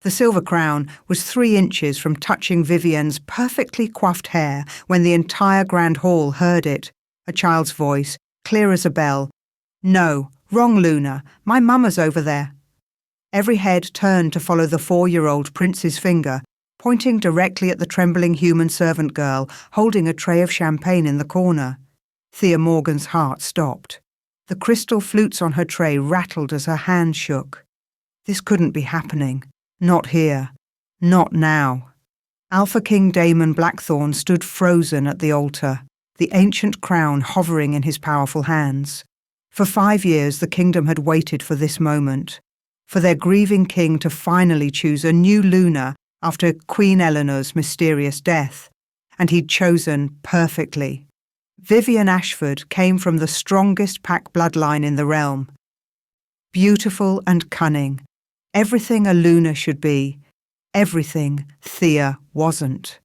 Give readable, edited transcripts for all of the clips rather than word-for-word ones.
The silver crown was 3 inches from touching Vivienne's perfectly coiffed hair when the entire grand hall heard it. A child's voice, clear as a bell. "No, wrong Luna, my mama's over there." Every head turned to follow the 4-year-old prince's finger, pointing directly at the trembling human servant girl holding a tray of champagne in the corner. Thea Morgan's heart stopped. The crystal flutes on her tray rattled as her hand shook. This couldn't be happening. Not here. Not now. Alpha King Daemon Blackthorne stood frozen at the altar, the ancient crown hovering in his powerful hands. For 5 years the kingdom had waited for this moment, for their grieving king to finally choose a new Luna after Queen Eleanor's mysterious death, and he'd chosen perfectly. Vivienne Ashford came from the strongest pack bloodline in the realm. Beautiful and cunning, everything a Luna should be, everything Thea wasn't.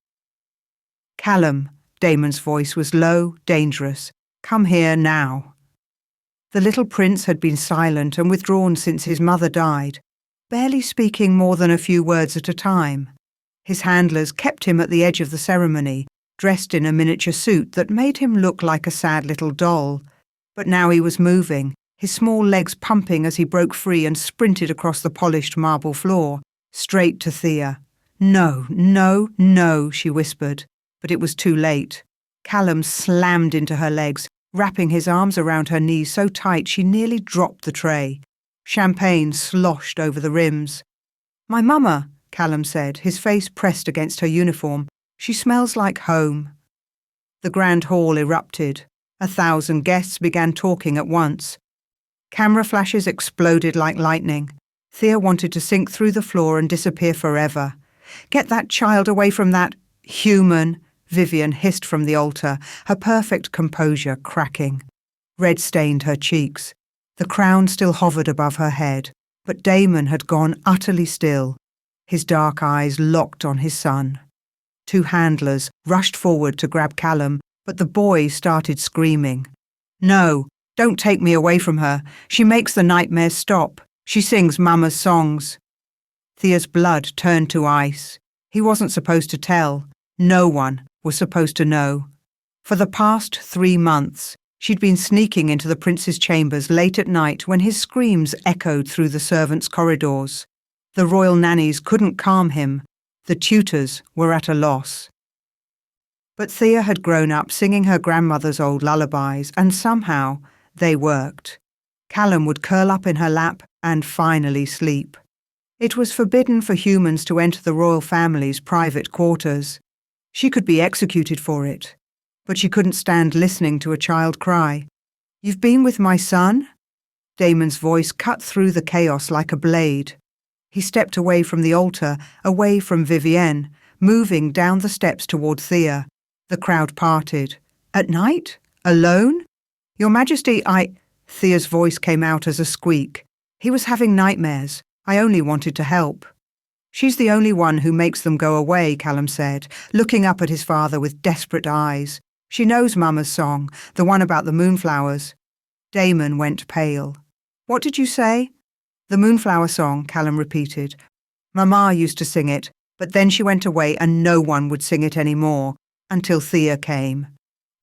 "Callum," Daemon's voice was low, dangerous. "Come here now." The little prince had been silent and withdrawn since his mother died, barely speaking more than a few words at a time. His handlers kept him at the edge of the ceremony, dressed in a miniature suit that made him look like a sad little doll. But now he was moving, his small legs pumping as he broke free and sprinted across the polished marble floor, straight to Thea. "No, no, no," she whispered, but it was too late. Callum slammed into her legs, wrapping his arms around her knees so tight she nearly dropped the tray. Champagne sloshed over the rims. "My mama," Callum said, his face pressed against her uniform. "She smells like home." The grand hall erupted. 1,000 guests began talking at once. Camera flashes exploded like lightning. Thea wanted to sink through the floor and disappear forever. "Get that child away from that human," Vivienne hissed from the altar, her perfect composure cracking. Red stained her cheeks. The crown still hovered above her head, but Daemon had gone utterly still, his dark eyes locked on his son. 2 handlers rushed forward to grab Callum, but the boy started screaming. "No, don't take me away from her. She makes the nightmares stop. She sings Mama's songs." Thea's blood turned to ice. He wasn't supposed to tell. No one was supposed to know. For the past 3 months, she'd been sneaking into the prince's chambers late at night when his screams echoed through the servants' corridors. The royal nannies couldn't calm him. The tutors were at a loss. But Thea had grown up singing her grandmother's old lullabies, and somehow they worked. Callum would curl up in her lap and finally sleep. It was forbidden for humans to enter the royal family's private quarters. She could be executed for it. But she couldn't stand listening to a child cry. "You've been with my son?" Daemon's voice cut through the chaos like a blade. He stepped away from the altar, away from Vivienne, moving down the steps toward Thea. The crowd parted. "At night? Alone?" "Your Majesty, Thea's voice came out as a squeak. "He was having nightmares. I only wanted to help." "She's the only one who makes them go away," Callum said, looking up at his father with desperate eyes. "She knows Mama's song, the one about the moonflowers." Daemon went pale. "What did you say?" "The moonflower song," Callum repeated. "Mama used to sing it, but then she went away and no one would sing it anymore, until Thea came."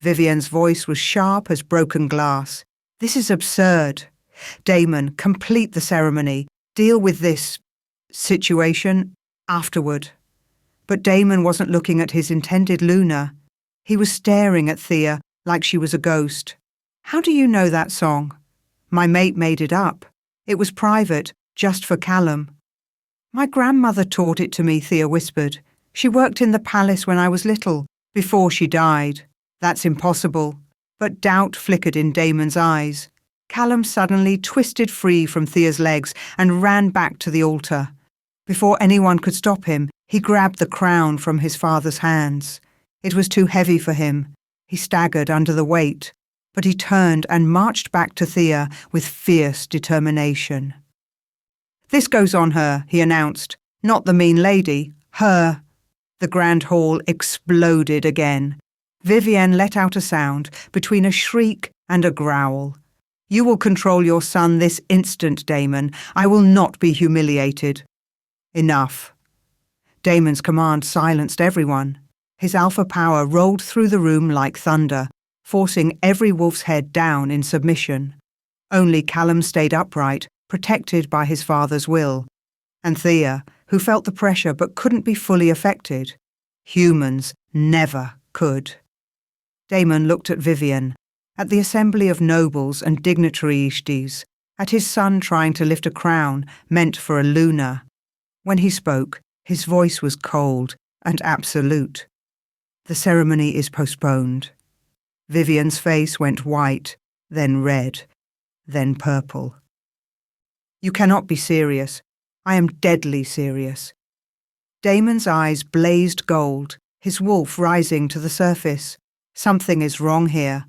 Vivienne's voice was sharp as broken glass. "This is absurd. Daemon, complete the ceremony. Deal with this situation afterward." But Daemon wasn't looking at his intended Luna. He was staring at Thea like she was a ghost. "How do you know that song?" "My mate made it up. It was private, just for Callum." "My grandmother taught it to me," Thea whispered. "She worked in the palace when I was little, before she died." "That's impossible." But doubt flickered in Daemon's eyes. Callum suddenly twisted free from Thea's legs and ran back to the altar. Before anyone could stop him, he grabbed the crown from his father's hands. It was too heavy for him. He staggered under the weight, but he turned and marched back to Thea with fierce determination. "This goes on her," he announced. "Not the mean lady, her." The grand hall exploded again. Vivienne let out a sound between a shriek and a growl. "You will control your son this instant, Daemon. I will not be humiliated." Enough. Damon's command silenced everyone. His alpha power rolled through the room like thunder, forcing every wolf's head down in submission. Only Callum stayed upright, protected by his father's will. And Thea, who felt the pressure but couldn't be fully affected. Humans never could. Damon looked at Vivian, at the assembly of nobles and dignitary Ishtis, at his son trying to lift a crown meant for a Luna. When he spoke, his voice was cold and absolute. The ceremony is postponed. Vivian's face went white, then red, then purple. You cannot be serious. I am deadly serious. Damon's eyes blazed gold, his wolf rising to the surface. Something is wrong here.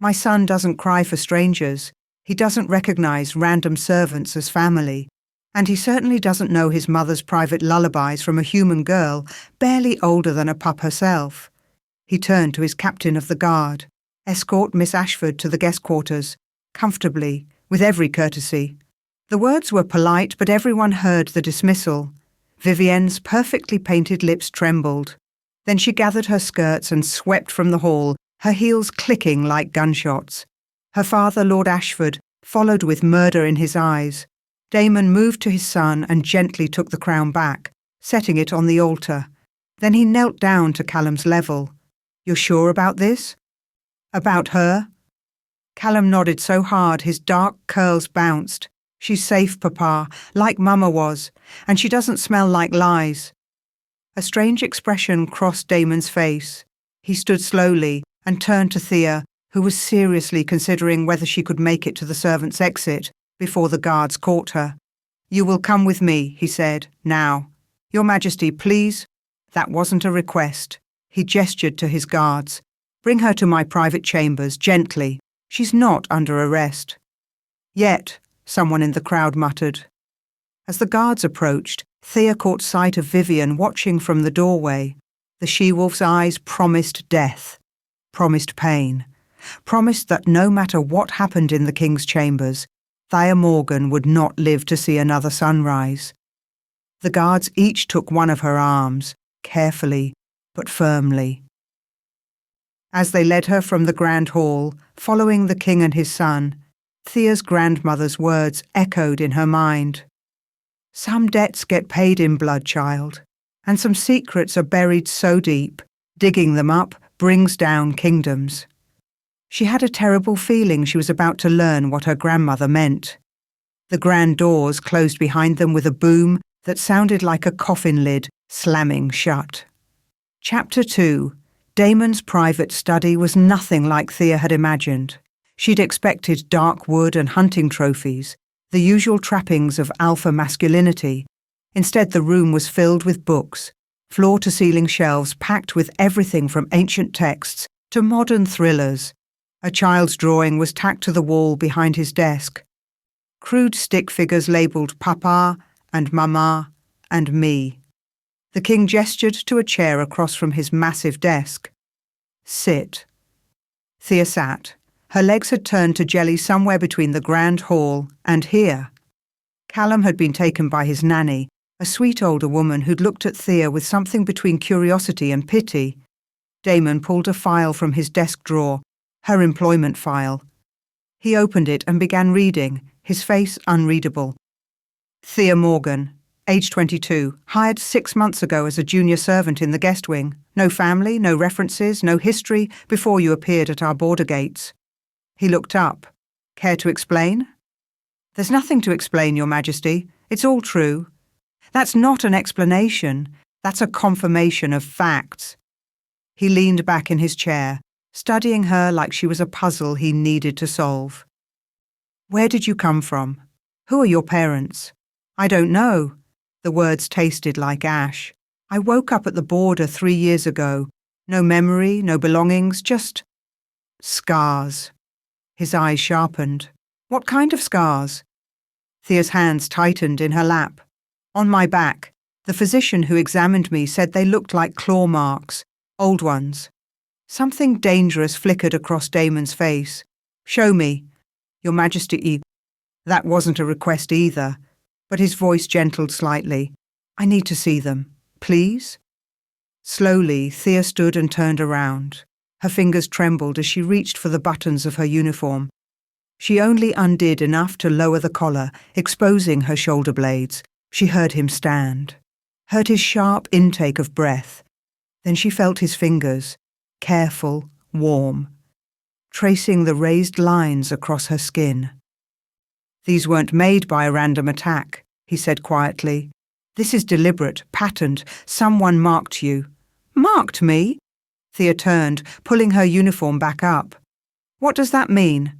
My son doesn't cry for strangers. He doesn't recognize random servants as family. And he certainly doesn't know his mother's private lullabies from a human girl, barely older than a pup herself. He turned to his captain of the guard. Escort Miss Ashford to the guest quarters, comfortably, with every courtesy. The words were polite, but everyone heard the dismissal. Vivienne's perfectly painted lips trembled. Then she gathered her skirts and swept from the hall, her heels clicking like gunshots. Her father, Lord Ashford, followed with murder in his eyes. Damon moved to his son and gently took the crown back, setting it on the altar. Then he knelt down to Callum's level. "You're sure about this?" "About her?" Callum nodded so hard his dark curls bounced. "She's safe, Papa, like Mama was, and she doesn't smell like lies." A strange expression crossed Damon's face. He stood slowly and turned to Thea, who was seriously considering whether she could make it to the servants' exit before the guards caught her. "You will come with me," he said, "now. Your Majesty, please." That wasn't a request. He gestured to his guards. "Bring her to my private chambers, gently. She's not under arrest." "Yet," someone in the crowd muttered. As the guards approached, Thea caught sight of Vivian watching from the doorway. The she-wolf's eyes promised death, promised pain, promised that no matter what happened in the king's chambers, Thea Morgan would not live to see another sunrise. The guards each took one of her arms, carefully but firmly. As they led her from the grand hall, following the king and his son, Thea's grandmother's words echoed in her mind. "Some debts get paid in blood, child, and some secrets are buried so deep, digging them up brings down kingdoms." She had a terrible feeling she was about to learn what her grandmother meant. The grand doors closed behind them with a boom that sounded like a coffin lid slamming shut. Chapter 2. Damon's private study was nothing like Thea had imagined. She'd expected dark wood and hunting trophies, the usual trappings of alpha masculinity. Instead, the room was filled with books, floor-to-ceiling shelves packed with everything from ancient texts to modern thrillers. A child's drawing was tacked to the wall behind his desk. Crude stick figures labelled Papa and Mama and me. The king gestured to a chair across from his massive desk. "Sit." Thea sat. Her legs had turned to jelly somewhere between the grand hall and here. Callum had been taken by his nanny, a sweet older woman who'd looked at Thea with something between curiosity and pity. Damon pulled a file from his desk drawer, her employment file. He opened it and began reading, his face unreadable. "Thea Morgan, age 22, hired 6 months ago as a junior servant in the guest wing. No family, no references, no history before you appeared at our border gates." He looked up. "Care to explain?" "There's nothing to explain, Your Majesty. It's all true." "That's not an explanation. That's a confirmation of facts." He leaned back in his chair, studying her like she was a puzzle he needed to solve. "Where did you come from? Who are your parents?" "I don't know." The words tasted like ash. "I woke up at the border 3 years ago. No memory, no belongings, just scars." His eyes sharpened. "What kind of scars?" Thea's hands tightened in her lap. "On my back. The physician who examined me said they looked like claw marks, old ones." Something dangerous flickered across Damon's face. "Show me." "Your Majesty." That wasn't a request either, but his voice gentled slightly. I need to see them. Please? Slowly, Thea stood and turned around. Her fingers trembled as she reached for the buttons of her uniform. She only undid enough to lower the collar, exposing her shoulder blades. She heard him stand, heard his sharp intake of breath. Then she felt his fingers, careful, warm, tracing the raised lines across her skin. These weren't made by a random attack, he said quietly. This is deliberate, patterned. Someone marked you. Marked me? Thea turned, pulling her uniform back up. What does that mean?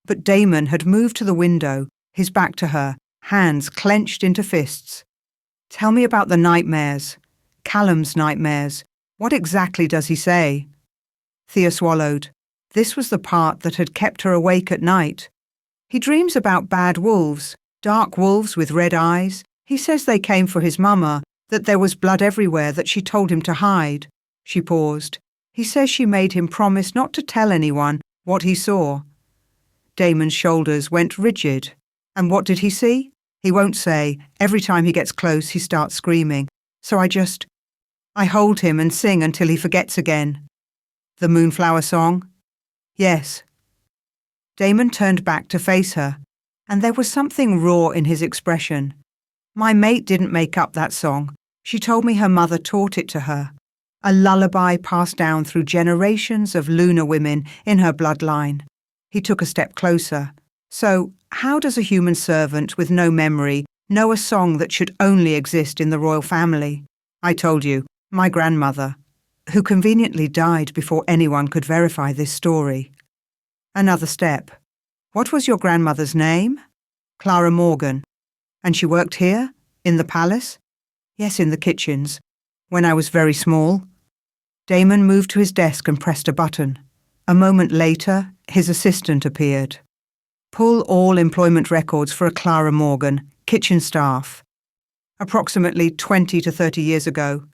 But Damon had moved to the window, his back to her, hands clenched into fists. Tell me about the nightmares. Callum's nightmares. What exactly does he say? Thea swallowed. This was the part that had kept her awake at night. He dreams about bad wolves, dark wolves with red eyes. He says they came for his mama, that there was blood everywhere that she told him to hide. She paused. He says she made him promise not to tell anyone what he saw. Damon's shoulders went rigid. And what did he see? He won't say. Every time he gets close, he starts screaming. So I hold him and sing until he forgets again. The Moonflower Song? Yes. Damon turned back to face her, and there was something raw in his expression. My mate didn't make up that song. She told me her mother taught it to her. A lullaby passed down through generations of lunar women in her bloodline. He took a step closer. So, how does a human servant with no memory know a song that should only exist in the royal family? I told you, my grandmother, who conveniently died before anyone could verify this story. Another step. What was your grandmother's name? Clara Morgan. And she worked here? In the palace? Yes, in the kitchens. When I was very small. Damon moved to his desk and pressed a button. A moment later, his assistant appeared. Pull all employment records for a Clara Morgan, kitchen staff. Approximately 20 to 30 years ago.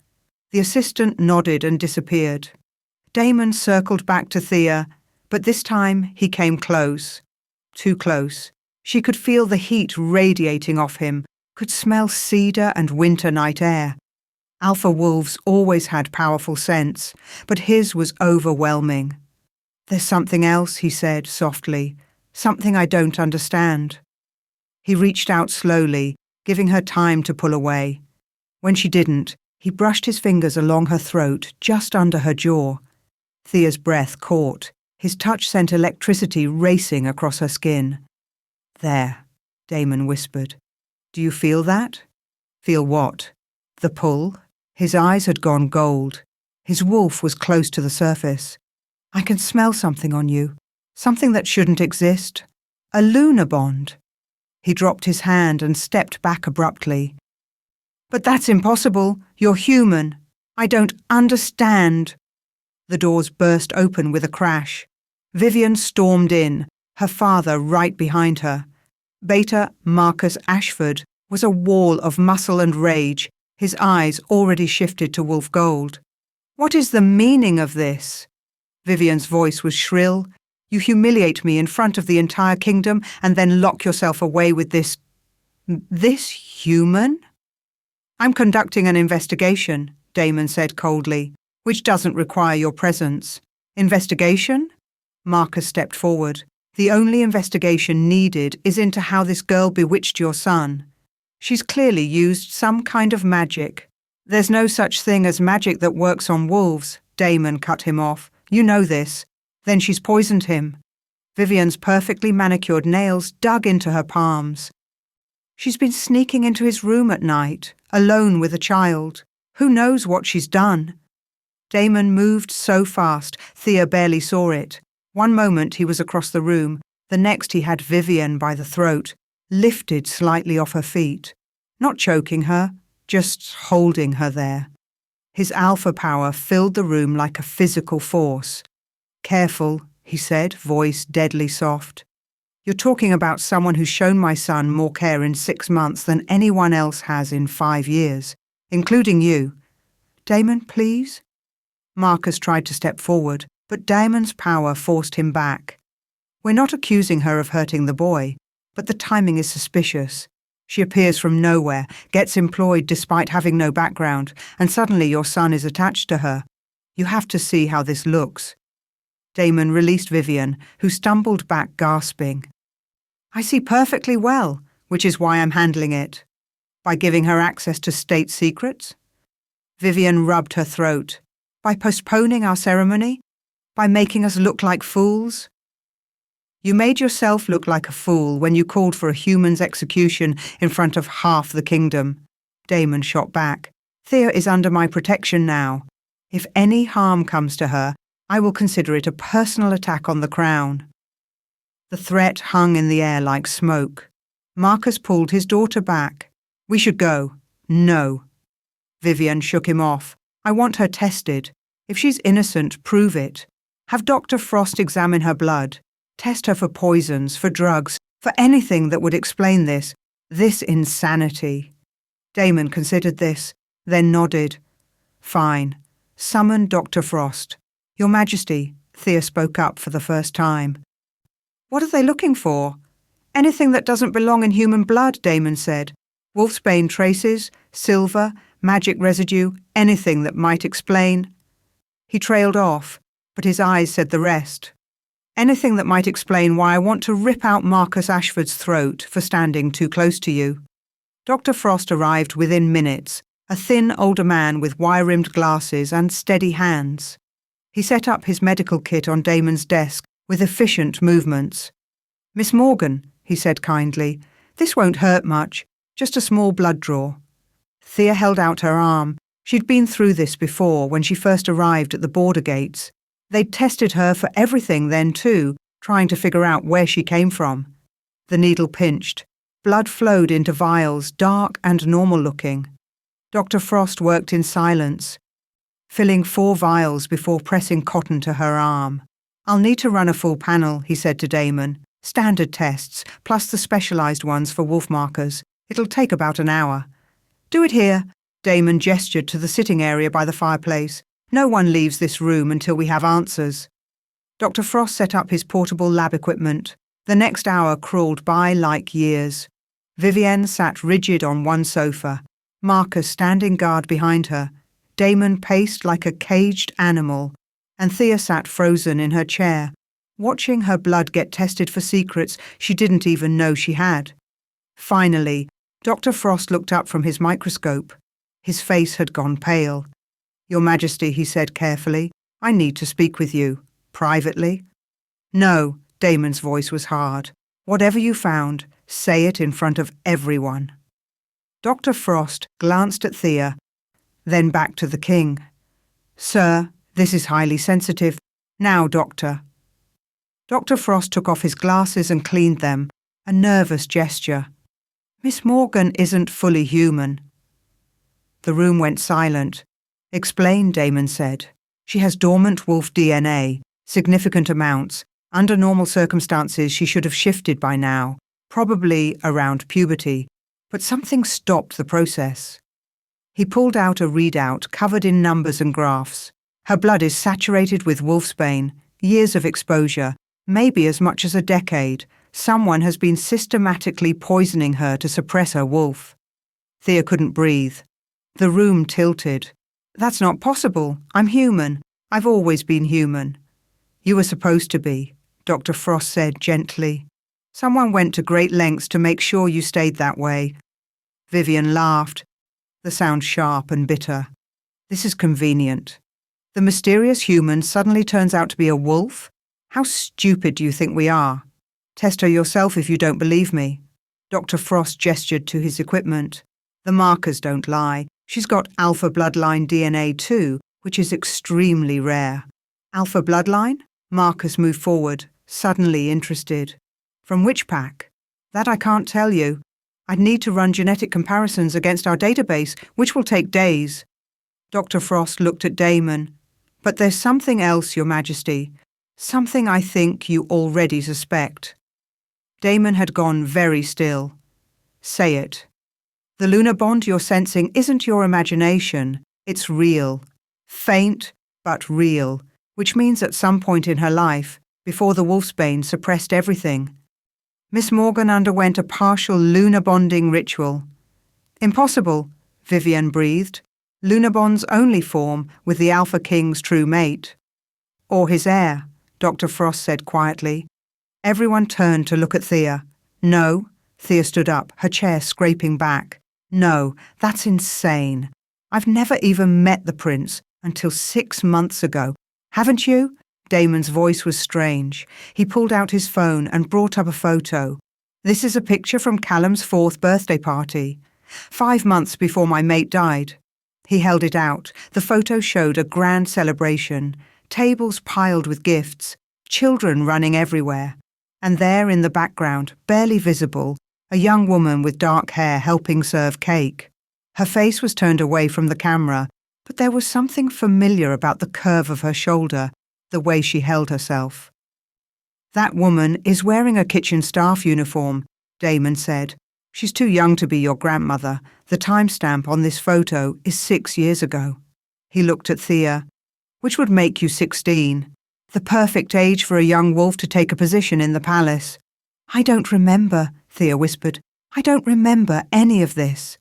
The assistant nodded and disappeared. Damon circled back to Thea, but this time he came close. Too close. She could feel the heat radiating off him, could smell cedar and winter night air. Alpha wolves always had powerful scents, but his was overwhelming. There's something else, he said softly, something I don't understand. He reached out slowly, giving her time to pull away. When she didn't, he brushed his fingers along her throat, just under her jaw. Thea's breath caught. His touch sent electricity racing across her skin. There, Damon whispered. Do you feel that? Feel what? The pull? His eyes had gone gold. His wolf was close to the surface. I can smell something on you. Something that shouldn't exist. A lunar bond. He dropped his hand and stepped back abruptly. But that's impossible. You're human. I don't understand. The doors burst open with a crash. Vivian stormed in, her father right behind her. Beta Marcus Ashford was a wall of muscle and rage, his eyes already shifted to wolf gold. What is the meaning of this? Vivian's voice was shrill. You humiliate me in front of the entire kingdom and then lock yourself away with this human? I'm conducting an investigation, Damon said coldly, which doesn't require your presence. Investigation? Marcus stepped forward. The only investigation needed is into how this girl bewitched your son. She's clearly used some kind of magic. There's no such thing as magic that works on wolves, Damon cut him off. You know this. Then she's poisoned him. Vivian's perfectly manicured nails dug into her palms. She's been sneaking into his room at night, alone with a child. Who knows what she's done? Damon moved so fast, Thea barely saw it. One moment he was across the room, the next he had Vivian by the throat, lifted slightly off her feet. Not choking her, just holding her there. His alpha power filled the room like a physical force. Careful, he said, voice deadly soft. You're talking about someone who's shown my son more care in 6 months than anyone else has in 5 years, including you. Damon, please? Marcus tried to step forward, but Damon's power forced him back. We're not accusing her of hurting the boy, but the timing is suspicious. She appears from nowhere, gets employed despite having no background, and suddenly your son is attached to her. You have to see how this looks." Damon released Vivian, who stumbled back gasping. "I see perfectly well, which is why I'm handling it. By giving her access to state secrets?" Vivian rubbed her throat. "By postponing our ceremony? By making us look like fools?" "You made yourself look like a fool when you called for a human's execution in front of half the kingdom," Damon shot back. "Thea is under my protection now. If any harm comes to her, I will consider it a personal attack on the crown." The threat hung in the air like smoke. Marcus pulled his daughter back. "We should go." "No." Vivian shook him off. "I want her tested. If she's innocent, prove it. Have Dr. Frost examine her blood. Test her for poisons, for drugs, for anything that would explain this insanity." Damon considered this, then nodded. "Fine. Summon Dr. Frost." "Your Majesty," Thea spoke up for the first time. "What are they looking for?" "Anything that doesn't belong in human blood," Damon said. "Wolfsbane traces, silver, magic residue, anything that might explain—" He trailed off, but his eyes said the rest. "Anything that might explain why I want to rip out Marcus Ashford's throat for standing too close to you." Dr. Frost arrived within minutes, a thin older man with wire-rimmed glasses and steady hands. He set up his medical kit on Damon's desk with efficient movements. "Miss Morgan," he said kindly, "this won't hurt much, just a small blood draw." Thea held out her arm. She'd been through this before when she first arrived at the border gates. They'd tested her for everything then too, trying to figure out where she came from. The needle pinched. Blood flowed into vials, dark and normal-looking. Dr. Frost worked in silence, filling 4 vials before pressing cotton to her arm. "I'll need to run a full panel," he said to Damon. "Standard tests, plus the specialized ones for wolf markers. It'll take about an hour." "Do it here." Damon gestured to the sitting area by the fireplace. "No one leaves this room until we have answers." Dr. Frost set up his portable lab equipment. The next hour crawled by like years. Vivienne sat rigid on one sofa, Marcus standing guard behind her. Damon paced like a caged animal, and Thea sat frozen in her chair, watching her blood get tested for secrets she didn't even know she had. Finally, Dr. Frost looked up from his microscope. His face had gone pale. "Your Majesty," he said carefully, "I need to speak with you. Privately?" "No," Damon's voice was hard. "Whatever you found, say it in front of everyone." Dr. Frost glanced at Thea, then back to the king. "Sir, this is highly sensitive. Now, Doctor." Dr. Frost took off his glasses and cleaned them, a nervous gesture. "Miss Morgan isn't fully human." The room went silent. "Explain," Damon said. "She has dormant wolf DNA, significant amounts. Under normal circumstances she should have shifted by now, probably around puberty, but something stopped the process." He pulled out a readout covered in numbers and graphs. "Her blood is saturated with wolfsbane, years of exposure, maybe as much as a decade. Someone has been systematically poisoning her to suppress her wolf." Thea couldn't breathe. The room tilted. "That's not possible. I'm human. I've always been human." "You were supposed to be," Dr. Frost said gently. "Someone went to great lengths to make sure you stayed that way." Vivian laughed, the sound sharp and bitter. "This is convenient. The mysterious human suddenly turns out to be a wolf? How stupid do you think we are? Test her yourself if you don't believe me." Dr. Frost gestured to his equipment. "The markers don't lie. She's got alpha bloodline DNA too, which is extremely rare." "Alpha bloodline?" Marcus moved forward, suddenly interested. "From which pack?" "That I can't tell you. I'd need to run genetic comparisons against our database, which will take days." Dr. Frost looked at Damon. "But there's something else, Your Majesty. Something I think you already suspect." Damon had gone very still. "Say it." "The lunar bond you're sensing isn't your imagination. It's real. Faint, but real, which means at some point in her life, before the wolfsbane suppressed everything." Miss Morgan underwent a partial lunar bonding ritual. Impossible, Vivienne breathed. Lunar bonds only form with the Alpha King's true mate. Or his heir, Dr. Frost said quietly. Everyone turned to look at Thea. No, Thea stood up, her chair scraping back. No, that's insane. I've never even met the prince until 6 months ago. Haven't you? Damon's voice was strange. He pulled out his phone and brought up a photo. This is a picture from Callum's 4th birthday party. 5 months before my mate died. He held it out. The photo showed a grand celebration. Tables piled with gifts. Children running everywhere. And there in the background, barely visible, a young woman with dark hair helping serve cake. Her face was turned away from the camera, but there was something familiar about the curve of her shoulder, the way she held herself. That woman is wearing a kitchen staff uniform, Damon said. She's too young to be your grandmother. The timestamp on this photo is 6 years ago. He looked at Thea. Which would make you 16. The perfect age for a young wolf to take a position in the palace. I don't remember, Thea whispered. I don't remember any of this.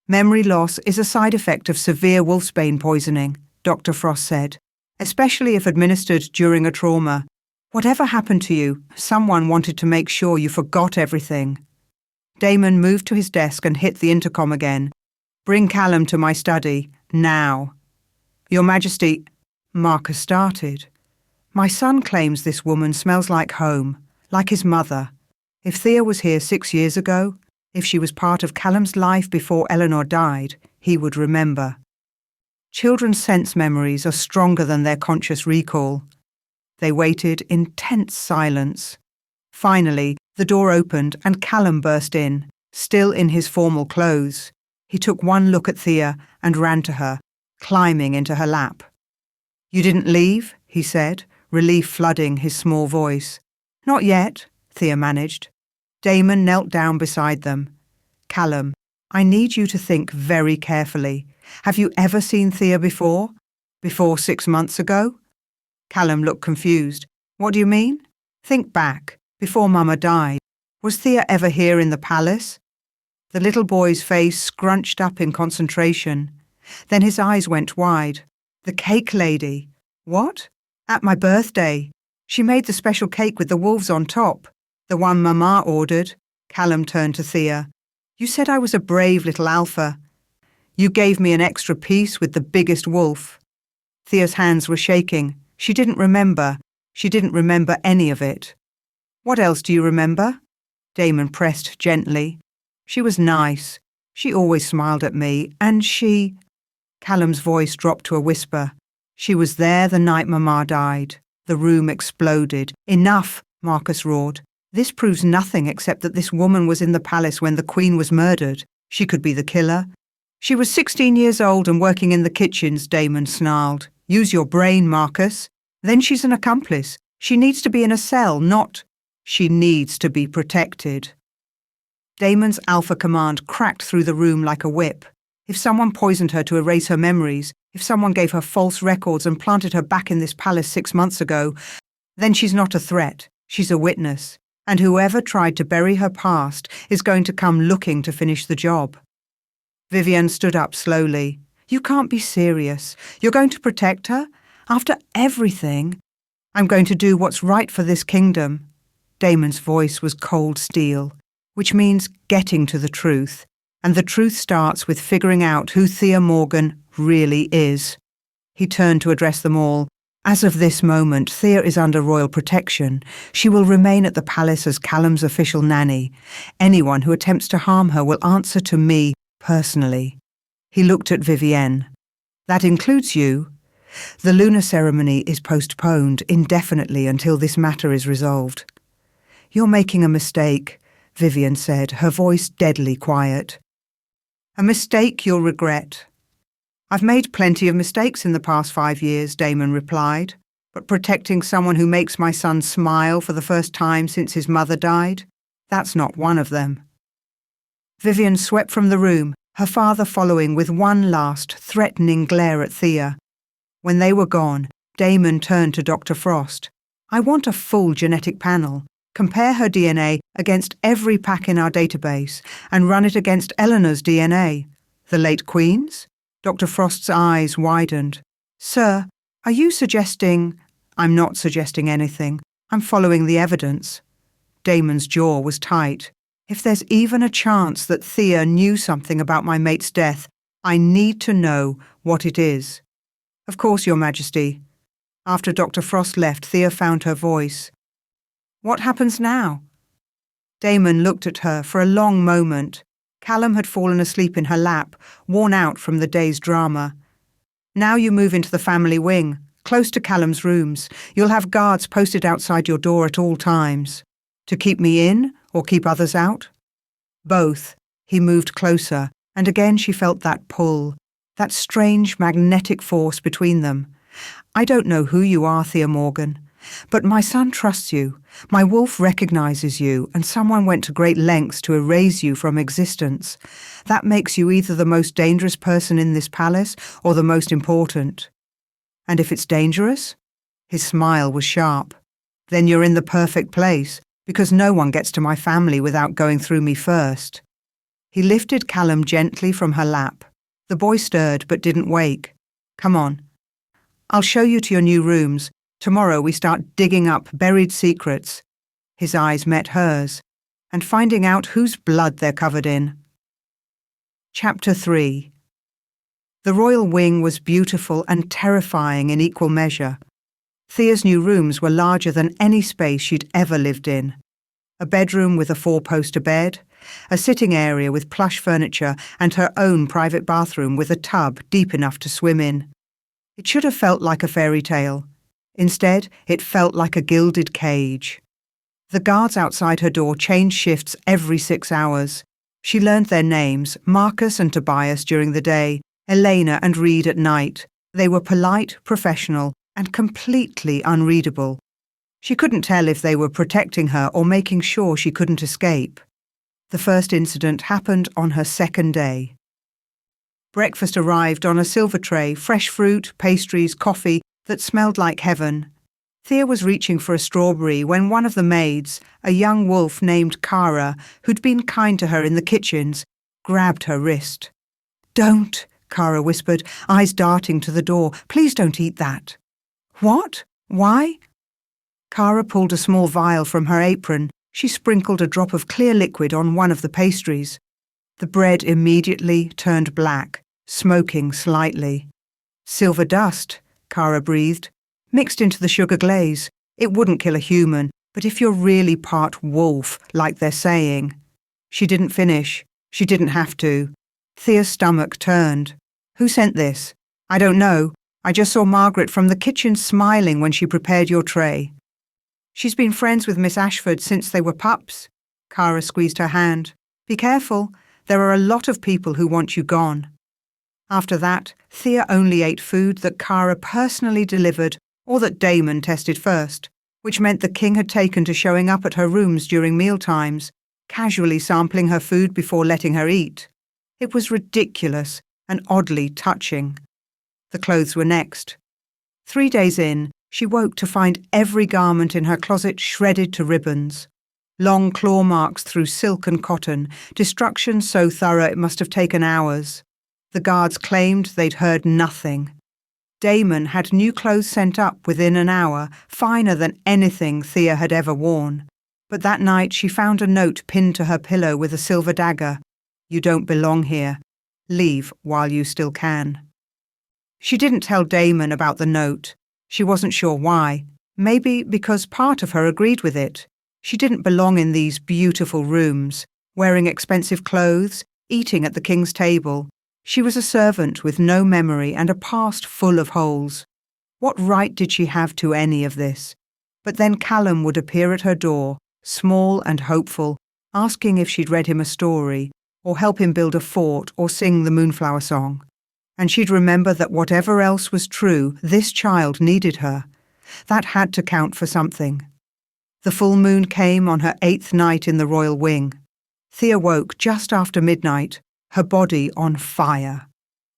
Memory loss is a side effect of severe wolfsbane poisoning, Dr. Frost said, especially if administered during a trauma. Whatever happened to you, someone wanted to make sure you forgot everything. Damon moved to his desk and hit the intercom again. Bring Callum to my study, now. Your Majesty, Marcus started. My son claims this woman smells like home, like his mother. If Thea was here 6 years ago, if she was part of Callum's life before Eleanor died, he would remember. Children's sense memories are stronger than their conscious recall. They waited in tense silence. Finally, the door opened and Callum burst in, still in his formal clothes. He took one look at Thea and ran to her, climbing into her lap. You didn't leave, he said, relief flooding his small voice. Not yet, Thea managed. Damon knelt down beside them. Callum, I need you to think very carefully. Have you ever seen Thea before? Before 6 months ago? Callum looked confused. What do you mean? Think back. Before Mama died. Was Thea ever here in the palace? The little boy's face scrunched up in concentration. Then his eyes went wide. The cake lady. What? At my birthday. She made the special cake with the wolves on top. The one Mama ordered. Callum turned to Thea. You said I was a brave little alpha. You gave me an extra piece with the biggest wolf. Thea's hands were shaking. She didn't remember. She didn't remember any of it. What else do you remember? Damon pressed gently. She was nice. She always smiled at me, and she... Callum's voice dropped to a whisper. She was there the night Mama died. The room exploded. Enough, Marcus roared. This proves nothing except that this woman was in the palace when the Queen was murdered. She could be the killer. She was 16 years old and working in the kitchens, Damon snarled. Use your brain, Marcus. Then she's an accomplice. She needs to be in a cell, not... She needs to be protected. Damon's alpha command cracked through the room like a whip. If someone poisoned her to erase her memories, if someone gave her false records and planted her back in this palace 6 months ago, then she's not a threat, she's a witness. And whoever tried to bury her past is going to come looking to finish the job. Vivienne stood up slowly. You can't be serious. You're going to protect her? After everything? I'm going to do what's right for this kingdom. Damon's voice was cold steel, which means getting to the truth. And the truth starts with figuring out who Thea Morgan really is. He turned to address them all. As of this moment, Thea is under royal protection. She will remain at the palace as Callum's official nanny. Anyone who attempts to harm her will answer to me personally. He looked at Vivienne. That includes you. The lunar ceremony is postponed indefinitely until this matter is resolved. You're making a mistake, Vivienne said, her voice deadly quiet. A mistake you'll regret. I've made plenty of mistakes in the past 5 years, Damon replied, but protecting someone who makes my son smile for the first time since his mother died, that's not one of them. Vivienne swept from the room, her father following with one last, threatening glare at Thea. When they were gone, Damon turned to Dr. Frost. I want a full genetic panel. compare her DNA against every pack in our database, and run it against Eleanor's DNA. The late Queen's? Dr. Frost's eyes widened. Sir, are you suggesting— I'm not suggesting anything. I'm following the evidence. Damon's jaw was tight. If there's even a chance that Thea knew something about my mate's death, I need to know what it is. Of course, Your Majesty. After Dr. Frost left, Thea found her voice. What happens now? Damon looked at her for a long moment. Callum had fallen asleep in her lap, worn out from the day's drama. Now you move into the family wing, close to Callum's rooms. You'll have guards posted outside your door at all times. To keep me in or keep others out? Both. He moved closer, and again she felt that pull, that strange magnetic force between them. I don't know who you are, Thea Morgan, but my son trusts you. My wolf recognizes you, and someone went to great lengths to erase you from existence. That makes you either the most dangerous person in this palace or the most important. And if it's dangerous? His smile was sharp. Then you're in the perfect place, because no one gets to my family without going through me first. He lifted Callum gently from her lap. The boy stirred but didn't wake. Come on. I'll show you to your new rooms. Tomorrow we start digging up buried secrets. His eyes met hers, and finding out whose blood they're covered in. Chapter 3. The royal wing was beautiful and terrifying in equal measure. Thea's new rooms were larger than any space she'd ever lived in. A bedroom with a 4-poster bed, a sitting area with plush furniture, and her own private bathroom with a tub deep enough to swim in. It should have felt like a fairy tale. Instead, it felt like a gilded cage. The guards outside her door changed shifts every 6 hours. She learned their names, Marcus and Tobias during the day, Elena and Reed at night. They were polite, professional, and completely unreadable. She couldn't tell if they were protecting her or making sure she couldn't escape. The first incident happened on her second day. Breakfast arrived on a silver tray, fresh fruit, pastries, coffee that smelled like heaven. Thea was reaching for a strawberry when one of the maids, a young wolf named Kara, who'd been kind to her in the kitchens, grabbed her wrist. Don't, Kara whispered, eyes darting to the door. Please don't eat that. What? Why? Kara pulled a small vial from her apron. She sprinkled a drop of clear liquid on one of the pastries. The bread immediately turned black, smoking slightly. Silver dust, Kara breathed, mixed into the sugar glaze. It wouldn't kill a human, but if you're really part wolf, like they're saying. She didn't finish. She didn't have to. Thea's stomach turned. Who sent this? I don't know. I just saw Margaret from the kitchen smiling when she prepared your tray. She's been friends with Miss Ashford since they were pups. Kara squeezed her hand. Be careful. There are a lot of people who want you gone. After that, Thea only ate food that Kara personally delivered or that Damon tested first, which meant the king had taken to showing up at her rooms during mealtimes, casually sampling her food before letting her eat. It was ridiculous and oddly touching. The clothes were next. 3 days in, she woke to find every garment in her closet shredded to ribbons. Long claw marks through silk and cotton, destruction so thorough it must have taken hours. The guards claimed they'd heard nothing. Damon had new clothes sent up within an hour, finer than anything Thea had ever worn. But that night she found a note pinned to her pillow with a silver dagger. You don't belong here. Leave while you still can. She didn't tell Damon about the note. She wasn't sure why. Maybe because part of her agreed with it. She didn't belong in these beautiful rooms, wearing expensive clothes, eating at the king's table. She was a servant with no memory and a past full of holes. What right did she have to any of this? But then Callum would appear at her door, small and hopeful, asking if she'd read him a story, or help him build a fort or sing the Moonflower Song. And she'd remember that whatever else was true, this child needed her. That had to count for something. The full moon came on her 8th night in the royal wing. Thea woke just after midnight, her body on fire.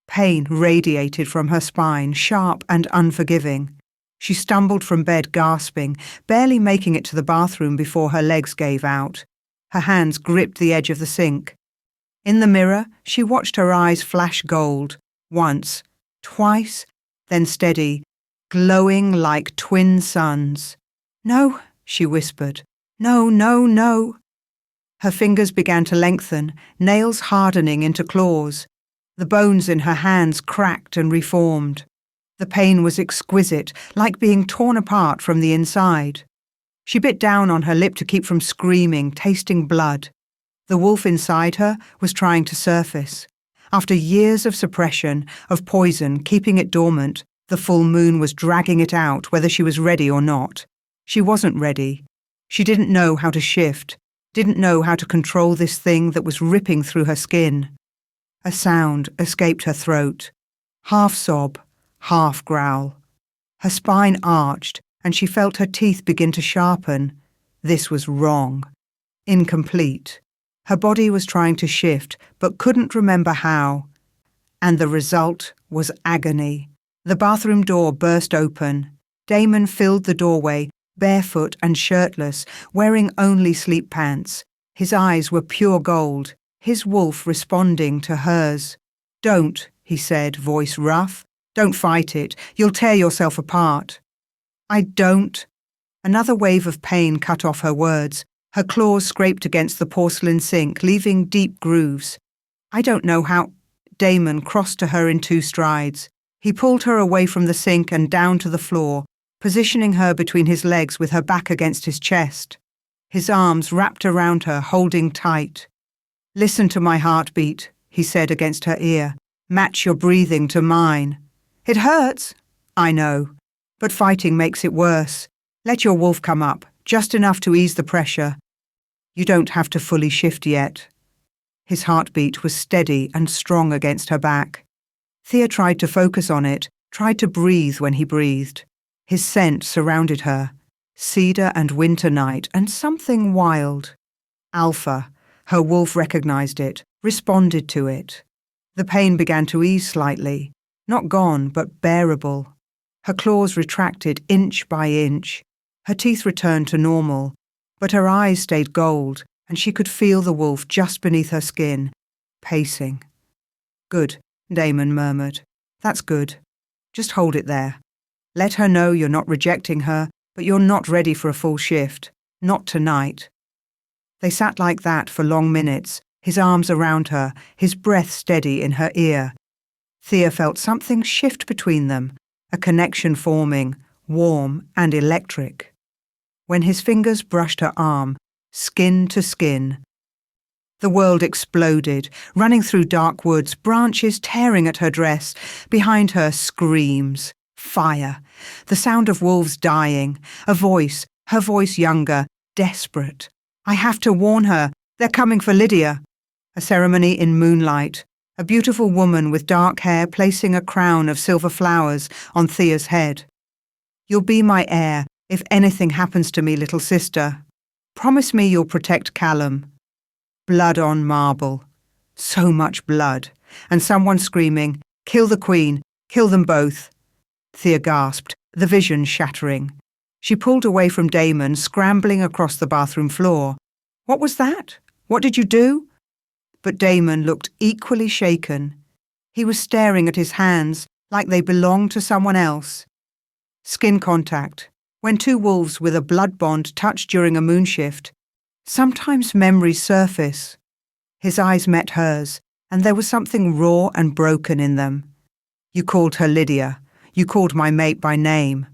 Pain radiated from her spine, sharp and unforgiving. She stumbled from bed gasping, barely making it to the bathroom before her legs gave out. Her hands gripped the edge of the sink. In the mirror, she watched her eyes flash gold, once, twice, then steady, glowing like twin suns. "No," she whispered. "No, no, no." Her fingers began to lengthen, nails hardening into claws. The bones in her hands cracked and reformed. The pain was exquisite, like being torn apart from the inside. She bit down on her lip to keep from screaming, tasting blood. The wolf inside her was trying to surface. After years of suppression, of poison keeping it dormant, the full moon was dragging it out whether she was ready or not. She wasn't ready. She didn't know how to shift, didn't know how to control this thing that was ripping through her skin. A sound escaped her throat. Half sob, half growl. Her spine arched, and she felt her teeth begin to sharpen. This was wrong. Incomplete. Her body was trying to shift, but couldn't remember how. And the result was agony. The bathroom door burst open. Damon filled the doorway, barefoot and shirtless, wearing only sleep pants. His eyes were pure gold, his wolf responding to hers. "Don't," he said, voice rough. "Don't fight it. You'll tear yourself apart." "I don't." Another wave of pain cut off her words. Her claws scraped against the porcelain sink, leaving deep grooves. "I don't know how—" Damon crossed to her in 2 strides. He pulled her away from the sink and down to the floor, positioning her between his legs with her back against his chest. His arms wrapped around her, holding tight. "Listen to my heartbeat," he said against her ear. "Match your breathing to mine." "It hurts." "I know. But fighting makes it worse. Let your wolf come up, just enough to ease the pressure. You don't have to fully shift yet." His heartbeat was steady and strong against her back. Thea tried to focus on it, tried to breathe when he breathed. His scent surrounded her. Cedar and winter night and something wild. Alpha. Her wolf recognized it, responded to it. The pain began to ease slightly. Not gone, but bearable. Her claws retracted inch by inch. Her teeth returned to normal, but her eyes stayed gold, and she could feel the wolf just beneath her skin, pacing. "Good," Damon murmured. "That's good. Just hold it there. Let her know you're not rejecting her, but you're not ready for a full shift. Not tonight." They sat like that for long minutes, his arms around her, his breath steady in her ear. Thea felt something shift between them, a connection forming, warm and electric. When his fingers brushed her arm, skin to skin, the world exploded, running through dark woods, branches tearing at her dress. Behind her, screams, fire, the sound of wolves dying, a voice, her voice younger, desperate. "I have to warn her. They're coming for Lydia." A ceremony in moonlight, a beautiful woman with dark hair placing a crown of silver flowers on Thea's head. "You'll be my heir if anything happens to me, little sister. Promise me you'll protect Callum." Blood on marble. So much blood. And someone screaming, "Kill the Queen. Kill them both." Thea gasped, the vision shattering. She pulled away from Damon, scrambling across the bathroom floor. "What was that? What did you do?" But Damon looked equally shaken. He was staring at his hands like they belonged to someone else. Skin contact. When 2 wolves with a blood bond touch during a moonshift, sometimes memories surface. His eyes met hers, and there was something raw and broken in them. "You called her Lydia. You called my mate by name.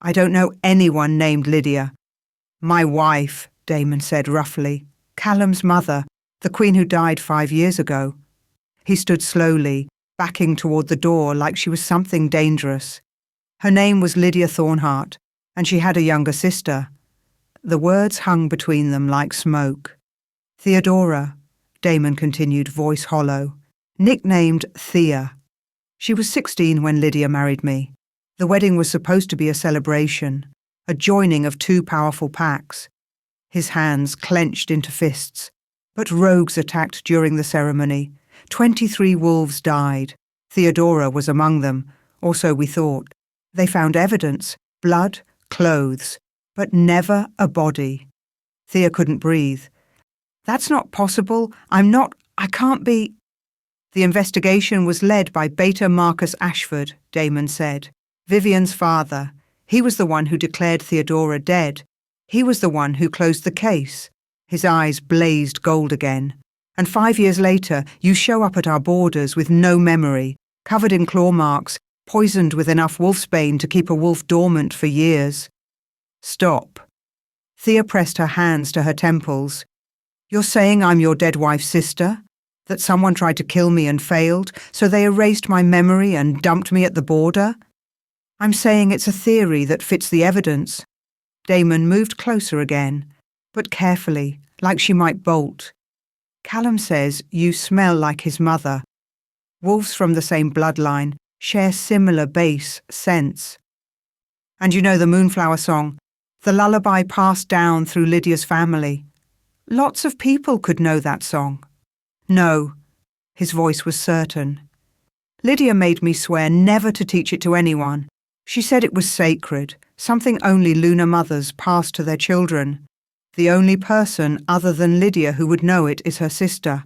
I don't know anyone named Lydia." "My wife," Damon said roughly. "Callum's mother, the Queen who died 5 years ago." He stood slowly, backing toward the door like she was something dangerous. Her name was Lydia Thornhart, and she had a younger sister. The words hung between them like smoke. "Theodora," Damon continued, voice hollow, "nicknamed Thea. She was 16 when Lydia married me. The wedding was supposed to be a celebration, a joining of 2 powerful packs." His hands clenched into fists. But rogues attacked during the ceremony. 23 wolves died. Theodora was among them, or so we thought. They found evidence, Blood, clothes, but never a body. Thea couldn't breathe. That's not possible. I can't be. The investigation was led by Beta Marcus Ashford, Damon said. Vivian's father. He was the one who declared Theodora dead. He was the one who closed the case. His eyes blazed gold again. And 5 years later, you show up at our borders with no memory, covered in claw marks, poisoned with enough wolfsbane to keep a wolf dormant for years. Stop. Thea pressed her hands to her temples. You're saying I'm your dead wife's sister? That someone tried to kill me and failed, so they erased my memory and dumped me at the border? I'm saying it's a theory that fits the evidence. Damon moved closer again, but carefully, like she might bolt. Callum says you smell like his mother. Wolves from the same bloodline share similar base scents. And you know the Moonflower song, the lullaby passed down through Lydia's family. Lots of people could know that song. No, his voice was certain. Lydia made me swear never to teach it to anyone. She said it was sacred, something only Lunar mothers pass to their children. The only person other than Lydia who would know it is her sister.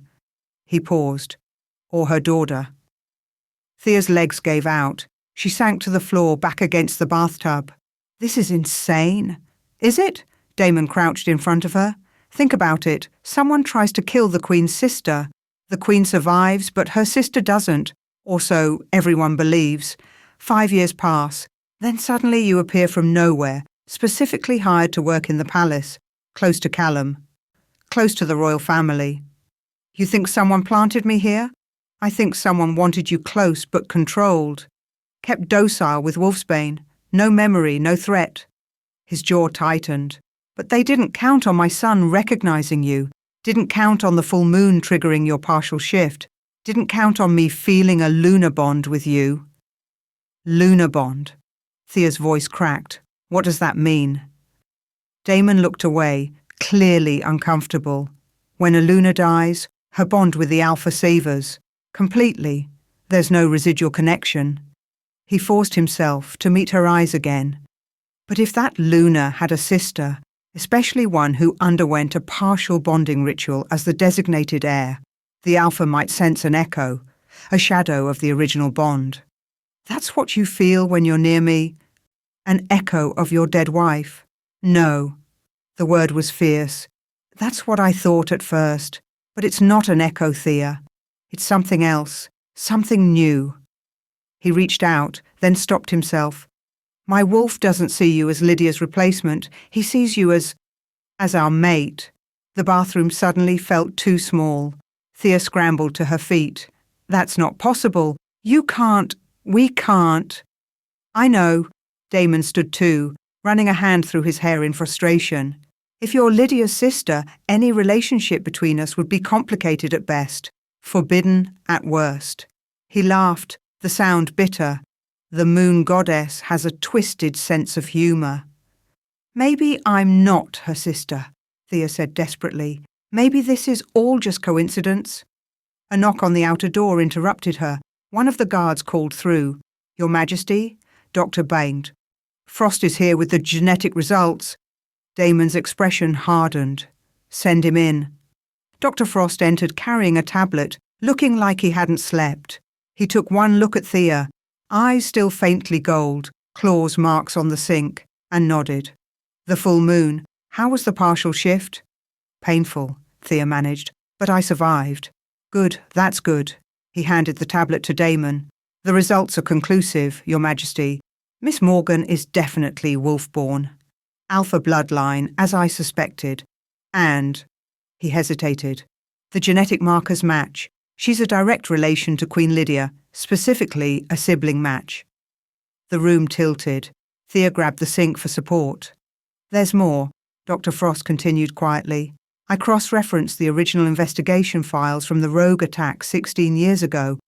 He paused. Or her daughter. Thea's legs gave out. She sank to the floor back against the bathtub. This is insane. Is it? Damon crouched in front of her. Think about it. Someone tries to kill the Queen's sister. The Queen survives, but her sister doesn't. Or so everyone believes. 5 years pass. Then suddenly you appear from nowhere, specifically hired to work in the palace, close to Callum, close to the royal family. You think someone planted me here? I think someone wanted you close but controlled. Kept docile with wolfsbane. No memory, no threat. His jaw tightened. But they didn't count on my son recognizing you. Didn't count on the full moon triggering your partial shift. Didn't count on me feeling a lunar bond with you. Lunar bond. Thea's voice cracked. What does that mean? Damon looked away, clearly uncomfortable. When a Luna dies, her bond with the Alpha savors. Completely. There's no residual connection. He forced himself to meet her eyes again. But if that Luna had a sister, especially one who underwent a partial bonding ritual as the designated heir, the Alpha might sense an echo, a shadow of the original bond. That's what you feel when you're near me? An echo of your dead wife? No. The word was fierce. That's what I thought at first. But it's not an echo, Thea. It's something else. Something new. He reached out, then stopped himself. My wolf doesn't see you as Lydia's replacement. He sees you as our mate. The bathroom suddenly felt too small. Thea scrambled to her feet. That's not possible. We can't. I know. Damon stood too, running a hand through his hair in frustration. If you're Lydia's sister, any relationship between us would be complicated at best, forbidden at worst. He laughed, the sound bitter. The moon goddess has a twisted sense of humour. Maybe I'm not her sister, Thea said desperately. Maybe this is all just coincidence. A knock on the outer door interrupted her. One of the guards called through. Your Majesty? Dr. banged. Frost is here with the genetic results. Damon's expression hardened. Send him in. Dr. Frost entered carrying a tablet, looking like he hadn't slept. He took one look at Thea, eyes still faintly gold, claws marks on the sink, and nodded. The full moon. How was the partial shift? Painful, Thea managed, but I survived. Good, that's good. He handed the tablet to Damon. The results are conclusive, Your Majesty. Miss Morgan is definitely wolf-born. Alpha bloodline, as I suspected. And, he hesitated, the genetic markers match. She's a direct relation to Queen Lydia, specifically a sibling match. The room tilted. Thea grabbed the sink for support. There's more, Dr. Frost continued quietly. I cross-referenced the original investigation files from the Rogue attack 16 years ago.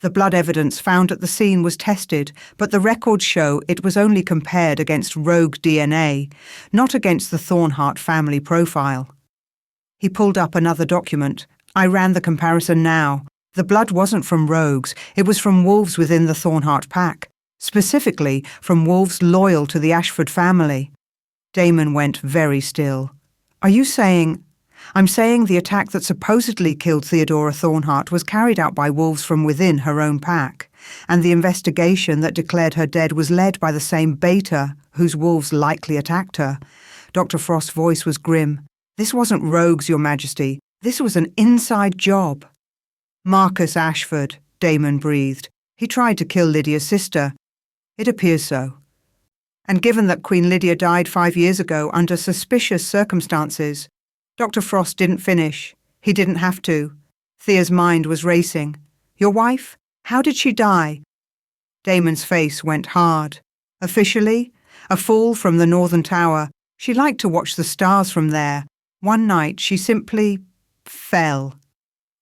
The blood evidence found at the scene was tested, but the records show it was only compared against Rogue DNA, not against the Thornhart family profile. He pulled up another document. I ran the comparison now. The blood wasn't from rogues, it was from wolves within the Thornhart pack. specifically from wolves loyal to the Ashford family. Damon went very still. Are you saying... I'm saying the attack that supposedly killed Theodora Thornhart was carried out by wolves from within her own pack, and the investigation that declared her dead was led by the same beta whose wolves likely attacked her. Dr. Frost's voice was grim. This wasn't rogues, Your Majesty. This was an inside job. Marcus Ashford, Damon breathed. He tried to kill Lydia's sister. It appears so. And given that Queen Lydia died 5 years ago under suspicious circumstances, Dr. Frost didn't finish. He didn't have to. Thea's mind was racing. Your wife? How did she die? Damon's face went hard. Officially, a fall from the Northern Tower. She liked to watch the stars from there. One night she simply fell.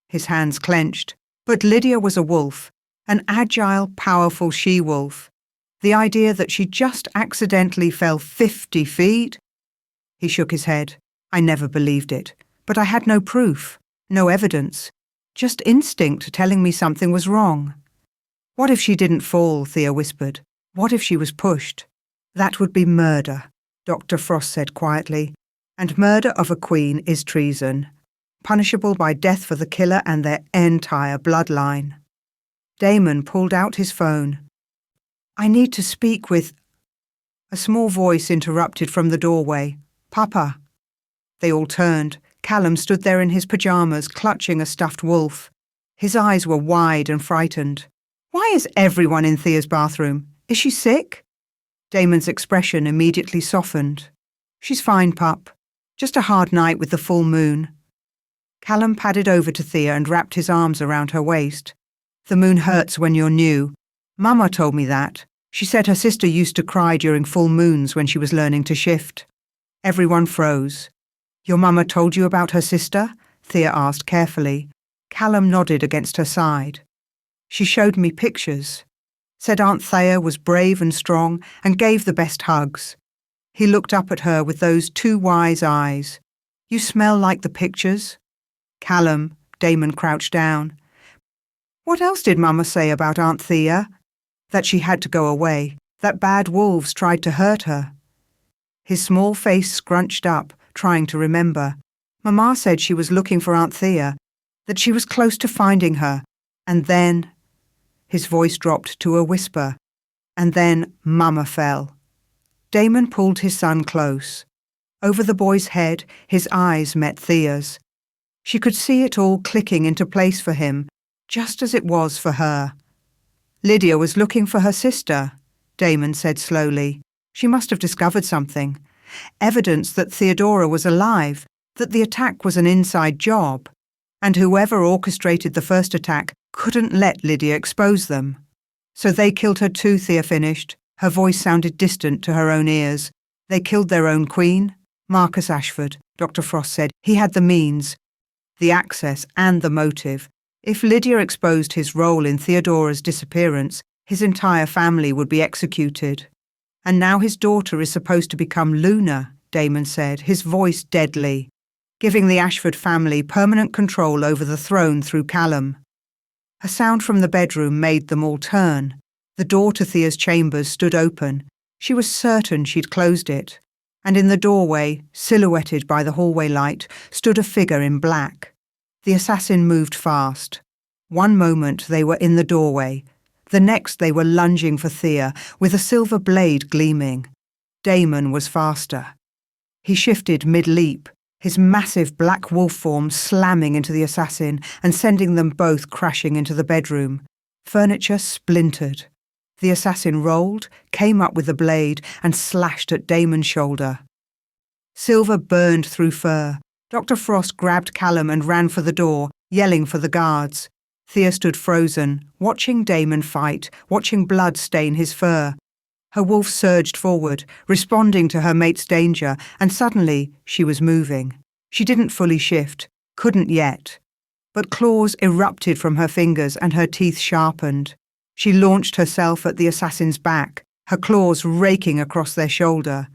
His hands clenched. But Lydia was a wolf, an agile, powerful she-wolf. The idea that she just accidentally fell 50 feet? He shook his head. I never believed it, but I had no proof, no evidence, just instinct telling me something was wrong. What if she didn't fall, Thea whispered. What if she was pushed? That would be murder, Dr. Frost said quietly, and murder of a queen is treason, punishable by death for the killer and their entire bloodline. Damon pulled out his phone. I need to speak with... A small voice interrupted from the doorway. Papa. They all turned. Callum stood there in his pyjamas, clutching a stuffed wolf. His eyes were wide and frightened. Why is everyone in Thea's bathroom? Is she sick? Damon's expression immediately softened. She's fine, pup. Just a hard night with the full moon. Callum padded over to Thea and wrapped his arms around her waist. The moon hurts when you're new. Mama told me that. She said her sister used to cry during full moons when she was learning to shift. Everyone froze. Your mama told you about her sister? Thea asked carefully. Callum nodded against her side. She showed me pictures. Said Aunt Thea was brave and strong and gave the best hugs. He looked up at her with those two wise eyes. You smell like the pictures? Callum, Damon crouched down. What else did Mama say about Aunt Thea? That she had to go away, that bad wolves tried to hurt her. His small face scrunched up, trying to remember. Mama said she was looking for Aunt Thea, that she was close to finding her, and then... His voice dropped to a whisper, and then Mama fell. Damon pulled his son close. Over the boy's head, his eyes met Thea's. She could see it all clicking into place for him, just as it was for her. Lydia was looking for her sister, Damon said slowly. She must have discovered something. Evidence that Theodora was alive, that the attack was an inside job, and whoever orchestrated the first attack couldn't let Lydia expose them. So they killed her too, Thea finished. Her voice sounded distant to her own ears. They killed their own queen? Marcus Ashford, Dr. Frost said. He had the means, the access and the motive. If Lydia exposed his role in Theodora's disappearance, his entire family would be executed. And now his daughter is supposed to become Luna, Damon said, his voice deadly, giving the Ashford family permanent control over the throne through Callum. A sound from the bedroom made them all turn. The door to Thea's chambers stood open. She was certain she'd closed it. And in the doorway, silhouetted by the hallway light, stood a figure in black. The assassin moved fast. One moment they were in the doorway. The next they were lunging for Thea, with a silver blade gleaming. Damon was faster. He shifted mid-leap, his massive black wolf form slamming into the assassin and sending them both crashing into the bedroom. Furniture splintered. The assassin rolled, came up with the blade, and slashed at Damon's shoulder. Silver burned through fur. Dr. Frost grabbed Callum and ran for the door, yelling for the guards. Thea stood frozen, watching Damon fight, watching blood stain his fur. Her wolf surged forward, responding to her mate's danger, and suddenly she was moving. She didn't fully shift, couldn't yet. But claws erupted from her fingers and her teeth sharpened. She launched herself at the assassin's back, her claws raking across their shoulder.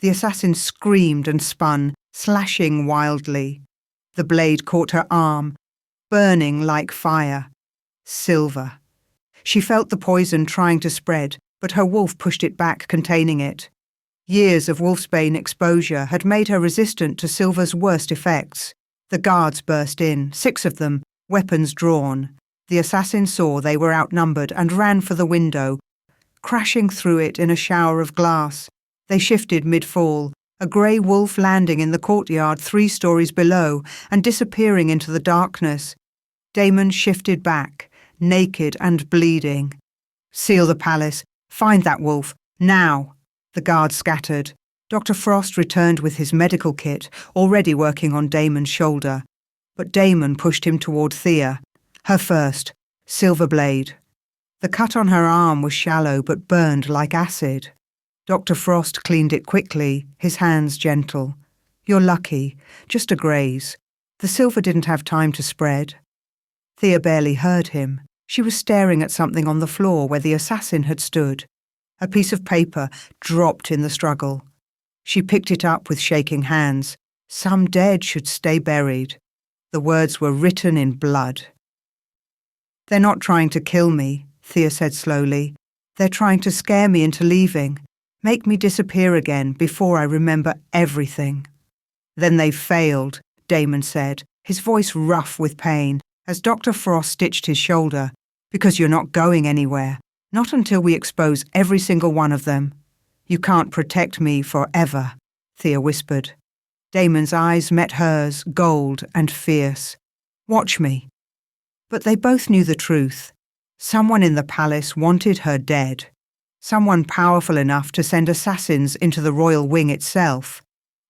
The assassin screamed and spun, slashing wildly. The blade caught her arm, burning like fire. Silver. She felt the poison trying to spread, but her wolf pushed it back, containing it. Years of wolfsbane exposure had made her resistant to Silver's worst effects. The guards burst in, 6 of them, weapons drawn. The assassin saw they were outnumbered and ran for the window, crashing through it in a shower of glass. They shifted mid-fall, a grey wolf landing in the courtyard 3 stories below and disappearing into the darkness. Damon shifted back, naked and bleeding. "Seal the palace. Find that wolf. Now!" The guards scattered. Dr. Frost returned with his medical kit, already working on Damon's shoulder. But Damon pushed him toward Thea. Her first, silver blade. The cut on her arm was shallow but burned like acid. Dr. Frost cleaned it quickly, his hands gentle. "You're lucky. Just a graze. The silver didn't have time to spread." Thea barely heard him. She was staring at something on the floor where the assassin had stood. A piece of paper dropped in the struggle. She picked it up with shaking hands. "Some dead should stay buried." The words were written in blood. "They're not trying to kill me," Thea said slowly. "They're trying to scare me into leaving, make me disappear again before I remember everything." "Then they failed," Damon said, his voice rough with pain, as Dr. Frost stitched his shoulder. "Because you're not going anywhere. Not until we expose every single one of them. You can't protect me forever," Thea whispered. Damon's eyes met hers, gold and fierce. "Watch me." But they both knew the truth. Someone in the palace wanted her dead. Someone powerful enough to send assassins into the royal wing itself.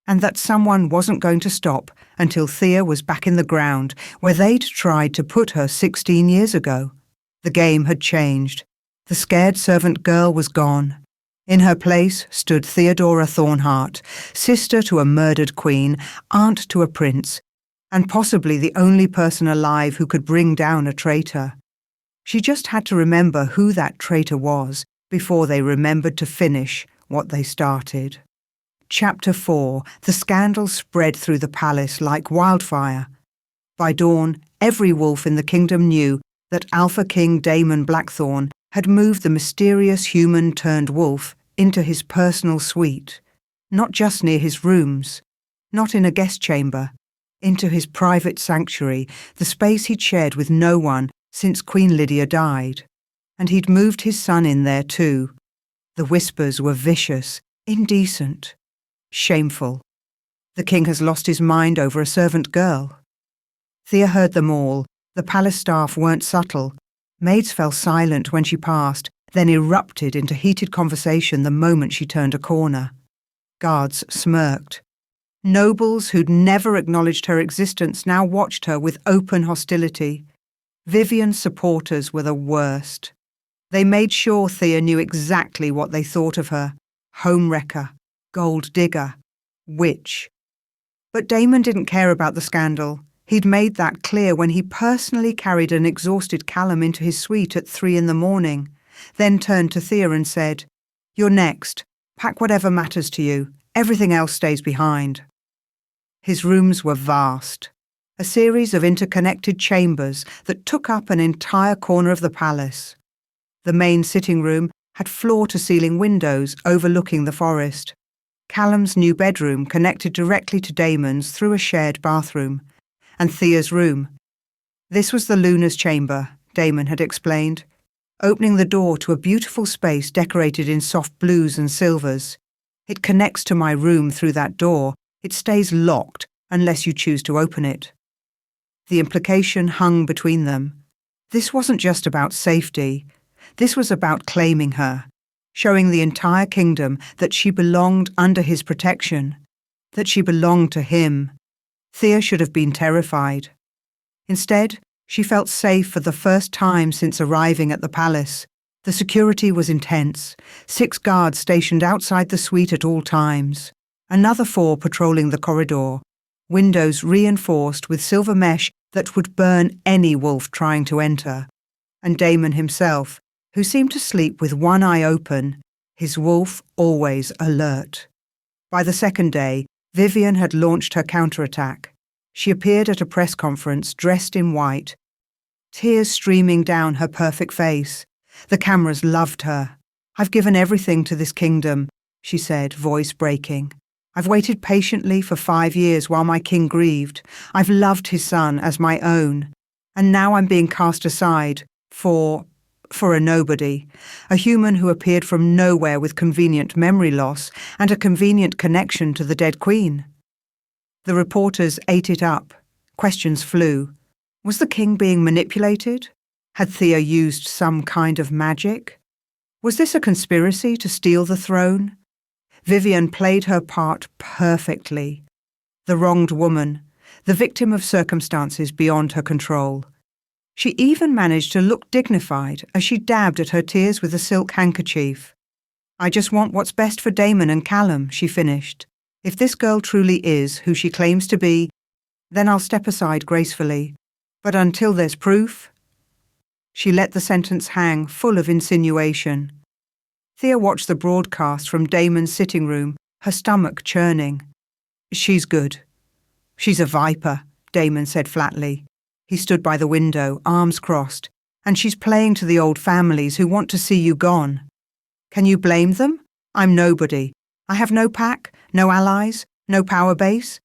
And that someone wasn't going to stop until Thea was back in the ground where they'd tried to put her 16 years ago. The game had changed. The scared servant girl was gone. In her place stood Theodora Thornhart, sister to a murdered queen, aunt to a prince, and possibly the only person alive who could bring down a traitor. She just had to remember who that traitor was before they remembered to finish what they started. Chapter 4. The scandal spread through the palace like wildfire. By dawn, every wolf in the kingdom knew that Alpha King Damon Blackthorn had moved the mysterious human-turned-wolf into his personal suite, not just near his rooms, not in a guest chamber, into his private sanctuary, the space he'd shared with no one since Queen Lydia died. And he'd moved his son in there too. The whispers were vicious, indecent, shameful. The king has lost his mind over a servant girl. Thea heard them all. The palace staff weren't subtle. Maids fell silent when she passed, then erupted into heated conversation the moment she turned a corner. Guards smirked. Nobles who'd never acknowledged her existence now watched her with open hostility. Vivian's supporters were the worst. They made sure Thea knew exactly what they thought of her. Homewrecker, gold digger, witch. But Damon didn't care about the scandal. He'd made that clear when he personally carried an exhausted Callum into his suite at 3 a.m, then turned to Thea and said, "You're next. Pack whatever matters to you. Everything else stays behind." His rooms were vast, a series of interconnected chambers that took up an entire corner of the palace. The main sitting room had floor-to-ceiling windows overlooking the forest. Callum's new bedroom connected directly to Damon's through a shared bathroom, and Thea's room. This was the Luna's chamber, Damon had explained, opening the door to a beautiful space decorated in soft blues and silvers. "It connects to my room through that door. It stays locked unless you choose to open it." The implication hung between them. This wasn't just about safety. This was about claiming her, showing the entire kingdom that she belonged under his protection, that she belonged to him. Thea should have been terrified. Instead, she felt safe for the first time since arriving at the palace. The security was intense, 6 guards stationed outside the suite at all times, another 4 patrolling the corridor, windows reinforced with silver mesh that would burn any wolf trying to enter, and Damon himself, who seemed to sleep with one eye open, his wolf always alert. By the second day, Vivian had launched her counterattack. She appeared at a press conference dressed in white, tears streaming down her perfect face. The cameras loved her. I've given everything to this kingdom, she said, voice breaking. I've waited patiently for 5 years while my king grieved. I've loved his son as my own. And now I'm being cast aside for a nobody, a human who appeared from nowhere with convenient memory loss and a convenient connection to the dead queen. The reporters ate it up. Questions flew. Was the king being manipulated? Had Thea used some kind of magic? Was this a conspiracy to steal the throne? Vivian played her part perfectly. The wronged woman, the victim of circumstances beyond her control. She even managed to look dignified as she dabbed at her tears with a silk handkerchief. I just want what's best for Damon and Callum, she finished. If this girl truly is who she claims to be, then I'll step aside gracefully. But until there's proof... She let the sentence hang, full of insinuation. Thea watched the broadcast from Damon's sitting room, her stomach churning. She's good. She's a viper, Damon said flatly. He stood by the window, arms crossed. And she's playing to the old families who want to see you gone. Can you blame them? I'm nobody. I have no pack, no allies, no power base.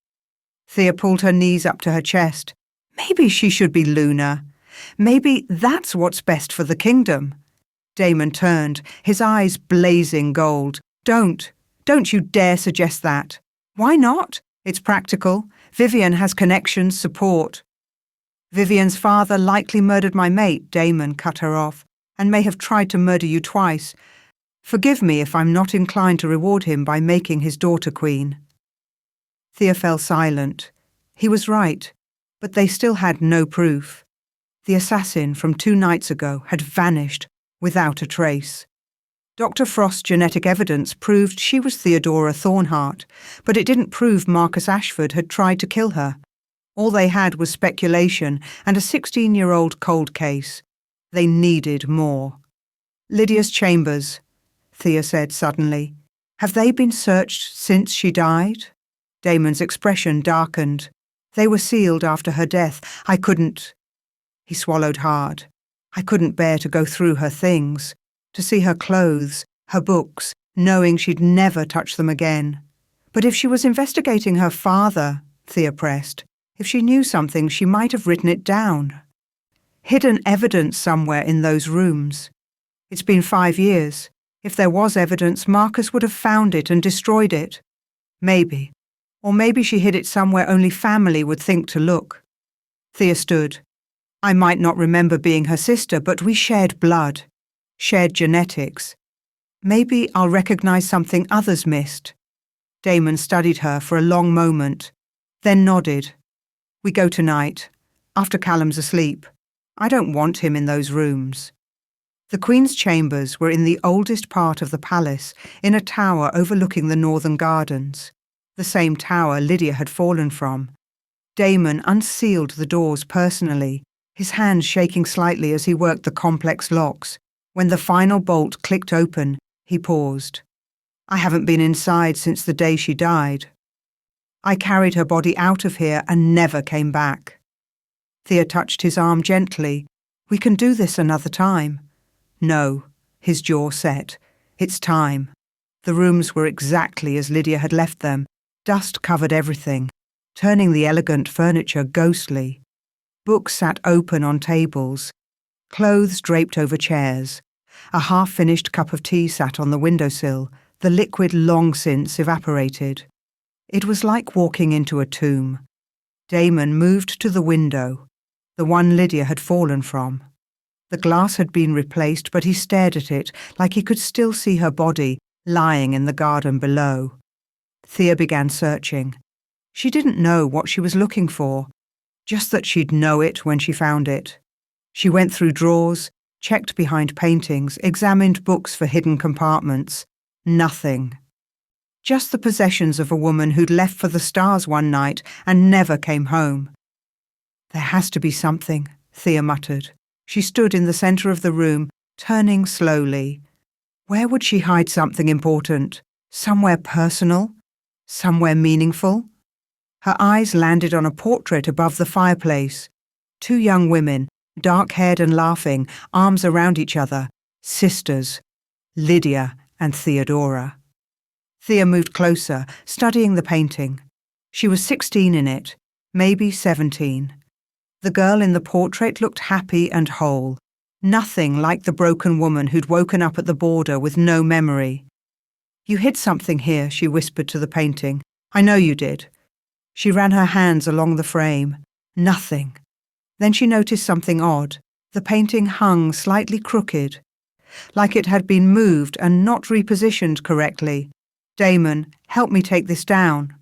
Thea pulled her knees up to her chest. Maybe she should be Luna. Maybe that's what's best for the kingdom. Damon turned, his eyes blazing gold. Don't you dare suggest that. Why not? It's practical. Vivian has connections, support. Vivian's father likely murdered my mate, Damon cut her off, and may have tried to murder you twice. Forgive me if I'm not inclined to reward him by making his daughter queen. Thea fell silent. He was right, but they still had no proof. The assassin from 2 nights ago had vanished without a trace. Dr. Frost's genetic evidence proved she was Theodora Thornhart, but it didn't prove Marcus Ashford had tried to kill her. All they had was speculation and a 16-year-old cold case. They needed more. Lydia's chambers, Thea said suddenly. Have they been searched since she died? Damon's expression darkened. They were sealed after her death. I couldn't... He swallowed hard. I couldn't bear to go through her things, to see her clothes, her books, knowing she'd never touch them again. But if she was investigating her father, Thea pressed, if she knew something, she might have written it down. Hidden evidence somewhere in those rooms. It's been 5 years. If there was evidence, Marcus would have found it and destroyed it. Maybe. Or maybe she hid it somewhere only family would think to look. Thea stood. I might not remember being her sister, but we shared blood, shared genetics. Maybe I'll recognize something others missed. Damon studied her for a long moment, then nodded. We go tonight, after Callum's asleep. I don't want him in those rooms. The Queen's chambers were in the oldest part of the palace, in a tower overlooking the northern gardens, the same tower Lydia had fallen from. Damon unsealed the doors personally, his hands shaking slightly as he worked the complex locks. When the final bolt clicked open, he paused. I haven't been inside since the day she died. I carried her body out of here and never came back. Thea touched his arm gently. We can do this another time. No, his jaw set. It's time. The rooms were exactly as Lydia had left them. Dust covered everything, turning the elegant furniture ghostly. Books sat open on tables, clothes draped over chairs. A half-finished cup of tea sat on the windowsill, the liquid long since evaporated. It was like walking into a tomb. Damon moved to the window, the one Lydia had fallen from. The glass had been replaced, but he stared at it like he could still see her body lying in the garden below. Thea began searching. She didn't know what she was looking for, just that she'd know it when she found it. She went through drawers, checked behind paintings, examined books for hidden compartments. Nothing. Just the possessions of a woman who'd left for the stars one night and never came home. There has to be something, Thea muttered. She stood in the centre of the room, turning slowly. Where would she hide something important? Somewhere personal? Somewhere meaningful? Her eyes landed on a portrait above the fireplace. 2 young women, dark-haired and laughing, arms around each other. Sisters. Lydia and Theodora. Thea moved closer, studying the painting. She was 16 in it, maybe 17. The girl in the portrait looked happy and whole, nothing like the broken woman who'd woken up at the border with no memory. "You hid something here," she whispered to the painting. "I know you did." She ran her hands along the frame. Nothing. Then she noticed something odd. The painting hung slightly crooked, like it had been moved and not repositioned correctly. "Damon, help me take this down."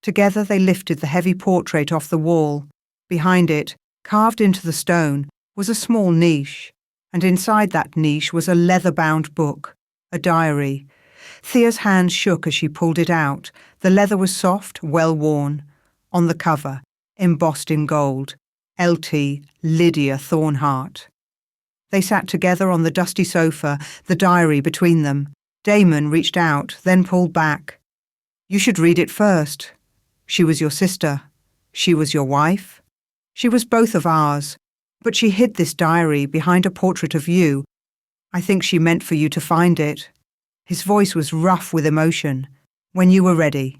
Together they lifted the heavy portrait off the wall. Behind it, carved into the stone, was a small niche, and inside that niche was a leather-bound book, a diary. Thea's hands shook as she pulled it out. The leather was soft, well-worn. On the cover, embossed in gold, L.T. Lydia Thornhart. They sat together on the dusty sofa, the diary between them. Damon reached out, then pulled back. "You should read it first. She was your sister. She was your wife. She was both of ours. But she hid this diary behind a portrait of you. I think she meant for you to find it." His voice was rough with emotion. "When you were ready."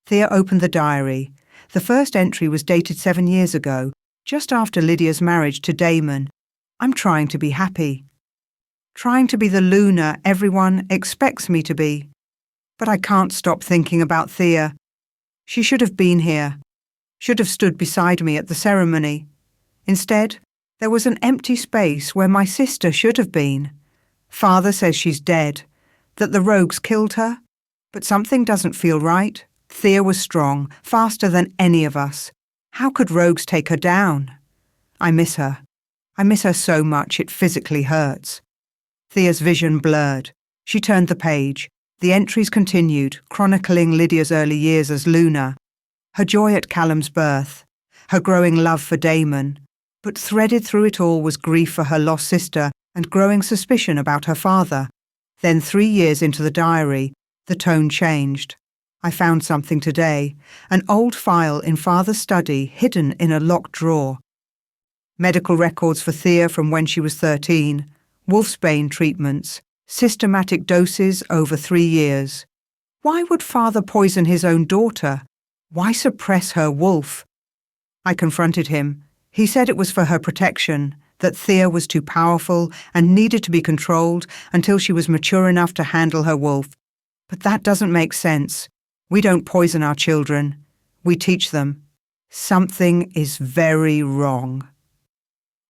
Thea opened the diary. The first entry was dated 7 years ago, just after Lydia's marriage to Damon. "I'm trying to be happy. Trying to be the Luna everyone expects me to be. But I can't stop thinking about Thea. She should have been here. Should have stood beside me at the ceremony. Instead, there was an empty space where my sister should have been. Father says she's dead, that the rogues killed her. But something doesn't feel right. Thea was strong, faster than any of us. How could rogues take her down? I miss her. I miss her so much it physically hurts." Thea's vision blurred. She turned the page. The entries continued, chronicling Lydia's early years as Luna, her joy at Callum's birth, her growing love for Damon. But threaded through it all was grief for her lost sister and growing suspicion about her father. Then 3 years into the diary, the tone changed. "I found something today, an old file in Father's study hidden in a locked drawer. Medical records for Thea from when she was 13, wolfsbane treatments, systematic doses over 3 years. Why would Father poison his own daughter? Why suppress her wolf?" I confronted him. He said it was for her protection, that Thea was too powerful and needed to be controlled until she was mature enough to handle her wolf. But that doesn't make sense. We don't poison our children. We teach them. Something is very wrong.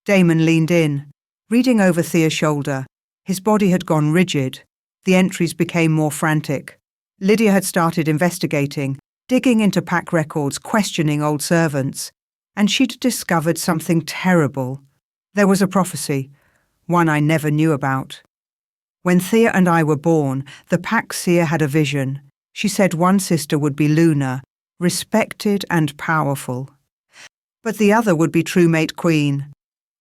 Damon leaned in, reading over Thea's shoulder. His body had gone rigid. The entries became more frantic. Lydia had started investigating, digging into pack records, questioning old servants. And she'd discovered something terrible. There was a prophecy, one I never knew about. When Thea and I were born, the pack seer had a vision. She said one sister would be Luna, respected and powerful. But the other would be true mate queen,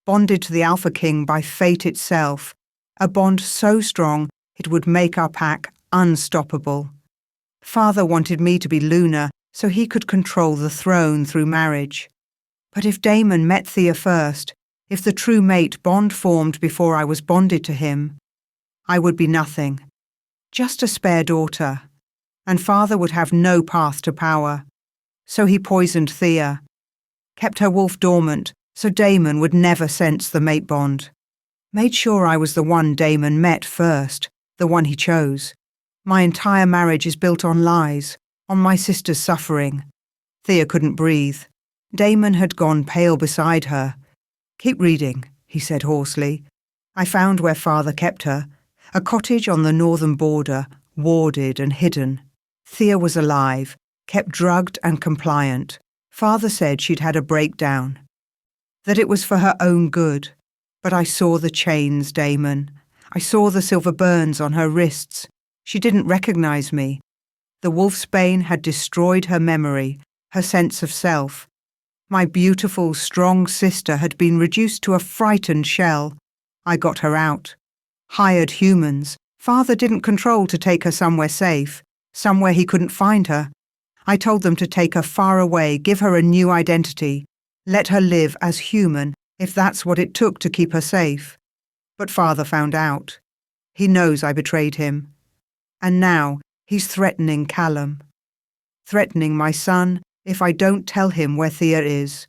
bonded to the Alpha King by fate itself, a bond so strong it would make our pack unstoppable. Father wanted me to be Luna so he could control the throne through marriage. But if Damon met Thea first, if the true mate bond formed before I was bonded to him, I would be nothing, just a spare daughter, and Father would have no path to power. So he poisoned Thea, kept her wolf dormant so Damon would never sense the mate bond. Made sure I was the one Damon met first, the one he chose. My entire marriage is built on lies, on my sister's suffering. Thea couldn't breathe. Damon had gone pale beside her. "Keep reading," he said hoarsely. I found where Father kept her, a cottage on the northern border, warded and hidden. Thea was alive, kept drugged and compliant. Father said she'd had a breakdown, that it was for her own good. But I saw the chains, Damon. I saw the silver burns on her wrists. She didn't recognize me. The wolfsbane had destroyed her memory, her sense of self. My beautiful, strong sister had been reduced to a frightened shell. I got her out. Hired humans. Father didn't control to take her somewhere safe, somewhere he couldn't find her. I told them to take her far away, give her a new identity, let her live as human, if that's what it took to keep her safe. But Father found out. He knows I betrayed him. And now he's threatening Callum. Threatening my son if I don't tell him where Thea is.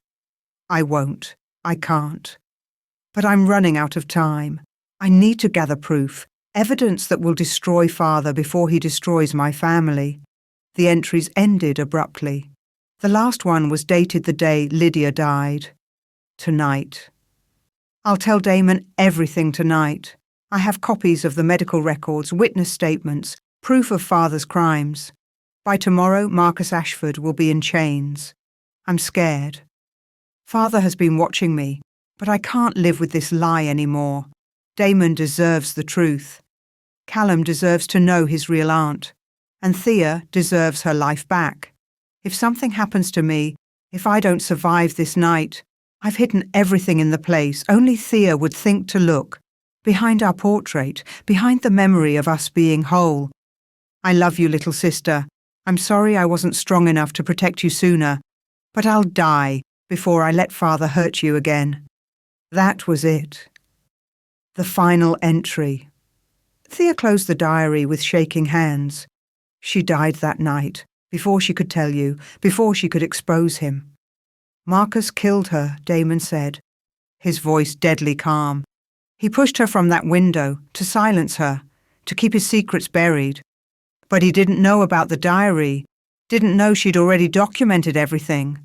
I won't. I can't. But I'm running out of time. I need to gather proof, evidence that will destroy Father before he destroys my family. The entries ended abruptly. The last one was dated the day Lydia died. Tonight. I'll tell Damon everything tonight. I have copies of the medical records, witness statements, proof of Father's crimes. By tomorrow, Marcus Ashford will be in chains. I'm scared. Father has been watching me, but I can't live with this lie anymore. Damon deserves the truth. Callum deserves to know his real aunt. And Thea deserves her life back. If something happens to me, if I don't survive this night, I've hidden everything in the place only Thea would think to look. Behind our portrait, behind the memory of us being whole. I love you, little sister. I'm sorry I wasn't strong enough to protect you sooner, but I'll die before I let Father hurt you again. That was it. The final entry. Thea closed the diary with shaking hands. She died that night, before she could tell you, before she could expose him. Marcus killed her, Damon said, his voice deadly calm. He pushed her from that window to silence her, to keep his secrets buried. But he didn't know about the diary, didn't know she'd already documented everything.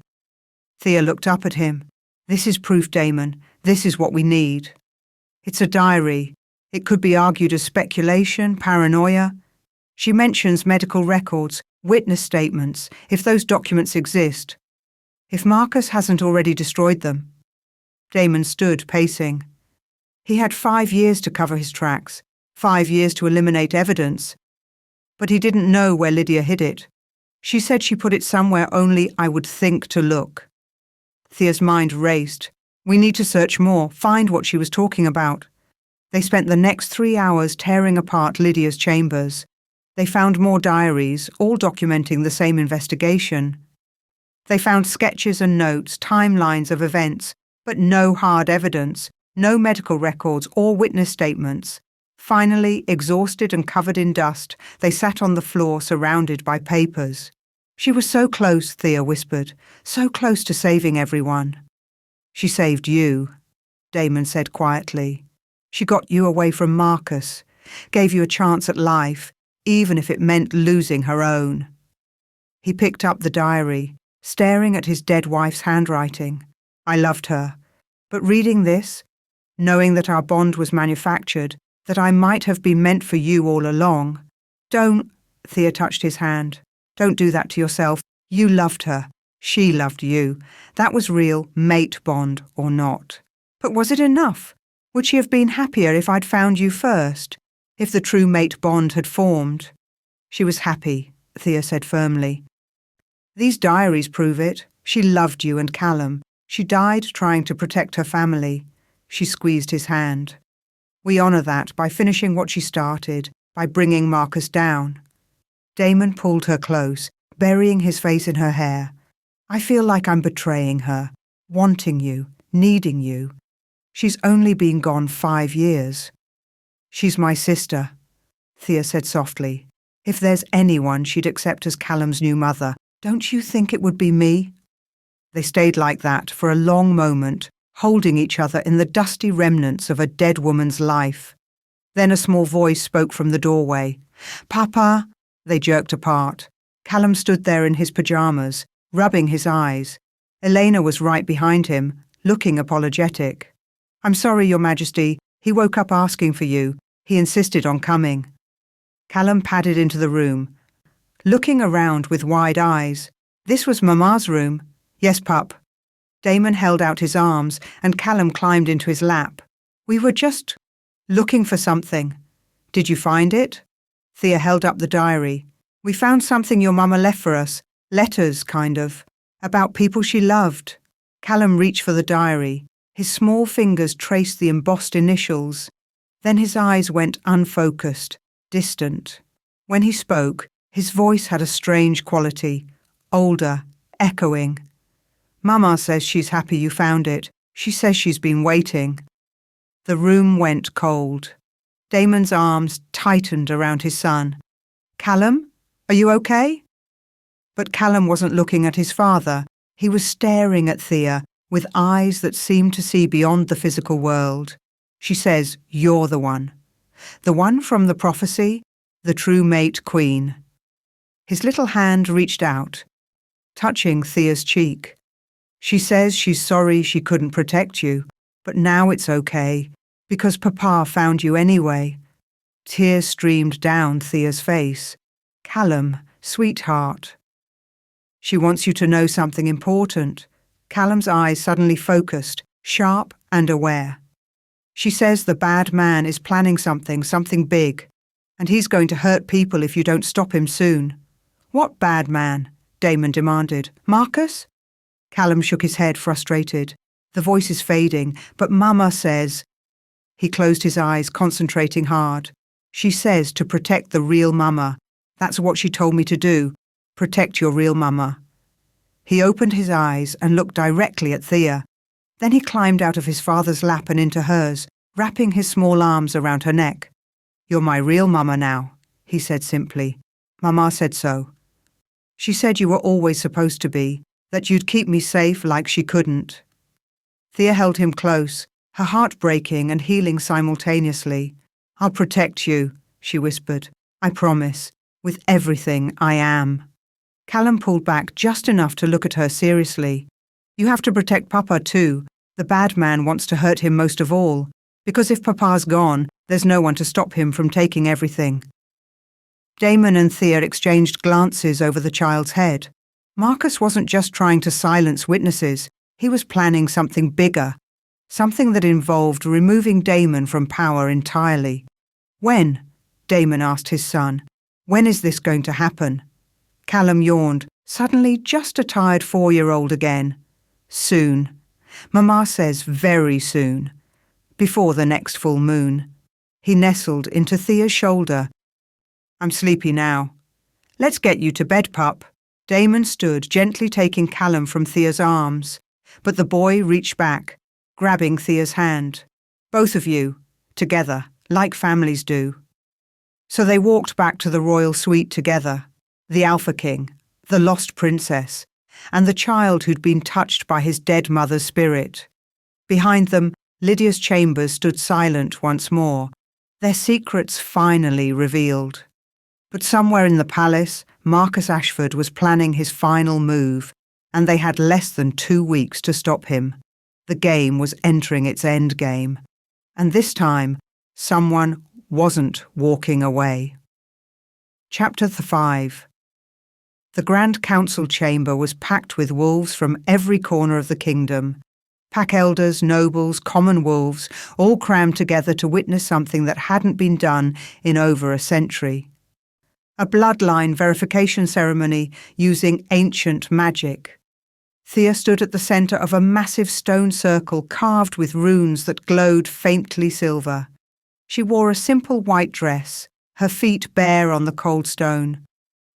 Thea looked up at him. This is proof, Damon. This is what we need. It's a diary. It could be argued as speculation, paranoia. She mentions medical records, witness statements, if those documents exist. If Marcus hasn't already destroyed them. Damon stood, pacing. He had 5 years to cover his tracks, 5 years to eliminate evidence. But he didn't know where Lydia hid it. She said she put it somewhere only I would think to look. Thea's mind raced. We need to search more, find what she was talking about. They spent the next 3 hours tearing apart Lydia's chambers. They found more diaries, all documenting the same investigation. They found sketches and notes, timelines of events, but no hard evidence, no medical records or witness statements. Finally, exhausted and covered in dust, they sat on the floor surrounded by papers. She was so close, Thea whispered, so close to saving everyone. She saved you, Damon said quietly. She got you away from Marcus, gave you a chance at life, even if it meant losing her own. He picked up the diary, staring at his dead wife's handwriting. I loved her. But reading this, knowing that our bond was manufactured, that I might have been meant for you all along. Don't, Thea touched his hand. Don't do that to yourself. You loved her. She loved you. That was real, mate bond or not. But was it enough? Would she have been happier if I'd found you first? If the true mate bond had formed? She was happy, Thea said firmly. These diaries prove it. She loved you and Callum. She died trying to protect her family. She squeezed his hand. We honour that by finishing what she started, by bringing Marcus down. Damon pulled her close, burying his face in her hair. I feel like I'm betraying her, wanting you, needing you. She's only been gone 5 years. She's my sister, Thea said softly. If there's anyone she'd accept as Callum's new mother, don't you think it would be me? They stayed like that for a long moment, holding each other in the dusty remnants of a dead woman's life. Then a small voice spoke from the doorway. Papa! They jerked apart. Callum stood there in his pyjamas, rubbing his eyes. Elena was right behind him, looking apologetic. I'm sorry, Your Majesty. He woke up asking for you. He insisted on coming. Callum padded into the room, looking around with wide eyes. This was Mama's room. Yes, pup. Damon held out his arms, and Callum climbed into his lap. We were just looking for something. Did you find it? Thea held up the diary. We found something your mama left for us. Letters, kind of. About people she loved. Callum reached for the diary. His small fingers traced the embossed initials. Then his eyes went unfocused, distant. When he spoke, his voice had a strange quality. Older, echoing. Mama says she's happy you found it. She says she's been waiting. The room went cold. Damon's arms tightened around his son. "Callum, are you okay?" But Callum wasn't looking at his father. He was staring at Thea with eyes that seemed to see beyond the physical world. She says, "You're the one. The one from the prophecy, the true mate queen." His little hand reached out, touching Thea's cheek. She says she's sorry she couldn't protect you, but now it's okay, because Papa found you anyway. Tears streamed down Thea's face. "Callum, sweetheart." "She wants you to know something important." Callum's eyes suddenly focused, sharp and aware. "She says the bad man is planning something big, and he's going to hurt people if you don't stop him soon." "What bad man?" Damon demanded. "Marcus?" Callum shook his head, frustrated. "The voice is fading, but Mama says—" He closed his eyes, concentrating hard. "She says to protect the real Mama. That's what she told me to do. Protect your real Mama." He opened his eyes and looked directly at Thea. Then he climbed out of his father's lap and into hers, wrapping his small arms around her neck. "You're my real Mama now," he said simply. "Mama said so. She said you were always supposed to be, that you'd keep me safe like she couldn't." Thea held him close, her heart breaking and healing simultaneously. "I'll protect you," she whispered. "I promise, with everything I am." Callum pulled back just enough to look at her seriously. "You have to protect Papa too. The bad man wants to hurt him most of all, because if Papa's gone, there's no one to stop him from taking everything." Damon and Thea exchanged glances over the child's head. Marcus wasn't just trying to silence witnesses, he was planning something bigger, something that involved removing Damon from power entirely. "When?" Damon asked his son. "When is this going to happen?" Callum yawned, suddenly just a tired 4-year-old again. "Soon. Mama says very soon. Before the next full moon." He nestled into Thea's shoulder. "I'm sleepy now. Let's get you to bed, pup." Damon stood, gently taking Callum from Thea's arms, but the boy reached back, grabbing Thea's hand. "Both of you, together, like families do." So they walked back to the royal suite together, the Alpha King, the lost princess, and the child who'd been touched by his dead mother's spirit. Behind them, Lydia's chambers stood silent once more, their secrets finally revealed. But somewhere in the palace, Marcus Ashford was planning his final move, and they had less than 2 weeks to stop him. The game was entering its end game, and this time, someone wasn't walking away. Chapter 5. The Grand Council chamber was packed with wolves from every corner of the kingdom. Pack elders, nobles, common wolves, all crammed together to witness something that hadn't been done in over a century. A bloodline verification ceremony using ancient magic. Thea stood at the centre of a massive stone circle carved with runes that glowed faintly silver. She wore a simple white dress, her feet bare on the cold stone.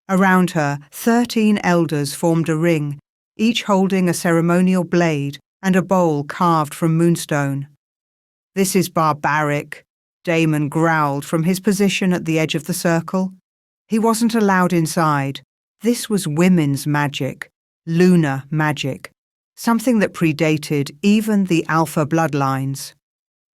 Around her, 13 elders formed a ring, each holding a ceremonial blade and a bowl carved from moonstone. "This is barbaric," Damon growled from his position at the edge of the circle. He wasn't allowed inside. This was women's magic, lunar magic, something that predated even the Alpha bloodlines.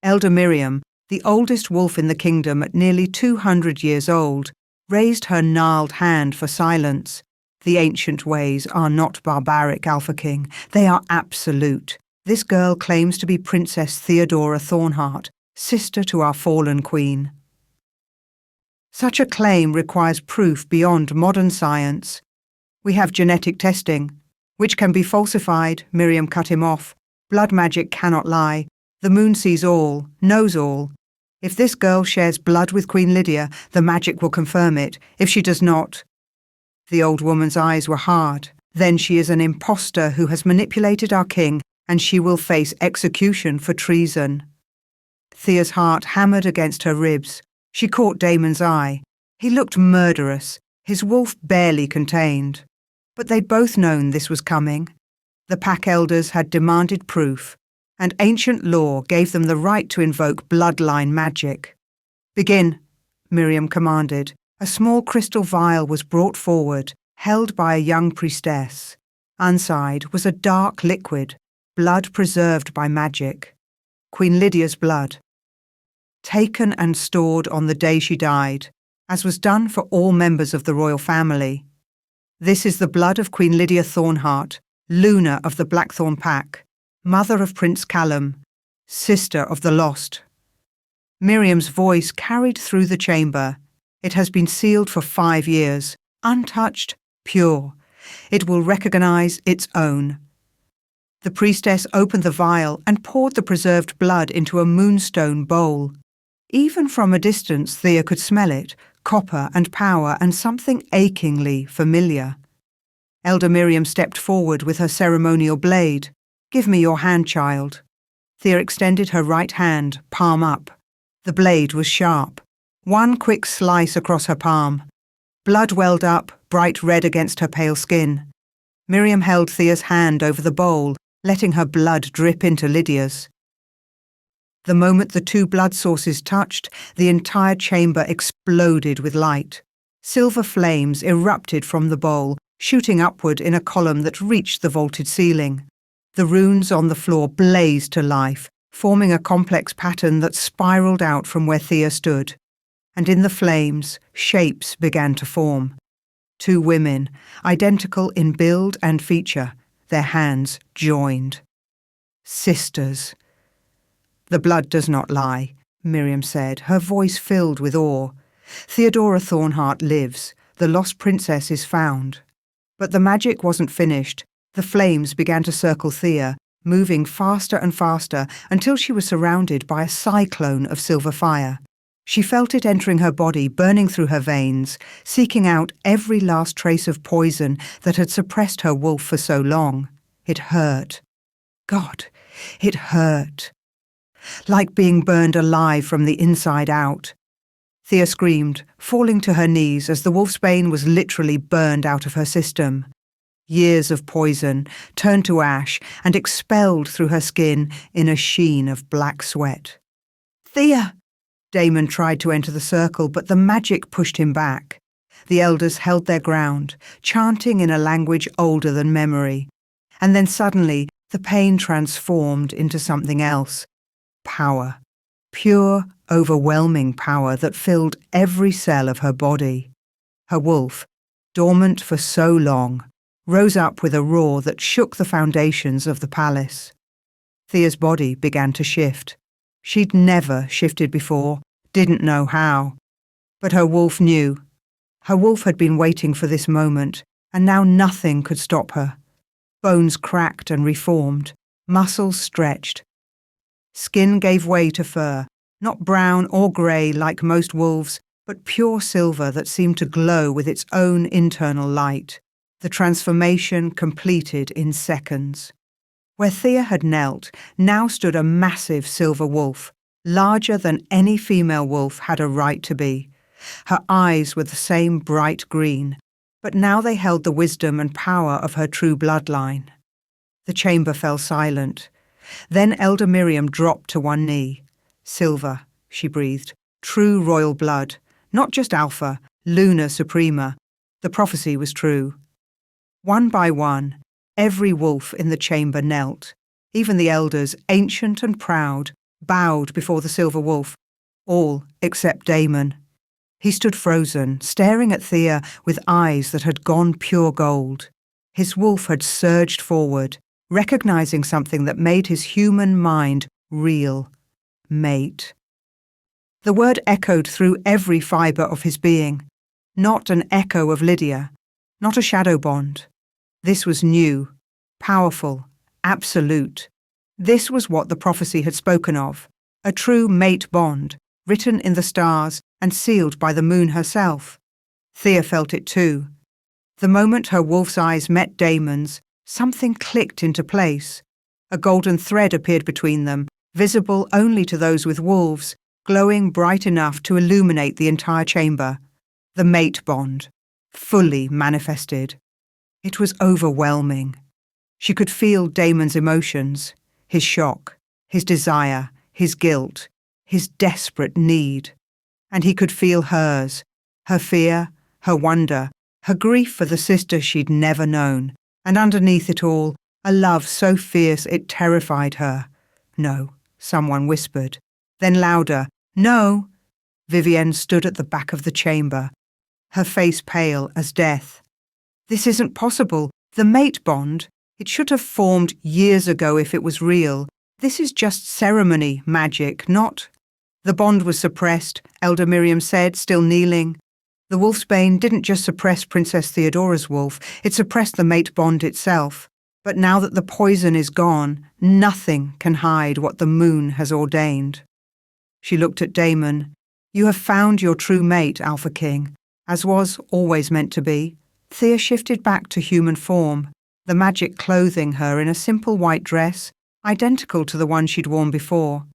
Elder Miriam, the oldest wolf in the kingdom at nearly 200 years old, raised her gnarled hand for silence. "The ancient ways are not barbaric, Alpha King. They are absolute. This girl claims to be Princess Theodora Thornheart, sister to our fallen queen. Such a claim requires proof beyond modern science. We have genetic testing, which can be falsified," Miriam cut him off. "Blood magic cannot lie. The moon sees all, knows all. If this girl shares blood with Queen Lydia, the magic will confirm it. If she does not..." The old woman's eyes were hard. "Then she is an impostor who has manipulated our king, and she will face execution for treason." Thea's heart hammered against her ribs. She caught Damon's eye. He looked murderous, his wolf barely contained. But they'd both known this was coming. The pack elders had demanded proof, and ancient law gave them the right to invoke bloodline magic. Begin, Miriam commanded. A small crystal vial was brought forward, held by a young priestess. Inside was a dark liquid, blood preserved by magic. Queen Lydia's blood. Taken and stored on the day she died, as was done for all members of the royal family. This is the blood of Queen Lydia Thornheart, Luna of the Blackthorn Pack, mother of Prince Callum, sister of the lost. Miriam's voice carried through the chamber. It has been sealed for 5 years, untouched, pure. It will recognize its own. The priestess opened the vial and poured the preserved blood into a moonstone bowl. Even from a distance, Thea could smell it, copper and power and something achingly familiar. Elder Miriam stepped forward with her ceremonial blade. "Give me your hand, child." Thea extended her right hand, palm up. The blade was sharp. One quick slice across her palm. Blood welled up, bright red against her pale skin. Miriam held Thea's hand over the bowl, letting her blood drip into Lydia's. The moment the two blood sources touched, the entire chamber exploded with light. Silver flames erupted from the bowl, shooting upward in a column that reached the vaulted ceiling. The runes on the floor blazed to life, forming a complex pattern that spiraled out from where Thea stood. And in the flames, shapes began to form. 2 women, identical in build and feature, their hands joined. Sisters. "The blood does not lie," Miriam said, her voice filled with awe. "Theodora Thornheart lives. The lost princess is found." But the magic wasn't finished. The flames began to circle Thea, moving faster and faster until she was surrounded by a cyclone of silver fire. She felt it entering her body, burning through her veins, seeking out every last trace of poison that had suppressed her wolf for so long. It hurt. God, it hurt. Like being burned alive from the inside out. Thea screamed, falling to her knees as the wolfsbane was literally burned out of her system. Years of poison turned to ash and expelled through her skin in a sheen of black sweat. "Thea!" Damon tried to enter the circle, but the magic pushed him back. The elders held their ground, chanting in a language older than memory. And then suddenly, the pain transformed into something else. Power. Pure, overwhelming power that filled every cell of her body. Her wolf, dormant for so long, rose up with a roar that shook the foundations of the palace. Thea's body began to shift. She'd never shifted before, didn't know how. But her wolf knew. Her wolf had been waiting for this moment, and now nothing could stop her. Bones cracked and reformed, muscles stretched. Skin gave way to fur, not brown or grey like most wolves, but pure silver that seemed to glow with its own internal light. The transformation completed in seconds. Where Thea had knelt, now stood a massive silver wolf, larger than any female wolf had a right to be. Her eyes were the same bright green, but now they held the wisdom and power of her true bloodline. The chamber fell silent. Then Elder Miriam dropped to one knee. "Silver," she breathed, "true royal blood, not just Alpha, Luna Suprema." The prophecy was true. One by one, every wolf in the chamber knelt. Even the elders, ancient and proud, bowed before the silver wolf, all except Damon. He stood frozen, staring at Thea with eyes that had gone pure gold. His wolf had surged forward, recognizing something that made his human mind real. Mate. The word echoed through every fibre of his being. Not an echo of Lydia, not a shadow bond. This was new, powerful, absolute. This was what the prophecy had spoken of, a true mate bond, written in the stars and sealed by the moon herself. Thea felt it too. The moment her wolf's eyes met Damon's, something clicked into place. A golden thread appeared between them, visible only to those with wolves, glowing bright enough to illuminate the entire chamber. The mate bond, fully manifested. It was overwhelming. She could feel Damon's emotions, his shock, his desire, his guilt, his desperate need. and he could feel hers, her fear, her wonder, her grief for the sister she'd never known, and underneath it all, a love so fierce it terrified her. "No," someone whispered. Then louder, "No!" Vivienne stood at the back of the chamber, her face pale as death. "This isn't possible. The mate bond. It should have formed years ago if it was real. This is just ceremony, magic, not—" "The bond was suppressed," Elder Miriam said, still kneeling. "The wolfsbane didn't just suppress Princess Theodora's wolf, it suppressed the mate bond itself. But now that the poison is gone, nothing can hide what the moon has ordained." She looked at Daemon. "You have found your true mate, Alpha King, as was always meant to be." Thea shifted back to human form, the magic clothing her in a simple white dress, identical to the one she'd worn before.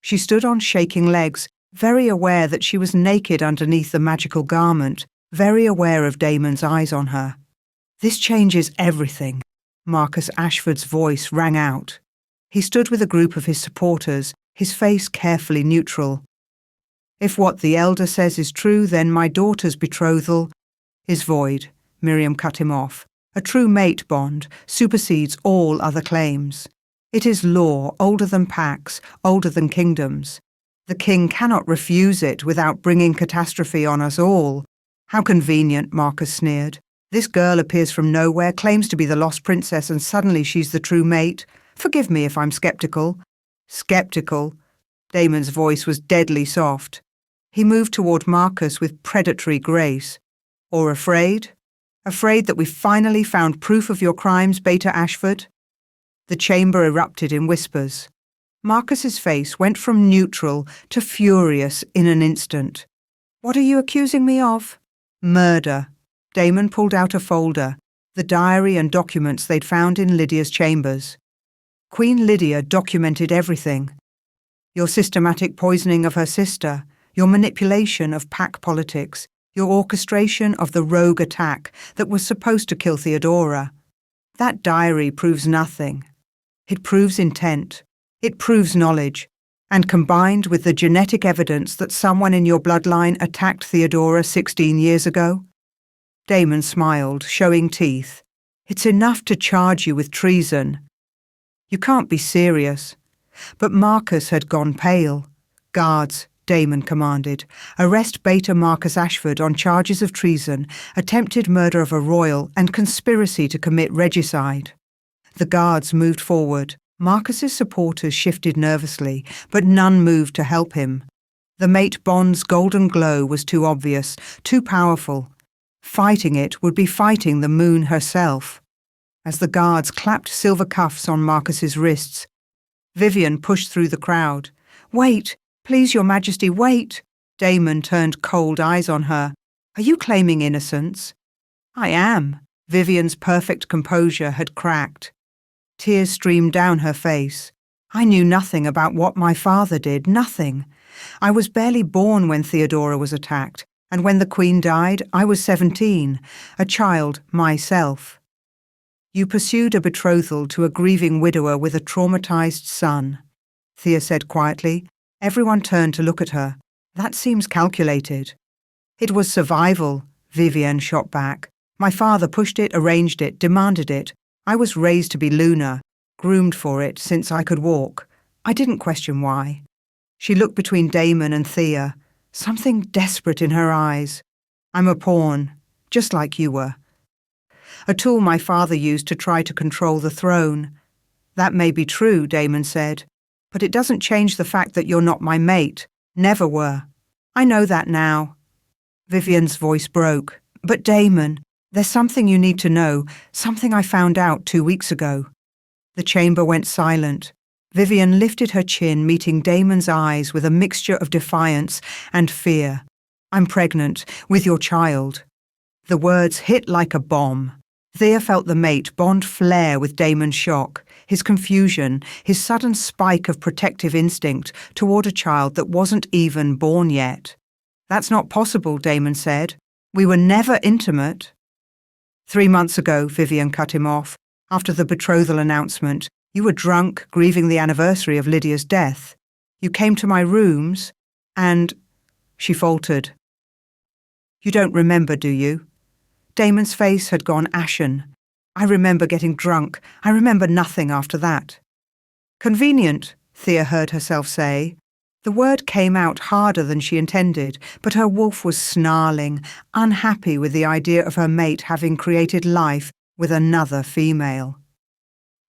She stood on shaking legs, very aware that she was naked underneath the magical garment, very aware of Daemon's eyes on her. "This changes everything," Marcus Ashford's voice rang out. He stood with a group of his supporters, his face carefully neutral. "If what the elder says is true, then my daughter's betrothal is void," Miriam cut him off. "A true mate bond supersedes all other claims. It is law older than pacts, older than kingdoms. The king cannot refuse it without bringing catastrophe on us all." "How convenient," Marcus sneered. "This girl appears from nowhere, claims to be the lost princess, and suddenly she's the true mate. Forgive me if I'm skeptical." "Skeptical?" Daemon's voice was deadly soft. He moved toward Marcus with predatory grace. "Or afraid? Afraid that we've finally found proof of your crimes, Beta Ashford?" The chamber erupted in whispers. Marcus's face went from neutral to furious in an instant. "What are you accusing me of?" "Murder." Daemon pulled out a folder, the diary and documents they'd found in Lydia's chambers. "Queen Lydia documented everything. Your systematic poisoning of her sister, your manipulation of pack politics, your orchestration of the rogue attack that was supposed to kill Theodora. That diary proves nothing. It proves intent. It proves knowledge. And combined with the genetic evidence that someone in your bloodline attacked Theodora 16 years ago?" Daemon smiled, showing teeth. "It's enough to charge you with treason." "You can't be serious." But Marcus had gone pale. "Guards," Daemon commanded, "arrest Beta Marcus Ashford on charges of treason, attempted murder of a royal, and conspiracy to commit regicide." The guards moved forward. Marcus's supporters shifted nervously, but none moved to help him. The mate bond's golden glow was too obvious, too powerful. Fighting it would be fighting the moon herself. As the guards clapped silver cuffs on Marcus's wrists, Vivienne pushed through the crowd. "Wait! Please, Your Majesty, wait!" Daemon turned cold eyes on her. "Are you claiming innocence?" "I am." Vivienne's perfect composure had cracked. Tears streamed down her face. "I knew nothing about what my father did, nothing. I was barely born when Theodora was attacked, and when the Queen died, I was 17, a child myself." "You pursued a betrothal to a grieving widower with a traumatized son," Thea said quietly. Everyone turned to look at her. "That seems calculated." "It was survival," Vivienne shot back. "My father pushed it, arranged it, demanded it. I was raised to be Luna, groomed for it since I could walk. I didn't question why." She looked between Daemon and Thea, something desperate in her eyes. "I'm a pawn, just like you were. A tool my father used to try to control the throne." "That may be true," Daemon said, "but it doesn't change the fact that you're not my mate. Never were." "I know that now." Vivienne's voice broke. "But Daemon, there's something you need to know, something I found out 2 weeks ago." The chamber went silent. Vivienne lifted her chin, meeting Daemon's eyes with a mixture of defiance and fear. "I'm pregnant, with your child." The words hit like a bomb. Thea felt the mate bond flare with Daemon's shock, his confusion, his sudden spike of protective instinct toward a child that wasn't even born yet. "That's not possible," Daemon said. "We were never intimate." 3 months ago, Vivienne cut him off. "After the betrothal announcement, you were drunk, grieving the anniversary of Lydia's death. You came to my rooms, and—" she faltered. You don't remember, do you? Damon's face had gone ashen. I remember getting drunk. I remember nothing after that. Convenient, Thea heard herself say. The word came out harder than she intended, but her wolf was snarling, unhappy with the idea of her mate having created life with another female.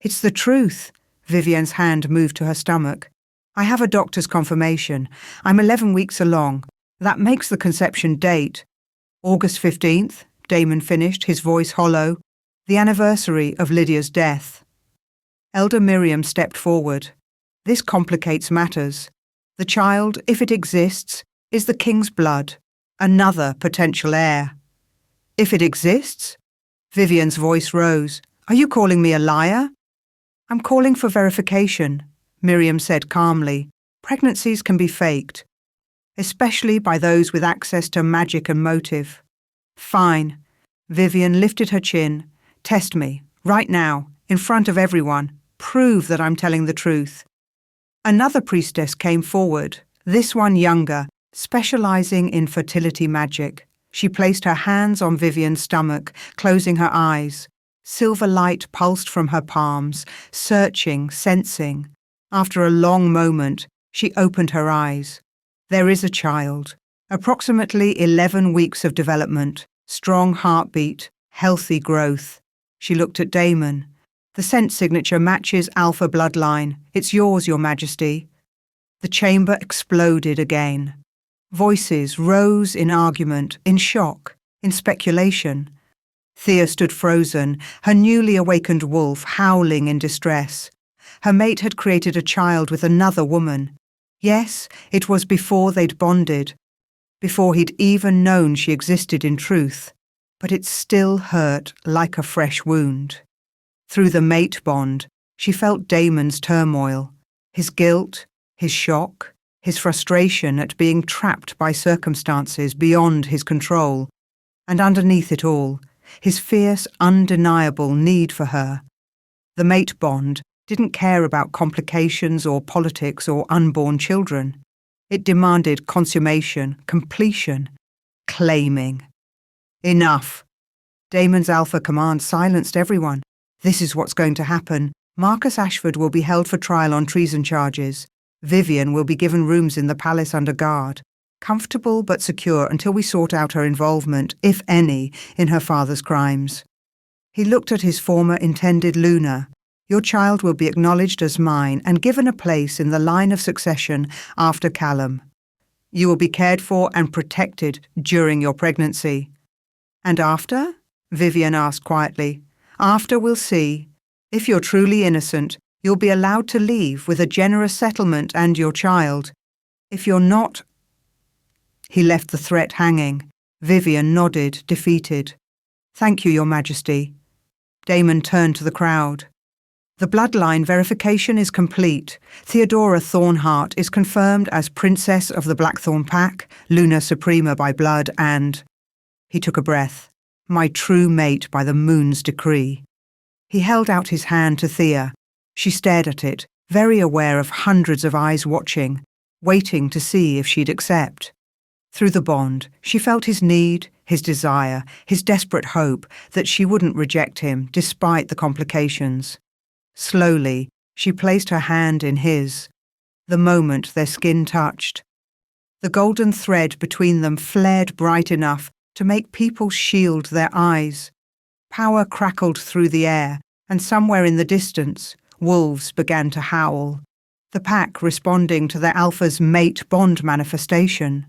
It's the truth. Vivian's hand moved to her stomach. I have a doctor's confirmation. I'm 11 weeks along. That makes the conception date. August 15th, Damon finished, his voice hollow. The anniversary of Lydia's death. Elder Miriam stepped forward. This complicates matters. The child, if it exists, is the king's blood, another potential heir. If it exists? Vivian's voice rose. Are you calling me a liar? I'm calling for verification, Miriam said calmly. Pregnancies can be faked, especially by those with access to magic and motive. Fine. Vivian lifted her chin. Test me, right now, in front of everyone. Prove that I'm telling the truth. Another priestess came forward, this one younger, specializing in fertility magic. She placed her hands on Vivian's stomach, closing her eyes. Silver light pulsed from her palms, searching, sensing. After a long moment, she opened her eyes. There is a child. Approximately 11 weeks of development, strong heartbeat, healthy growth. She looked at Damon. The scent signature matches Alpha bloodline. It's yours, Your Majesty. The chamber exploded again. Voices rose in argument, in shock, in speculation. Thea stood frozen, her newly awakened wolf howling in distress. Her mate had created a child with another woman. Yes, it was before they'd bonded, before he'd even known she existed in truth, but it still hurt like a fresh wound. Through the mate bond, she felt Damon's turmoil, his guilt, his shock, his frustration at being trapped by circumstances beyond his control, and underneath it all, his fierce, undeniable need for her. The mate bond didn't care about complications or politics or unborn children. It demanded consummation, completion, claiming. Enough. Damon's alpha command silenced everyone. This is what's going to happen. Marcus Ashford will be held for trial on treason charges. Vivian will be given rooms in the palace under guard, comfortable but secure until we sort out her involvement, if any, in her father's crimes. He looked at his former intended Luna. Your child will be acknowledged as mine and given a place in the line of succession after Callum. You will be cared for and protected during your pregnancy. And after? Vivian asked quietly. After we'll see. If you're truly innocent, you'll be allowed to leave with a generous settlement and your child. If you're not... He left the threat hanging. Vivian nodded, defeated. Thank you, Your Majesty. Damon turned to the crowd. The bloodline verification is complete. Theodora Thornheart is confirmed as Princess of the Blackthorn Pack, Luna Suprema by blood, and... He took a breath. My true mate by the moon's decree. He held out his hand to Thea. She stared at it, very aware of hundreds of eyes watching, waiting to see if she'd accept. Through the bond, she felt his need, his desire, his desperate hope that she wouldn't reject him despite the complications. Slowly, she placed her hand in his. The moment their skin touched, the golden thread between them flared bright enough to make people shield their eyes. Power crackled through the air, and somewhere in the distance, wolves began to howl, the pack responding to their alpha's mate bond manifestation.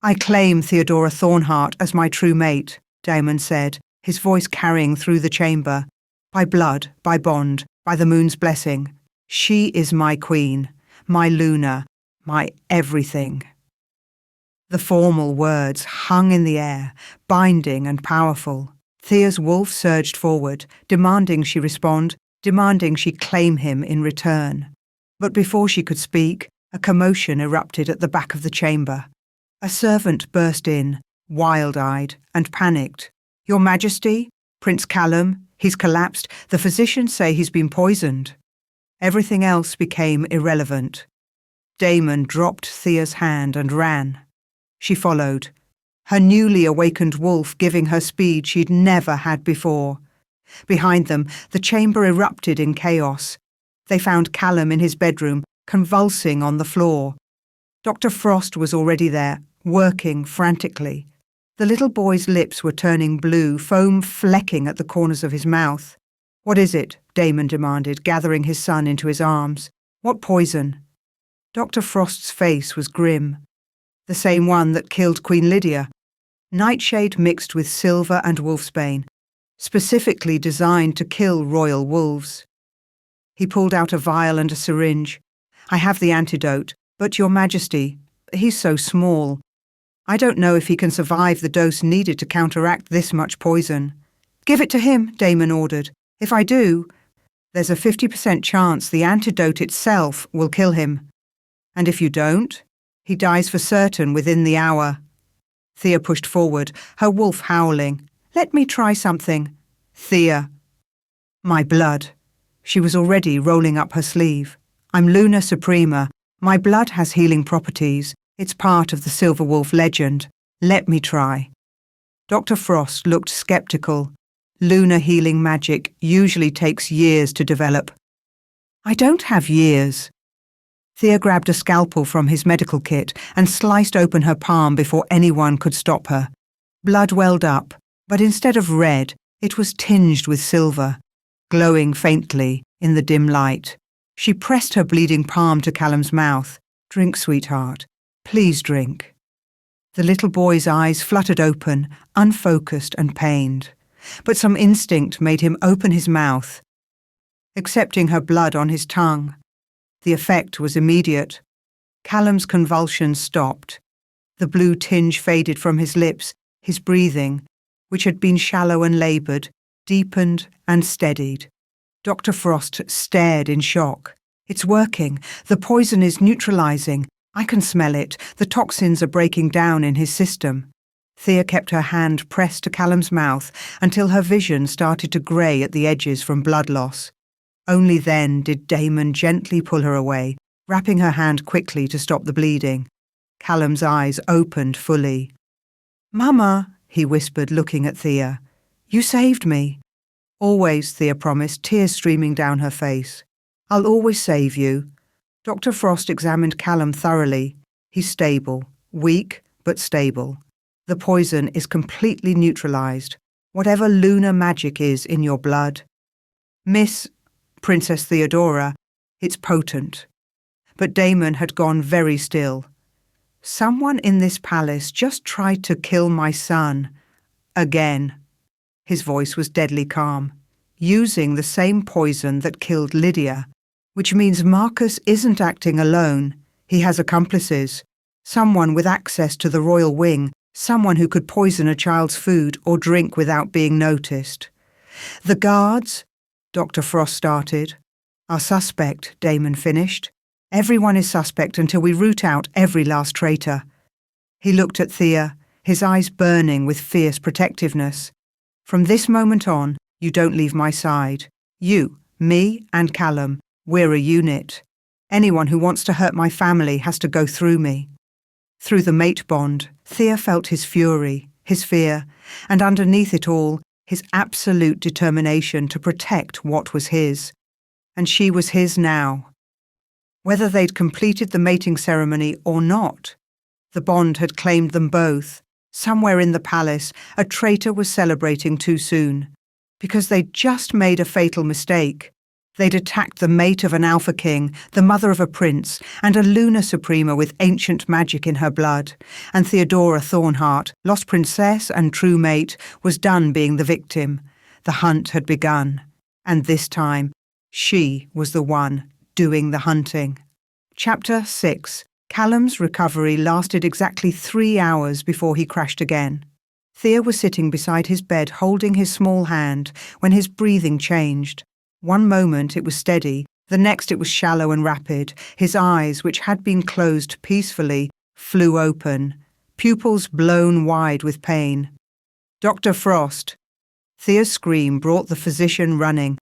I claim Theodora Thornheart as my true mate, Damon said, his voice carrying through the chamber. By blood, by bond, by the moon's blessing. She is my queen, my Luna, my everything. The formal words hung in the air, binding and powerful. Thea's wolf surged forward, demanding she respond, demanding she claim him in return. But before she could speak, a commotion erupted at the back of the chamber. A servant burst in, wild-eyed and panicked. Your Majesty, Prince Callum, he's collapsed. The physicians say he's been poisoned. Everything else became irrelevant. Damon dropped Thea's hand and ran. She followed, her newly awakened wolf giving her speed she'd never had before. Behind them, the chamber erupted in chaos. They found Callum in his bedroom, convulsing on the floor. Dr. Frost was already there, working frantically. The little boy's lips were turning blue, foam flecking at the corners of his mouth. "What is it?" Damon demanded, gathering his son into his arms. "What poison?" Dr. Frost's face was grim. "The same one that killed Queen Lydia. Nightshade mixed with silver and wolfsbane, specifically designed to kill royal wolves." He pulled out a vial and a syringe. "I have the antidote, but Your Majesty, he's so small. I don't know if he can survive the dose needed to counteract this much poison." "Give it to him," Damon ordered. "If I do, there's a 50% chance the antidote itself will kill him. And if you don't, he dies for certain within the hour." Thea pushed forward, her wolf howling. "Let me try something." "Thea." "My blood." She was already rolling up her sleeve. "I'm Luna Suprema. My blood has healing properties. It's part of the Silver Wolf legend. Let me try." Dr. Frost looked skeptical. Lunar healing magic usually takes years to develop. "I don't have years." Thea grabbed a scalpel from his medical kit and sliced open her palm before anyone could stop her. Blood welled up, but instead of red, it was tinged with silver, glowing faintly in the dim light. She pressed her bleeding palm to Callum's mouth. "Drink, sweetheart. Please drink." The little boy's eyes fluttered open, unfocused and pained. But some instinct made him open his mouth, accepting her blood on his tongue. The effect was immediate. Callum's convulsions stopped. The blue tinge faded from his lips, his breathing, which had been shallow and laboured, deepened and steadied. Dr. Frost stared in shock. "It's working. The poison is neutralising. I can smell it. The toxins are breaking down in his system." Thea kept her hand pressed to Callum's mouth until her vision started to grey at the edges from blood loss. Only then did Damon gently pull her away, wrapping her hand quickly to stop the bleeding. Callum's eyes opened fully. "Mama," he whispered, looking at Thea. "You saved me." "Always," Thea promised, tears streaming down her face. "I'll always save you." Dr. Frost examined Callum thoroughly. "He's stable, weak but stable. The poison is completely neutralised, whatever lunar magic is in your blood. Miss Princess Theodora, it's potent." But Damon had gone very still. "Someone in this palace just tried to kill my son. Again." His voice was deadly calm. "Using the same poison that killed Lydia. Which means Marcus isn't acting alone. He has accomplices. Someone with access to the royal wing. Someone who could poison a child's food or drink without being noticed." "The guards," Dr. Frost started. "Are suspect," Damon finished. "Everyone is suspect until we root out every last traitor." He looked at Thea, his eyes burning with fierce protectiveness. "From this moment on, you don't leave my side. You, me, and Callum, we're a unit. Anyone who wants to hurt my family has to go through me." Through the mate bond, Thea felt his fury, his fear, and underneath it all, his absolute determination to protect what was his. And she was his now. Whether they'd completed the mating ceremony or not, the bond had claimed them both. Somewhere in the palace, a traitor was celebrating too soon. Because they'd just made a fatal mistake. They'd attacked the mate of an Alpha King, the mother of a prince, and a Luna Suprema with ancient magic in her blood. And Theodora Thornheart, lost princess and true mate, was done being the victim. The hunt had begun. And this time, she was the one doing the hunting. Chapter 6. Callum's recovery lasted exactly 3 hours before he crashed again. Thea was sitting beside his bed holding his small hand when his breathing changed. One moment it was steady, the next it was shallow and rapid. His eyes, which had been closed peacefully, flew open, pupils blown wide with pain. "Dr. Frost!" Thea's scream brought the physician running.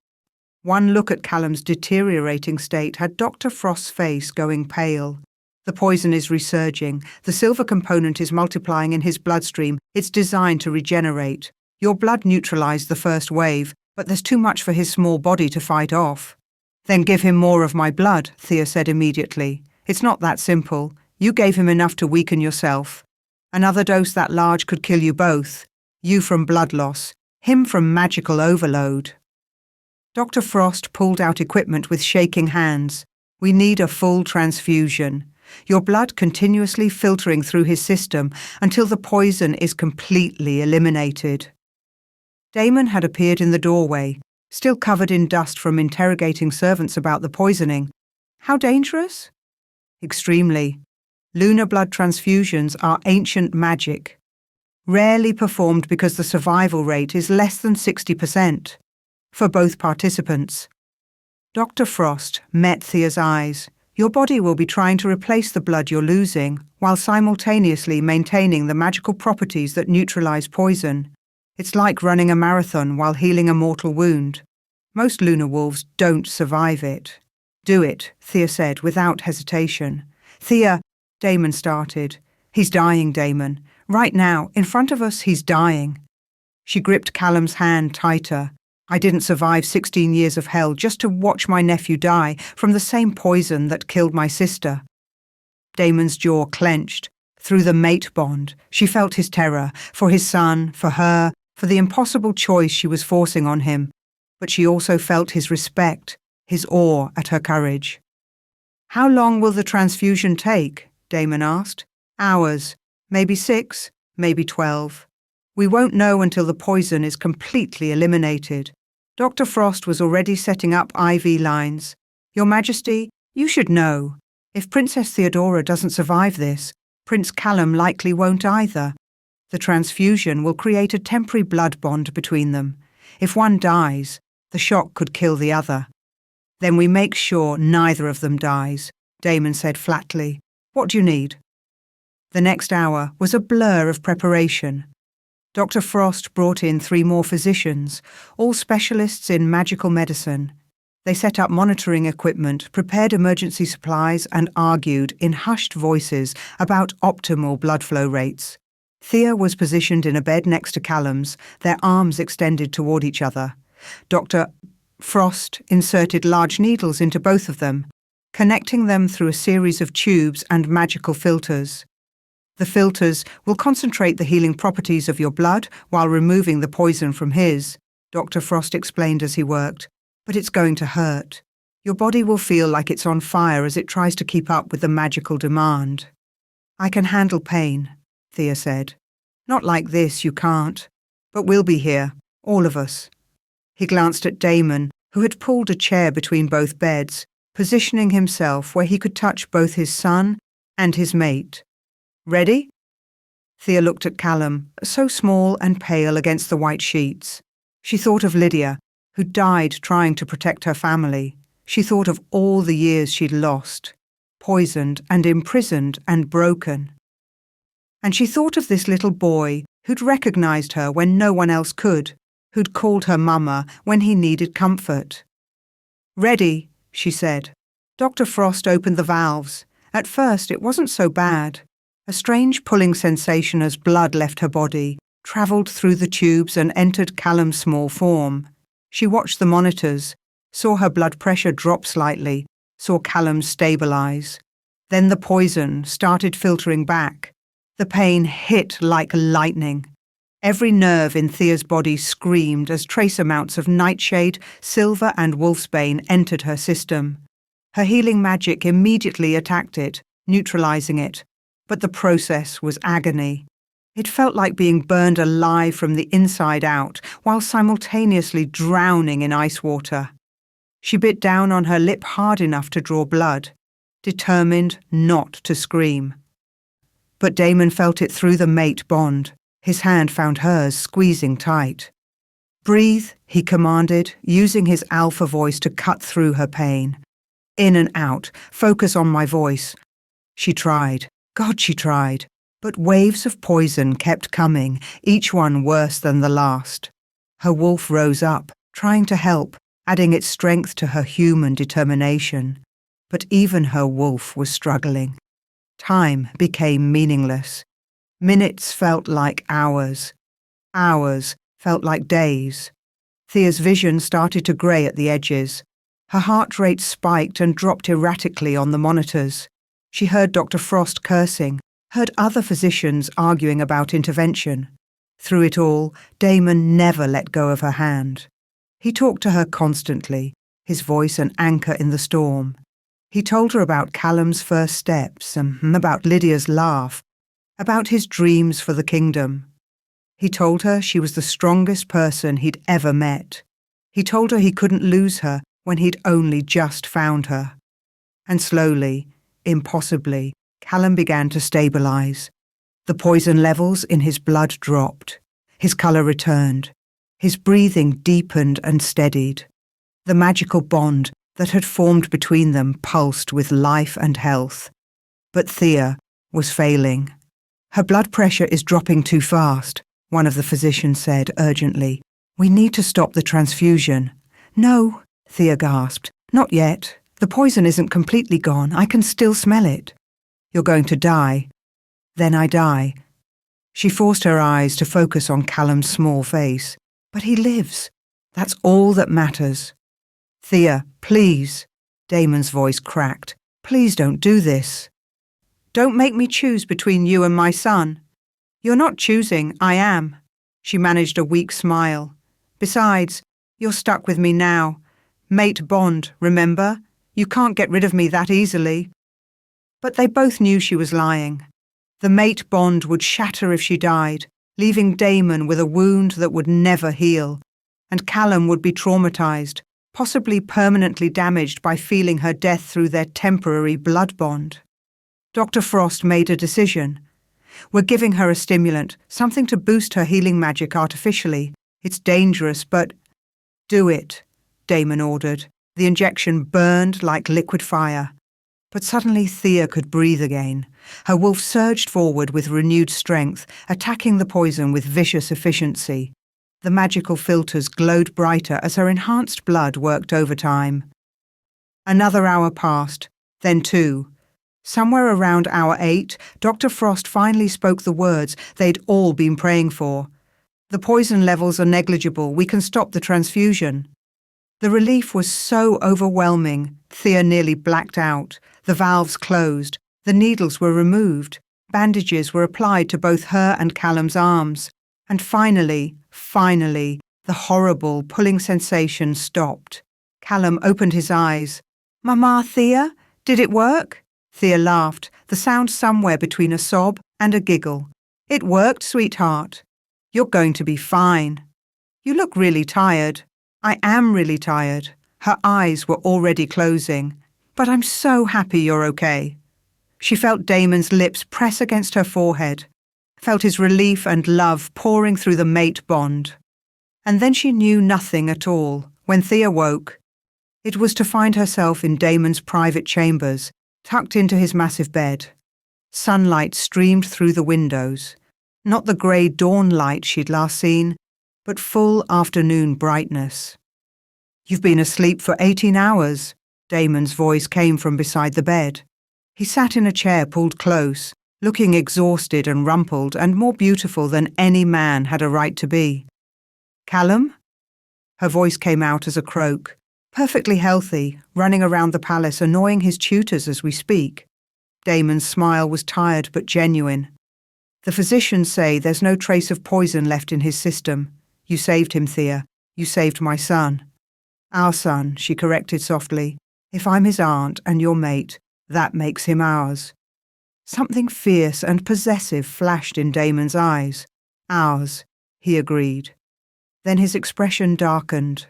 One look at Callum's deteriorating state had Dr. Frost's face going pale. The poison is resurging. The silver component is multiplying in his bloodstream. It's designed to regenerate. Your blood neutralized the first wave, but there's too much for his small body to fight off. Then give him more of my blood, Thea said immediately. It's not that simple. You gave him enough to weaken yourself. Another dose that large could kill you both. You from blood loss, him from magical overload. Dr. Frost pulled out equipment with shaking hands. We need a full transfusion. Your blood continuously filtering through his system until the poison is completely eliminated. Damon had appeared in the doorway, still covered in dust from interrogating servants about the poisoning. How dangerous? Extremely. Lunar blood transfusions are ancient magic. Rarely performed because the survival rate is less than 60% for both participants. Dr. Frost met Thea's eyes. Your body will be trying to replace the blood you're losing while simultaneously maintaining the magical properties that neutralize poison. It's like running a marathon while healing a mortal wound. Most lunar wolves don't survive it. Do it, Thea said without hesitation. Thea, Damon started. He's dying, Damon. Right now, in front of us, he's dying. She gripped Callum's hand tighter. I didn't survive 16 years of hell just to watch my nephew die from the same poison that killed my sister. Damon's jaw clenched. Through the mate bond, she felt his terror, for his son, for her, for the impossible choice she was forcing on him. But she also felt his respect, his awe at her courage. How long will the transfusion take? Damon asked. Hours. Maybe 6, maybe 12. We won't know until the poison is completely eliminated. Dr. Frost was already setting up IV lines. Your Majesty, you should know. If Princess Theodora doesn't survive this, Prince Callum likely won't either. The transfusion will create a temporary blood bond between them. If one dies, the shock could kill the other. Then we make sure neither of them dies, Damon said flatly. What do you need? The next hour was a blur of preparation. Dr. Frost brought in 3 more physicians, all specialists in magical medicine. They set up monitoring equipment, prepared emergency supplies, and argued in hushed voices about optimal blood flow rates. Thea was positioned in a bed next to Callum's, their arms extended toward each other. Dr. Frost inserted large needles into both of them, connecting them through a series of tubes and magical filters. The filters will concentrate the healing properties of your blood while removing the poison from his, Dr. Frost explained as he worked. But it's going to hurt. Your body will feel like it's on fire as it tries to keep up with the magical demand. I can handle pain, Thea said. Not like this, you can't. But we'll be here, all of us. He glanced at Damon, who had pulled a chair between both beds, positioning himself where he could touch both his son and his mate. Ready? Thea looked at Callum, so small and pale against the white sheets. She thought of Lydia, who died trying to protect her family. She thought of all the years she'd lost, poisoned and imprisoned and broken. And she thought of this little boy who'd recognized her when no one else could, who'd called her mama when he needed comfort. Ready, she said. Dr. Frost opened the valves. At first, it wasn't so bad. A strange pulling sensation as blood left her body, travelled through the tubes and entered Callum's small form. She watched the monitors, saw her blood pressure drop slightly, saw Callum stabilise. Then the poison started filtering back. The pain hit like lightning. Every nerve in Thea's body screamed as trace amounts of nightshade, silver and wolfsbane entered her system. Her healing magic immediately attacked it, neutralising it. But the process was agony. It felt like being burned alive from the inside out, while simultaneously drowning in ice water. She bit down on her lip hard enough to draw blood, determined not to scream. But Damon felt it through the mate bond. His hand found hers, squeezing tight. Breathe, he commanded, using his alpha voice to cut through her pain. In and out, focus on my voice. She tried. God, she tried. But waves of poison kept coming, each one worse than the last. Her wolf rose up, trying to help, adding its strength to her human determination. But even her wolf was struggling. Time became meaningless. Minutes felt like hours. Hours felt like days. Thea's vision started to grey at the edges. Her heart rate spiked and dropped erratically on the monitors. She heard Dr. Frost cursing, heard other physicians arguing about intervention. Through it all, Damon never let go of her hand. He talked to her constantly, his voice an anchor in the storm. He told her about Callum's first steps and about Lydia's laugh, about his dreams for the kingdom. He told her she was the strongest person he'd ever met. He told her he couldn't lose her when he'd only just found her. And slowly, impossibly, Callum began to stabilise. The poison levels in his blood dropped. His colour returned. His breathing deepened and steadied. The magical bond that had formed between them pulsed with life and health. But Thea was failing. Her blood pressure is dropping too fast, one of the physicians said urgently. We need to stop the transfusion. No, Thea gasped. Not yet. The poison isn't completely gone. I can still smell it. You're going to die. Then I die. She forced her eyes to focus on Callum's small face. But he lives. That's all that matters. Thea, please. Damon's voice cracked. Please don't do this. Don't make me choose between you and my son. You're not choosing, I am. She managed a weak smile. Besides, you're stuck with me now. Mate bond, remember? You can't get rid of me that easily. But they both knew she was lying. The mate bond would shatter if she died, leaving Damon with a wound that would never heal, and Callum would be traumatised, possibly permanently damaged by feeling her death through their temporary blood bond. Dr. Frost made a decision. We're giving her a stimulant, something to boost her healing magic artificially. It's dangerous, but... Do it, Damon ordered. The injection burned like liquid fire. But suddenly Thea could breathe again. Her wolf surged forward with renewed strength, attacking the poison with vicious efficiency. The magical filters glowed brighter as her enhanced blood worked overtime. Another hour passed, then 2. Somewhere around hour 8, Dr. Frost finally spoke the words they'd all been praying for. The poison levels are negligible. We can stop the transfusion. The relief was so overwhelming, Thea nearly blacked out. The valves closed. The needles were removed. Bandages were applied to both her and Callum's arms. And finally, the horrible pulling sensation stopped. Callum opened his eyes. Mama, Thea? Did it work? Thea laughed, the sound somewhere between a sob and a giggle. It worked, sweetheart. You're going to be fine. You look really tired. I am really tired. Her eyes were already closing. But I'm so happy you're okay. She felt Damon's lips press against her forehead, felt his relief and love pouring through the mate bond. And then she knew nothing at all. When Thea woke, it was to find herself in Damon's private chambers, tucked into his massive bed. Sunlight streamed through the windows, not the grey dawn light she'd last seen, but full afternoon brightness. You've been asleep for 18 hours, Damon's voice came from beside the bed. He sat in a chair pulled close, looking exhausted and rumpled and more beautiful than any man had a right to be. Callum? Her voice came out as a croak. Perfectly healthy, running around the palace annoying his tutors as we speak. Damon's smile was tired but genuine. The physicians say there's no trace of poison left in his system. You saved him, Thea. You saved my son. Our son, she corrected softly. If I'm his aunt and your mate, that makes him ours. Something fierce and possessive flashed in Damon's eyes. Ours, he agreed. Then his expression darkened.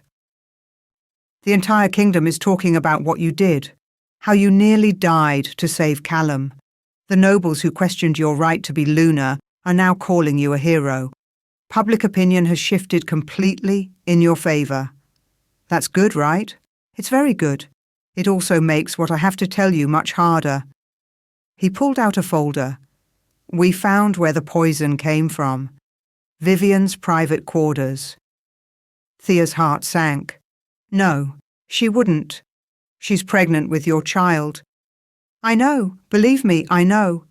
The entire kingdom is talking about what you did, how you nearly died to save Callum. The nobles who questioned your right to be Luna are now calling you a hero. Public opinion has shifted completely in your favour. That's good, right? It's very good. It also makes what I have to tell you much harder. He pulled out a folder. We found where the poison came from. Vivian's private quarters. Thea's heart sank. No, she wouldn't. She's pregnant with your child. I know, believe me, I know.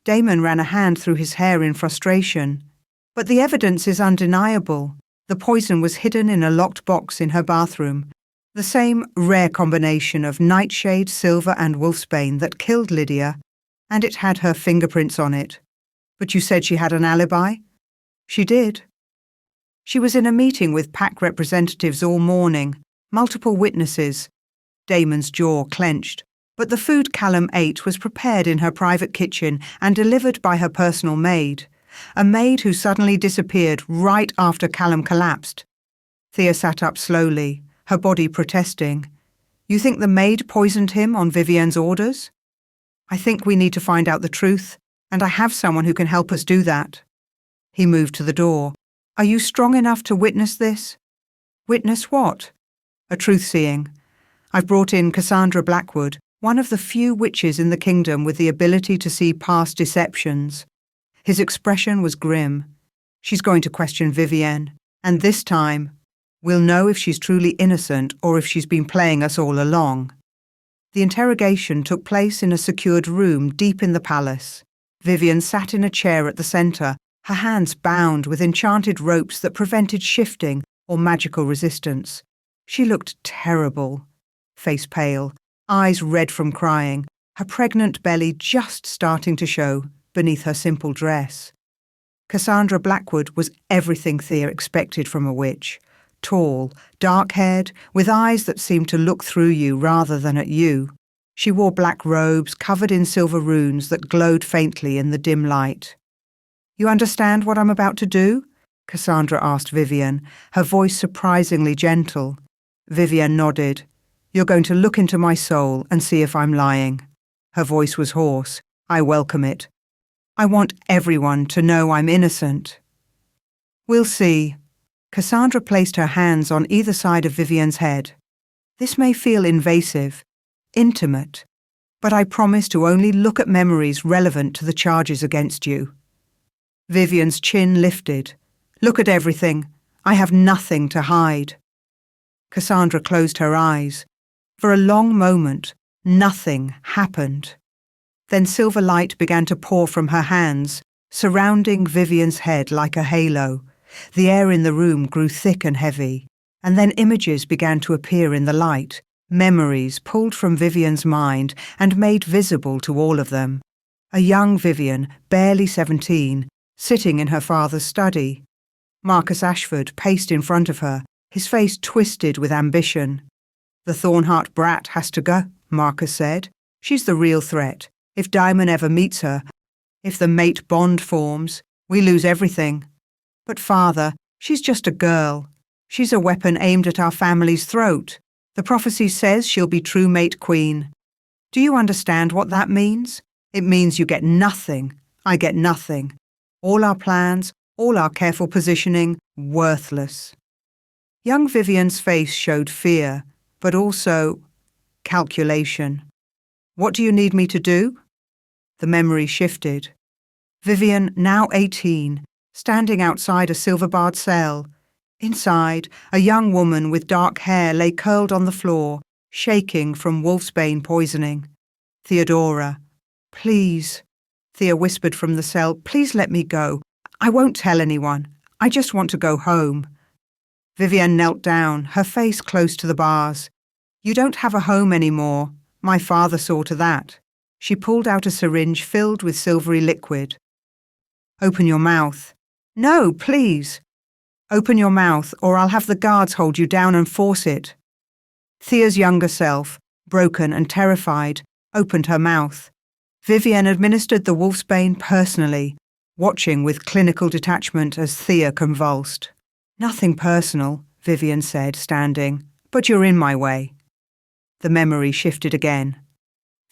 Damon ran a hand through his hair in frustration. But the evidence is undeniable. The poison was hidden in a locked box in her bathroom. The same rare combination of nightshade, silver and wolfsbane that killed Lydia, and it had her fingerprints on it. But you said she had an alibi? She did. She was in a meeting with PAC representatives all morning, multiple witnesses. Damon's jaw clenched. But the food Callum ate was prepared in her private kitchen and delivered by her personal maid, a maid who suddenly disappeared right after Callum collapsed. Thea sat up slowly, her body protesting. You think the maid poisoned him on Vivienne's orders? I think we need to find out the truth, and I have someone who can help us do that. He moved to the door. Are you strong enough to witness this? Witness what? A truth-seeing. I've brought in Cassandra Blackwood, one of the few witches in the kingdom with the ability to see past deceptions. His expression was grim. She's going to question Vivienne, and this time, we'll know if she's truly innocent or if she's been playing us all along. The interrogation took place in a secured room deep in the palace. Vivienne sat in a chair at the centre, her hands bound with enchanted ropes that prevented shifting or magical resistance. She looked terrible, face pale, eyes red from crying, her pregnant belly just starting to show beneath her simple dress. Cassandra Blackwood was everything Thea expected from a witch. Tall, dark-haired, with eyes that seemed to look through you rather than at you. She wore black robes covered in silver runes that glowed faintly in the dim light. You understand what I'm about to do? Cassandra asked Vivienne, her voice surprisingly gentle. Vivienne nodded. You're going to look into my soul and see if I'm lying. Her voice was hoarse. I welcome it. I want everyone to know I'm innocent. We'll see. Cassandra placed her hands on either side of Vivienne's head. This may feel invasive, intimate, but I promise to only look at memories relevant to the charges against you. Vivienne's chin lifted. Look at everything. I have nothing to hide. Cassandra closed her eyes. For a long moment, nothing happened. Then silver light began to pour from her hands, surrounding Vivienne's head like a halo. The air in the room grew thick and heavy, and then images began to appear in the light, memories pulled from Vivienne's mind and made visible to all of them. A young Vivienne, barely 17, sitting in her father's study. Marcus Ashford paced in front of her, his face twisted with ambition. The Thornheart brat has to go, Marcus said. She's the real threat. If Diamond ever meets her, if the mate bond forms, we lose everything. But father, she's just a girl. She's a weapon aimed at our family's throat. The prophecy says she'll be true mate queen. Do you understand what that means? It means you get nothing. I get nothing. All our plans, all our careful positioning, worthless. Young Vivienne's face showed fear, but also calculation. What do you need me to do? The memory shifted. Vivienne, now 18, standing outside a silver-barred cell. Inside, a young woman with dark hair lay curled on the floor, shaking from wolfsbane poisoning. Theodora. Please, Thea whispered from the cell, please let me go. I won't tell anyone. I just want to go home. Vivienne knelt down, her face close to the bars. You don't have a home anymore. My father saw to that. She pulled out a syringe filled with silvery liquid. Open your mouth. No, please. Open your mouth, or I'll have the guards hold you down and force it. Thea's younger self, broken and terrified, opened her mouth. Vivienne administered the wolfsbane personally, watching with clinical detachment as Thea convulsed. Nothing personal, Vivienne said, standing, but you're in my way. The memory shifted again.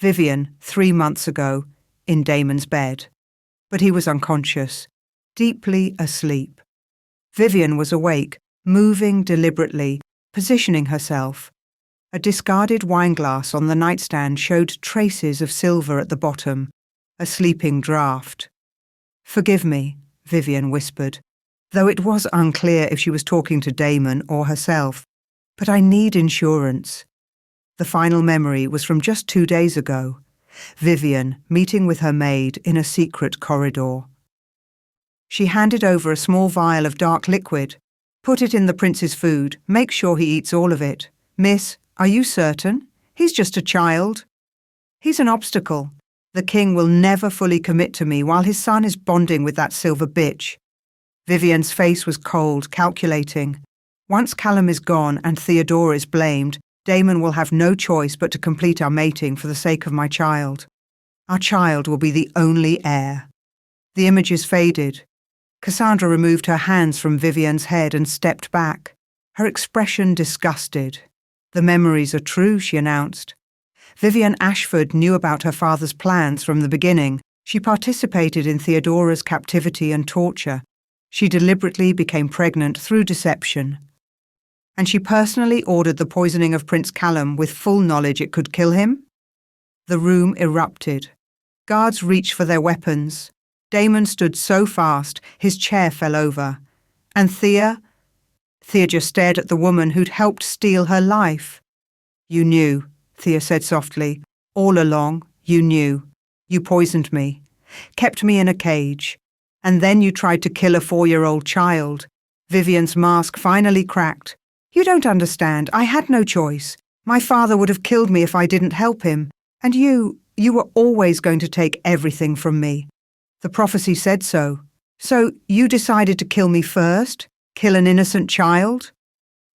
Vivienne, 3 months ago, in Damon's bed. But he was unconscious, deeply asleep. Vivienne was awake, moving deliberately, positioning herself. A discarded wineglass on the nightstand showed traces of silver at the bottom, a sleeping draught. Forgive me, Vivienne whispered, though it was unclear if she was talking to Damon or herself. But I need insurance. The final memory was from just 2 days ago. Vivian meeting with her maid in a secret corridor. She handed over a small vial of dark liquid. Put it in the prince's food. Make sure he eats all of it. Miss, are you certain? He's just a child. He's an obstacle. The king will never fully commit to me while his son is bonding with that silver bitch. Vivian's face was cold, calculating. Once Callum is gone and Theodora is blamed, Damon will have no choice but to complete our mating for the sake of my child. Our child will be the only heir. The images faded. Cassandra removed her hands from Vivian's head and stepped back, her expression disgusted. The memories are true, she announced. Vivian Ashford knew about her father's plans from the beginning. She participated in Theodora's captivity and torture. She deliberately became pregnant through deception. And she personally ordered the poisoning of Prince Callum with full knowledge it could kill him? The room erupted. Guards reached for their weapons. Damon stood so fast, his chair fell over. And Thea? Thea just stared at the woman who'd helped steal her life. You knew, Thea said softly. All along, you knew. You poisoned me, kept me in a cage. And then you tried to kill a 4-year-old child. Vivian's mask finally cracked. You don't understand. I had no choice. My father would have killed me if I didn't help him. And you were always going to take everything from me. The prophecy said so. So you decided to kill me first? Kill an innocent child?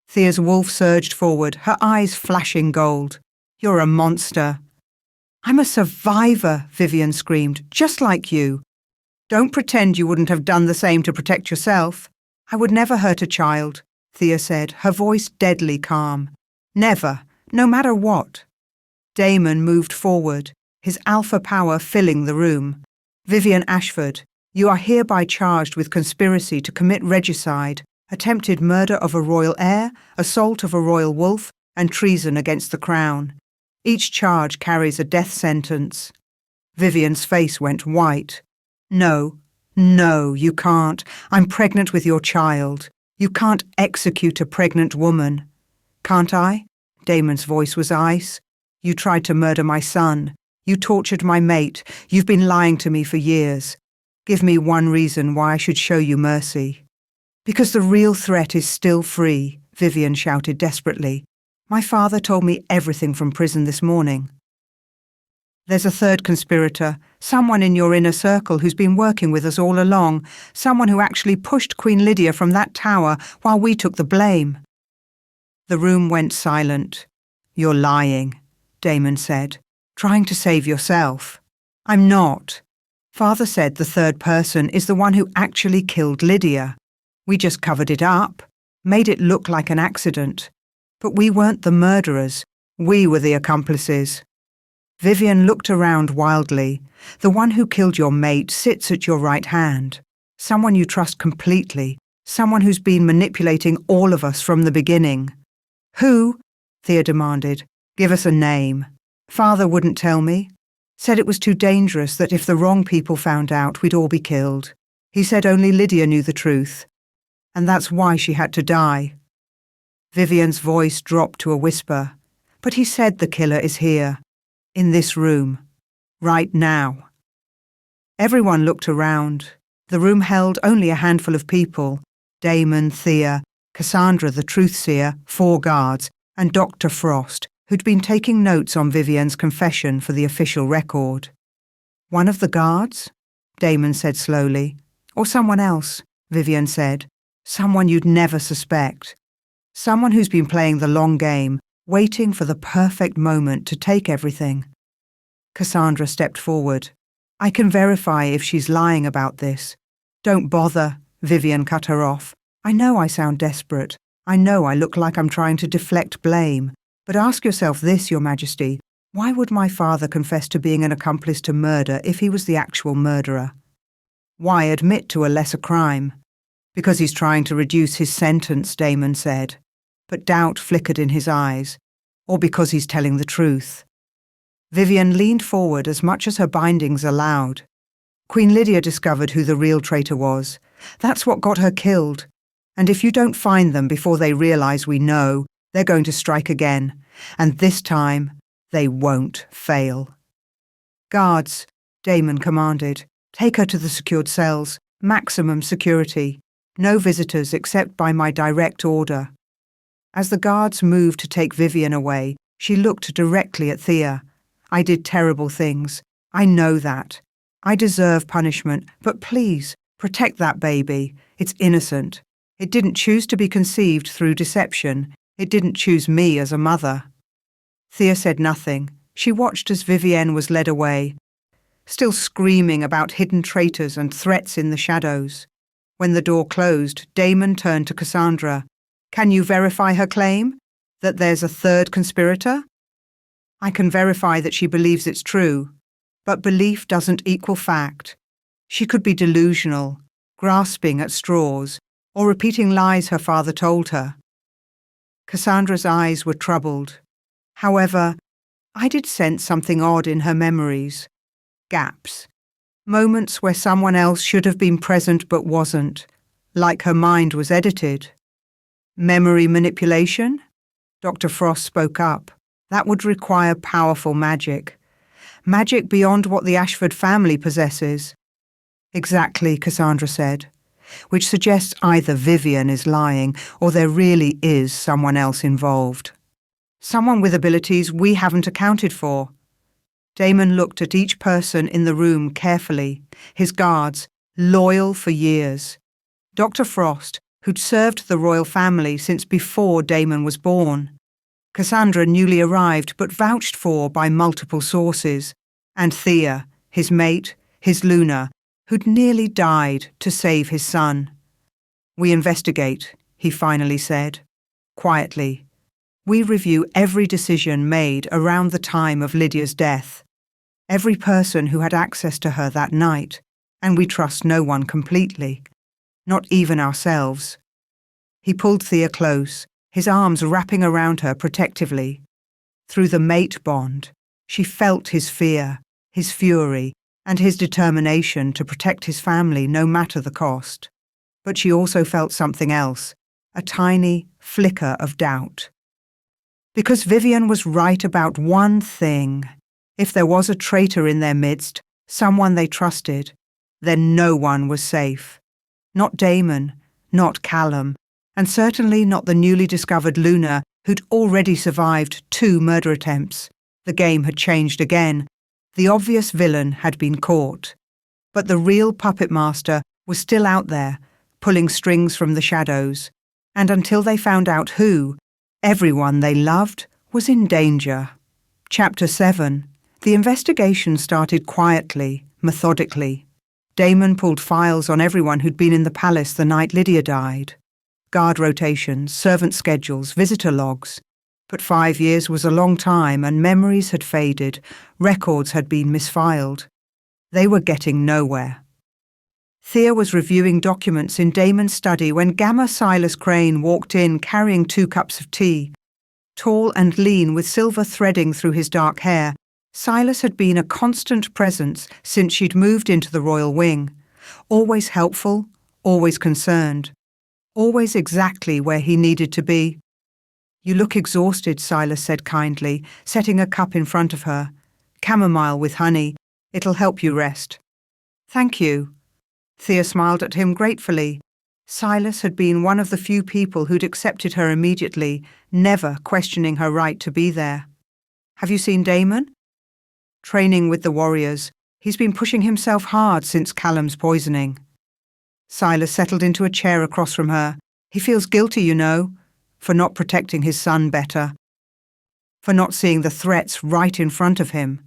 Thea's wolf surged forward, her eyes flashing gold. You're a monster. I'm a survivor, Vivian screamed, just like you. Don't pretend you wouldn't have done the same to protect yourself. I would never hurt a child, Thea said, her voice deadly calm. Never, no matter what. Damon moved forward, his alpha power filling the room. Vivian Ashford, you are hereby charged with conspiracy to commit regicide, attempted murder of a royal heir, assault of a royal wolf, and treason against the crown. Each charge carries a death sentence. Vivian's face went white. No, you can't. I'm pregnant with your child. You can't execute a pregnant woman. Can't I? Damon's voice was ice. You tried to murder my son. You tortured my mate. You've been lying to me for years. Give me one reason why I should show you mercy. Because the real threat is still free, Vivian shouted desperately. My father told me everything from prison this morning. There's a third conspirator, someone in your inner circle who's been working with us all along, someone who actually pushed Queen Lydia from that tower while we took the blame. The room went silent. You're lying, Damon said, trying to save yourself. I'm not. Father said the third person is the one who actually killed Lydia. We just covered it up, made it look like an accident. But we weren't the murderers. We were the accomplices. Vivian looked around wildly. The one who killed your mate sits at your right hand. Someone you trust completely. Someone who's been manipulating all of us from the beginning. Who? Thea demanded. Give us a name. Father wouldn't tell me. Said it was too dangerous, that if the wrong people found out, we'd all be killed. He said only Lydia knew the truth. And that's why she had to die. Vivian's voice dropped to a whisper. But he said the killer is here. In this room. Right now. Everyone looked around. The room held only a handful of people. Damon, Thea, Cassandra the Truthseer, 4 guards, and Dr. Frost, who'd been taking notes on Vivian's confession for the official record. One of the guards? Damon said slowly. Or someone else, Vivian said. Someone you'd never suspect. Someone who's been playing the long game, waiting for the perfect moment to take everything. Cassandra stepped forward. I can verify if she's lying about this. Don't bother, Vivian cut her off. I know I sound desperate. I know I look like I'm trying to deflect blame. But ask yourself this, Your Majesty. Why would my father confess to being an accomplice to murder if he was the actual murderer? Why admit to a lesser crime? Because he's trying to reduce his sentence, Damon said. But doubt flickered in his eyes. Or because he's telling the truth. Vivian leaned forward as much as her bindings allowed. Queen Lydia discovered who the real traitor was. That's what got her killed. And if you don't find them before they realize we know, they're going to strike again. And this time, they won't fail. Guards, Damon commanded. Take her to the secured cells. Maximum security. No visitors except by my direct order. As the guards moved to take Vivian away, she looked directly at Thea. I did terrible things. I know that. I deserve punishment, but please, protect that baby. It's innocent. It didn't choose to be conceived through deception. It didn't choose me as a mother. Thea said nothing. She watched as Vivienne was led away, still screaming about hidden traitors and threats in the shadows. When the door closed, Damon turned to Cassandra. Can you verify her claim? That there's a third conspirator? I can verify that she believes it's true, but belief doesn't equal fact. She could be delusional, grasping at straws, or repeating lies her father told her. Cassandra's eyes were troubled. However, I did sense something odd in her memories. Gaps. Moments where someone else should have been present but wasn't, like her mind was edited. Memory manipulation? Dr. Frost spoke up. That would require powerful magic. Magic beyond what the Ashford family possesses. Exactly, Cassandra said, which suggests either Vivian is lying or there really is someone else involved. Someone with abilities we haven't accounted for. Damon looked at each person in the room carefully, his guards, loyal for years. Dr. Frost, who'd served the royal family since before Damon was born. Cassandra, newly arrived but vouched for by multiple sources. And Thea, his mate, his Luna, who'd nearly died to save his son. We investigate, he finally said, quietly. We review every decision made around the time of Lydia's death, every person who had access to her that night, and we trust no one completely, not even ourselves. He pulled Thea close, his arms wrapping around her protectively. Through the mate bond, she felt his fear, his fury, and his determination to protect his family no matter the cost. But she also felt something else, a tiny flicker of doubt. Because Vivian was right about one thing. If there was a traitor in their midst, someone they trusted, then no one was safe. Not Damon, not Callum, and certainly not the newly discovered Luna, who'd already survived 2 murder attempts. The game had changed again. The obvious villain had been caught. But the real puppet master was still out there, pulling strings from the shadows. And until they found out who, everyone they loved was in danger. Chapter 7. The investigation started quietly, methodically. Damon pulled files on everyone who'd been in the palace the night Lydia died. Guard rotations, servant schedules, visitor logs. But 5 years was a long time and memories had faded, records had been misfiled. They were getting nowhere. Thea was reviewing documents in Damon's study when Gamma Silas Crane walked in carrying 2 cups of tea. Tall and lean with silver threading through his dark hair, Silas had been a constant presence since she'd moved into the royal wing. Always helpful, always concerned. Always exactly where he needed to be. You look exhausted, Silas said kindly, setting a cup in front of her. Chamomile with honey. It'll help you rest. Thank you. Thea smiled at him gratefully. Silas had been one of the few people who'd accepted her immediately, never questioning her right to be there. Have you seen Damon? Training with the warriors. He's been pushing himself hard since Callum's poisoning. Silas settled into a chair across from her. He feels guilty, you know, for not protecting his son better, for not seeing the threats right in front of him.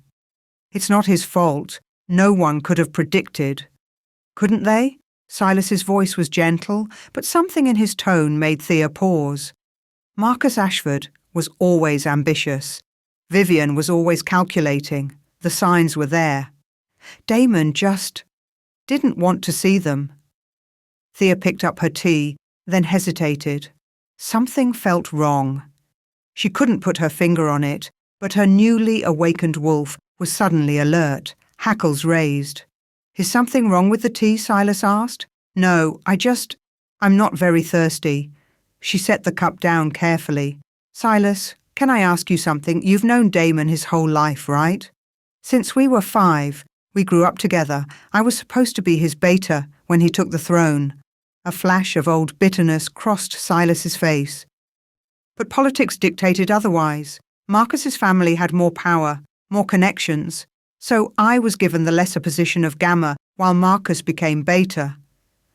It's not his fault. No one could have predicted. Couldn't they? Silas's voice was gentle, but something in his tone made Thea pause. Marcus Ashford was always ambitious. Vivian was always calculating. The signs were there. Damon just didn't want to see them. Thea picked up her tea, then hesitated. Something felt wrong. She couldn't put her finger on it, but her newly awakened wolf was suddenly alert, hackles raised. Is something wrong with the tea? Silas asked. No, I'm not very thirsty. She set the cup down carefully. Silas, can I ask you something? You've known Damon his whole life, right? Since we were 5, we grew up together. I was supposed to be his beta when he took the throne. A flash of old bitterness crossed Silas's face. But politics dictated otherwise. Marcus's family had more power, more connections. So I was given the lesser position of Gamma while Marcus became Beta.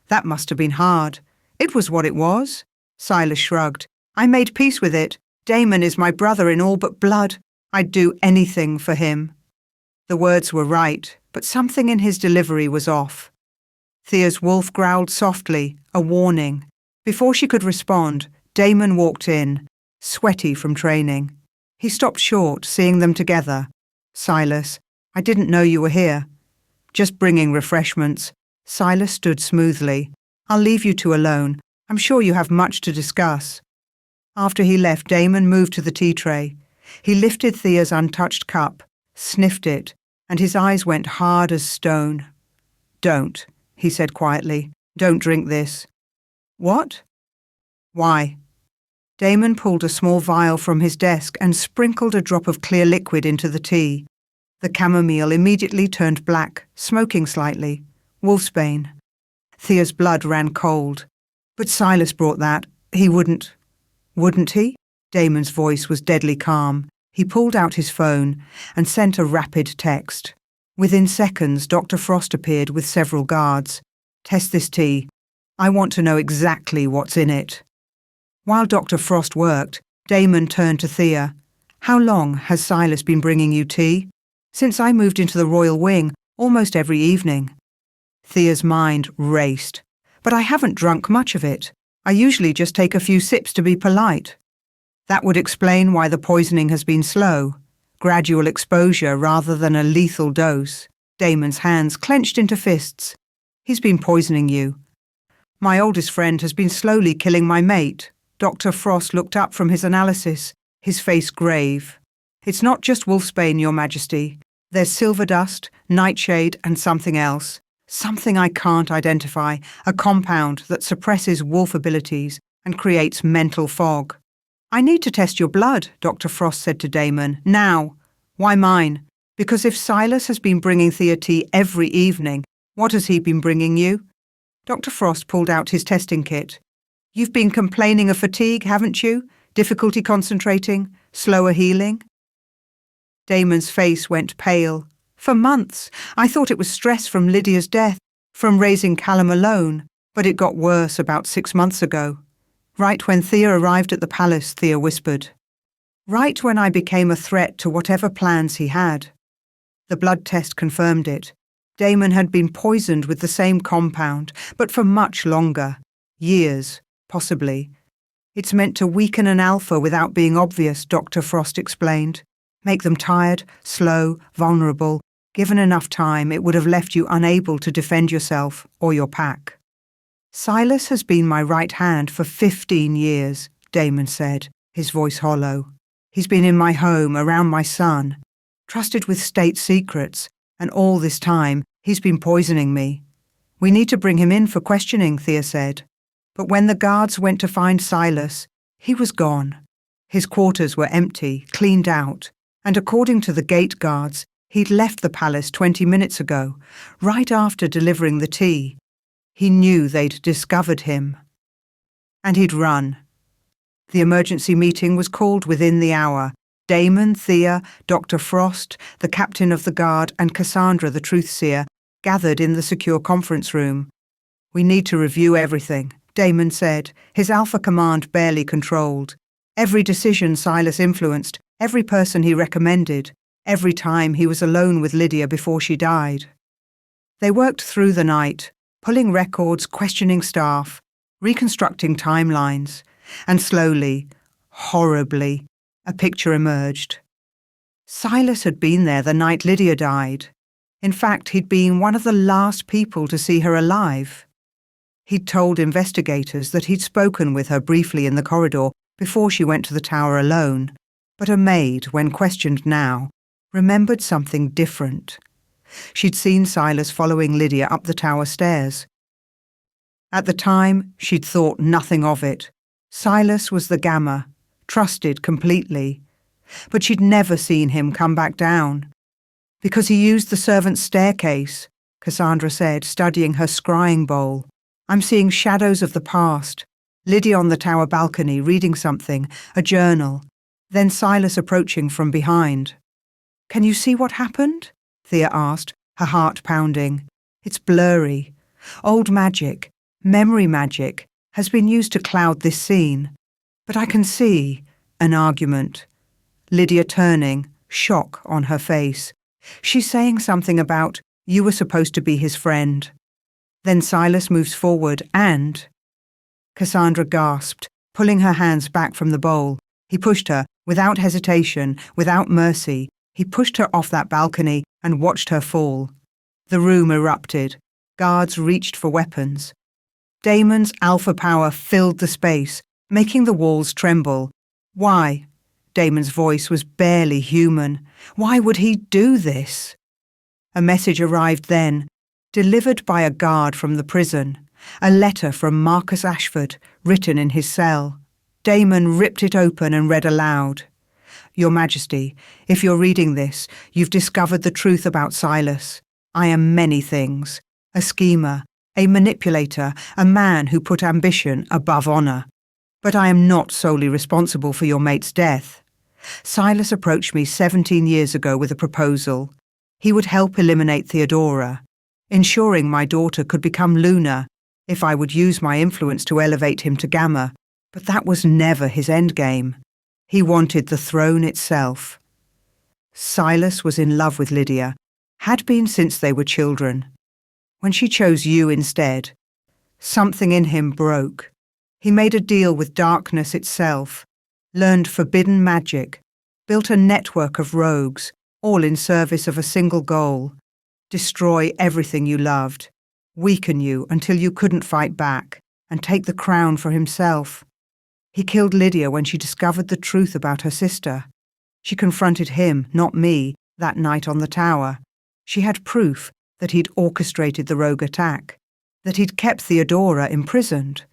That must have been hard. It was what it was. Silas shrugged. I made peace with it. Damon is my brother in all but blood. I'd do anything for him. The words were right, but something in his delivery was off. Thea's wolf growled softly, a warning. Before she could respond, Damon walked in, sweaty from training. He stopped short, seeing them together. Silas, I didn't know you were here. Just bringing refreshments. Silas stood smoothly. I'll leave you two alone. I'm sure you have much to discuss. After he left, Damon moved to the tea tray. He lifted Thea's untouched cup, sniffed it, and his eyes went hard as stone. Don't, he said quietly. Don't drink this. What? Why? Damon pulled a small vial from his desk and sprinkled a drop of clear liquid into the tea. The chamomile immediately turned black, smoking slightly. Wolfsbane. Thea's blood ran cold. But Silas brought that. He wouldn't. Wouldn't he? Damon's voice was deadly calm. He pulled out his phone and sent a rapid text. Within seconds, Dr. Frost appeared with several guards. Test this tea. I want to know exactly what's in it. While Dr. Frost worked, Damon turned to Thea. How long has Silas been bringing you tea? Since I moved into the royal wing, almost every evening. Thea's mind raced. But I haven't drunk much of it. I usually just take a few sips to be polite. That would explain why the poisoning has been slow. Gradual exposure rather than a lethal dose. Damon's hands clenched into fists. He's been poisoning you. My oldest friend has been slowly killing my mate. Dr. Frost looked up from his analysis, his face grave. It's not just wolfsbane, Your Majesty. There's silver dust, nightshade, and something else. Something I can't identify, a compound that suppresses wolf abilities and creates mental fog. I need to test your blood, Dr. Frost said to Damon. Now. Why mine? Because if Silas has been bringing Thea tea every evening, what has he been bringing you? Dr. Frost pulled out his testing kit. You've been complaining of fatigue, haven't you? Difficulty concentrating? Slower healing? Damon's face went pale. For months, I thought it was stress from Lydia's death, from raising Callum alone, but it got worse about 6 months ago. Right when Thea arrived at the palace, Thea whispered. Right when I became a threat to whatever plans he had. The blood test confirmed it. Damon had been poisoned with the same compound, but for much longer. Years, possibly. It's meant to weaken an alpha without being obvious, Dr. Frost explained. Make them tired, slow, vulnerable. Given enough time, it would have left you unable to defend yourself or your pack. Silas has been my right hand for 15 years, Damon said, his voice hollow. He's been in my home, around my son, trusted with state secrets, and all this time he's been poisoning me. We need to bring him in for questioning, Thea said. But when the guards went to find Silas, he was gone. His quarters were empty, cleaned out, and according to the gate guards, he'd left the palace 20 minutes ago, right after delivering the tea. He knew they'd discovered him. And he'd run. The emergency meeting was called within the hour. Damon, Thea, Dr. Frost, the captain of the guard, and Cassandra, the truth-seer, gathered in the secure conference room. We need to review everything, Damon said, his alpha command barely controlled. Every decision Silas influenced, every person he recommended, every time he was alone with Lydia before she died. They worked through the night, pulling records, questioning staff, reconstructing timelines, and slowly, horribly, a picture emerged. Silas had been there the night Lydia died. In fact, he'd been one of the last people to see her alive. He'd told investigators that he'd spoken with her briefly in the corridor before she went to the tower alone, but a maid, when questioned now, remembered something different. She'd seen Silas following Lydia up the tower stairs. At the time, she'd thought nothing of it. Silas was the Gamma, trusted completely. But she'd never seen him come back down. Because he used the servants' staircase, Cassandra said, studying her scrying bowl. I'm seeing shadows of the past. Lydia on the tower balcony reading something, a journal. Then Silas approaching from behind. Can you see what happened? Thea asked, her heart pounding. It's blurry. Old magic, memory magic, has been used to cloud this scene. But I can see an argument. Lydia turning, shock on her face. She's saying something about, you were supposed to be his friend. Then Silas moves forward and... Cassandra gasped, pulling her hands back from the bowl. He pushed her, without hesitation, without mercy. He pushed her off that balcony and watched her fall. The room erupted. Guards reached for weapons. Damon's alpha power filled the space, making the walls tremble. Why? Damon's voice was barely human. Why would he do this? A message arrived then, delivered by a guard from the prison. A letter from Marcus Ashford, written in his cell. Damon ripped it open and read aloud. Your Majesty, if you're reading this, you've discovered the truth about Silas. I am many things. A schemer, a manipulator, a man who put ambition above honour. But I am not solely responsible for your mate's death. Silas approached me 17 years ago with a proposal. He would help eliminate Theodora, ensuring my daughter could become Luna, if I would use my influence to elevate him to Gamma. But that was never his endgame. He wanted the throne itself. Silas was in love with Lydia, had been since they were children. When she chose you instead, something in him broke. He made a deal with darkness itself, learned forbidden magic, built a network of rogues, all in service of a single goal: destroy everything you loved, weaken you until you couldn't fight back, and take the crown for himself. He killed Lydia when she discovered the truth about her sister. She confronted him, not me, that night on the tower. She had proof that he'd orchestrated the rogue attack, that he'd kept Theodora imprisoned.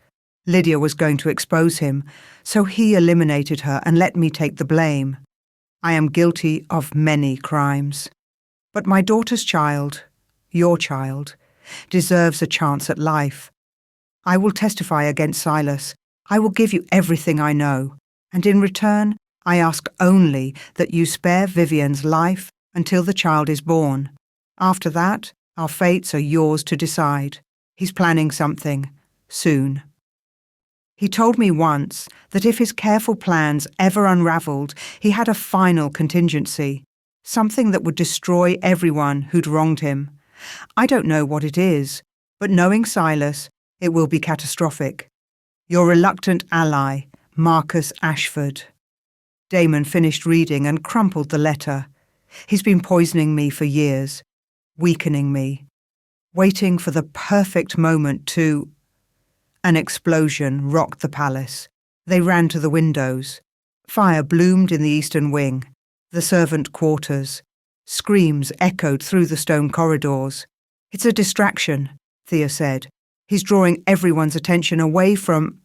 Lydia was going to expose him, so he eliminated her and let me take the blame. I am guilty of many crimes. But my daughter's child, your child, deserves a chance at life. I will testify against Silas. I will give you everything I know, and in return, I ask only that you spare Vivian's life until the child is born. After that, our fates are yours to decide. He's planning something, soon. He told me once that if his careful plans ever unravelled, he had a final contingency, something that would destroy everyone who'd wronged him. I don't know what it is, but knowing Silas, it will be catastrophic. Your reluctant ally, Marcus Ashford. Damon finished reading and crumpled the letter. He's been poisoning me for years, weakening me, waiting for the perfect moment to... An explosion rocked the palace. They ran to the windows. Fire bloomed in the eastern wing, the servant quarters. Screams echoed through the stone corridors. It's a distraction, Thea said. He's drawing everyone's attention away from...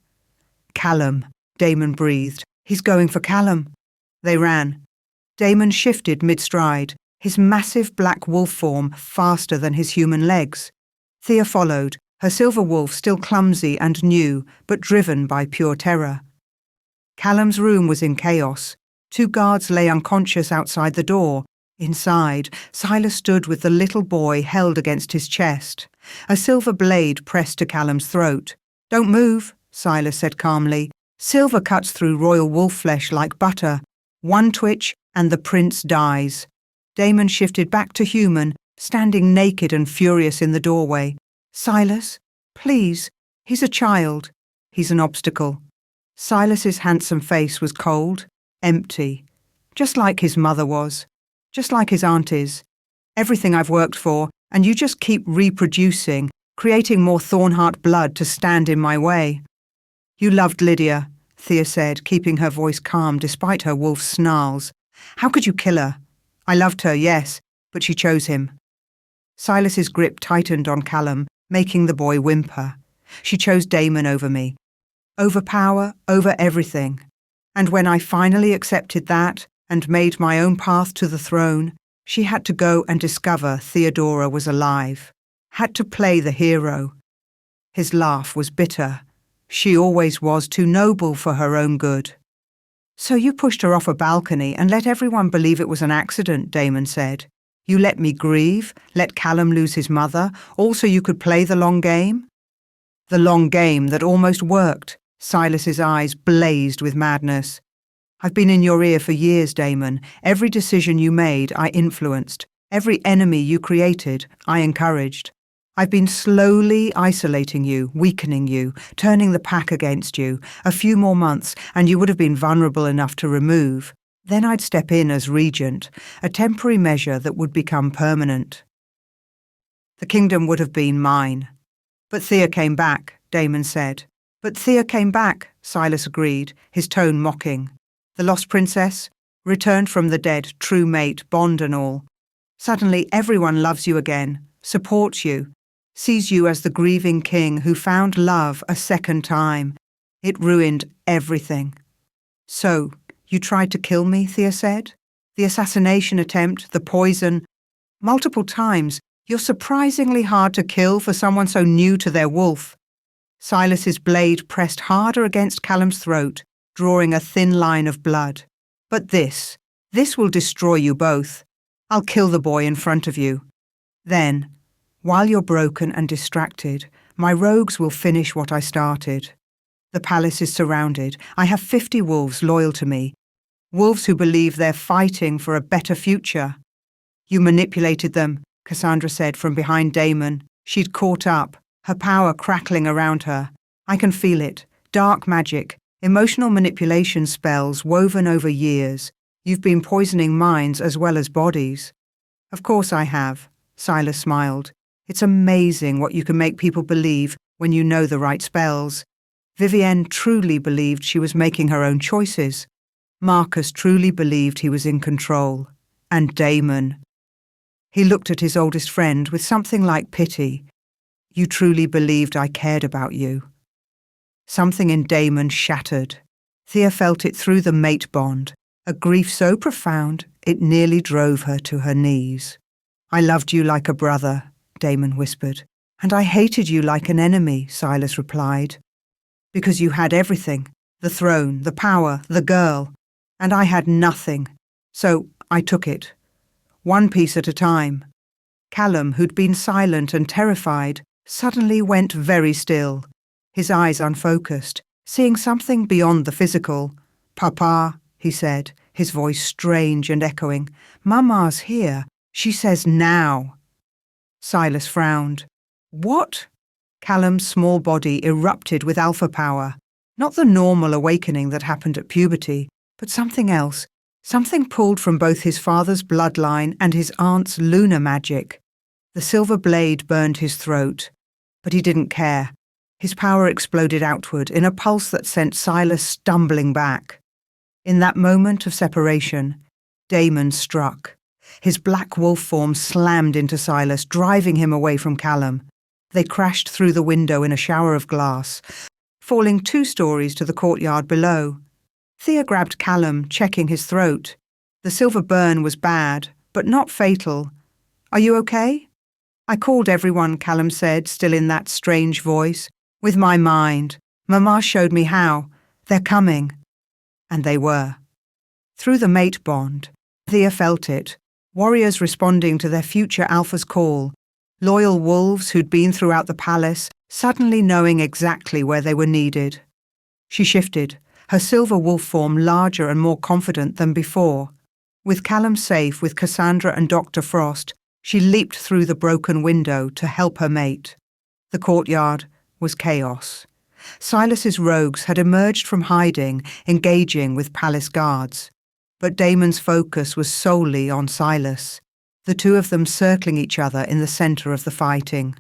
Callum, Damon breathed. He's going for Callum. They ran. Damon shifted mid-stride, his massive black wolf form faster than his human legs. Thea followed, her silver wolf still clumsy and new, but driven by pure terror. Callum's room was in chaos. 2 guards lay unconscious outside the door. Inside, Silas stood with the little boy held against his chest. A silver blade pressed to Callum's throat. Don't move, Silas said calmly. Silver cuts through royal wolf flesh like butter. One twitch, and the prince dies. Damon shifted back to human, standing naked and furious in the doorway. Silas, please, he's a child. He's an obstacle. Silas's handsome face was cold, empty, just like his mother was, just like his aunties. Everything I've worked for, and you just keep reproducing, creating more Thornheart blood to stand in my way. You loved Lydia, Thea said, keeping her voice calm despite her wolf's snarls. How could you kill her? I loved her, yes, but she chose him. Silas's grip tightened on Callum, making the boy whimper. She chose Damon over me. Over power, over everything. And when I finally accepted that and made my own path to the throne, She had to go and discover Theodora was alive, had to play the hero. His laugh was bitter. She always was too noble for her own good. So you pushed her off a balcony and let everyone believe it was an accident, Damon said. You let me grieve, let Callum lose his mother, all so you could play the long game? The long game that almost worked. Silas's eyes blazed with madness. I've been in your ear for years, Damon. Every decision you made, I influenced. Every enemy you created, I encouraged. I've been slowly isolating you, weakening you, turning the pack against you. A few more months, and you would have been vulnerable enough to remove. Then I'd step in as regent, a temporary measure that would become permanent. The kingdom would have been mine. But Thea came back, Damon said. But Thea came back, Silas agreed, his tone mocking. The lost princess, returned from the dead, true mate, bond and all. Suddenly everyone loves you again, supports you, sees you as the grieving king who found love a second time. It ruined everything. So, you tried to kill me, Thea said. The assassination attempt, the poison. Multiple times, you're surprisingly hard to kill for someone so new to their wolf. Silas's blade pressed harder against Callum's throat, drawing a thin line of blood. But this will destroy you both. I'll kill the boy in front of you. Then, while you're broken and distracted, my rogues will finish what I started. The palace is surrounded. I have 50 wolves loyal to me. Wolves who believe they're fighting for a better future. You manipulated them, Cassandra said from behind Damon. She'd caught up, her power crackling around her. I can feel it. Dark magic. Emotional manipulation spells woven over years. You've been poisoning minds as well as bodies. Of course I have, Silas smiled. It's amazing what you can make people believe when you know the right spells. Vivienne truly believed she was making her own choices. Marcus truly believed he was in control. And Damon. He looked at his oldest friend with something like pity. You truly believed I cared about you. Something in Damon shattered. Thea felt it through the mate bond, a grief so profound it nearly drove her to her knees. I loved you like a brother, Damon whispered. And I hated you like an enemy, Silas replied. Because you had everything, the throne, the power, the girl, and I had nothing. So I took it, one piece at a time. Callum, who'd been silent and terrified, suddenly went very still. His eyes unfocused, seeing something beyond the physical. Papa, he said, his voice strange and echoing. Mama's here. She says now. Silas frowned. What? Callum's small body erupted with alpha power. Not the normal awakening that happened at puberty, but something else. Something pulled from both his father's bloodline and his aunt's lunar magic. The silver blade burned his throat, but he didn't care. His power exploded outward in a pulse that sent Silas stumbling back. In that moment of separation, Damon struck. His black wolf form slammed into Silas, driving him away from Callum. They crashed through the window in a shower of glass, falling 2 stories to the courtyard below. Thea grabbed Callum, checking his throat. The silver burn was bad, but not fatal. Are you okay? I called everyone, Callum said, still in that strange voice. With my mind. Mama showed me how. They're coming. And they were. Through the mate bond, Thea felt it. Warriors responding to their future alpha's call. Loyal wolves who'd been throughout the palace, suddenly knowing exactly where they were needed. She shifted, her silver wolf form larger and more confident than before. With Callum safe with Cassandra and Dr. Frost, she leaped through the broken window to help her mate. The courtyard was chaos. Silas's rogues had emerged from hiding, engaging with palace guards. But Damon's focus was solely on Silas, the 2 of them circling each other in the centre of the fighting.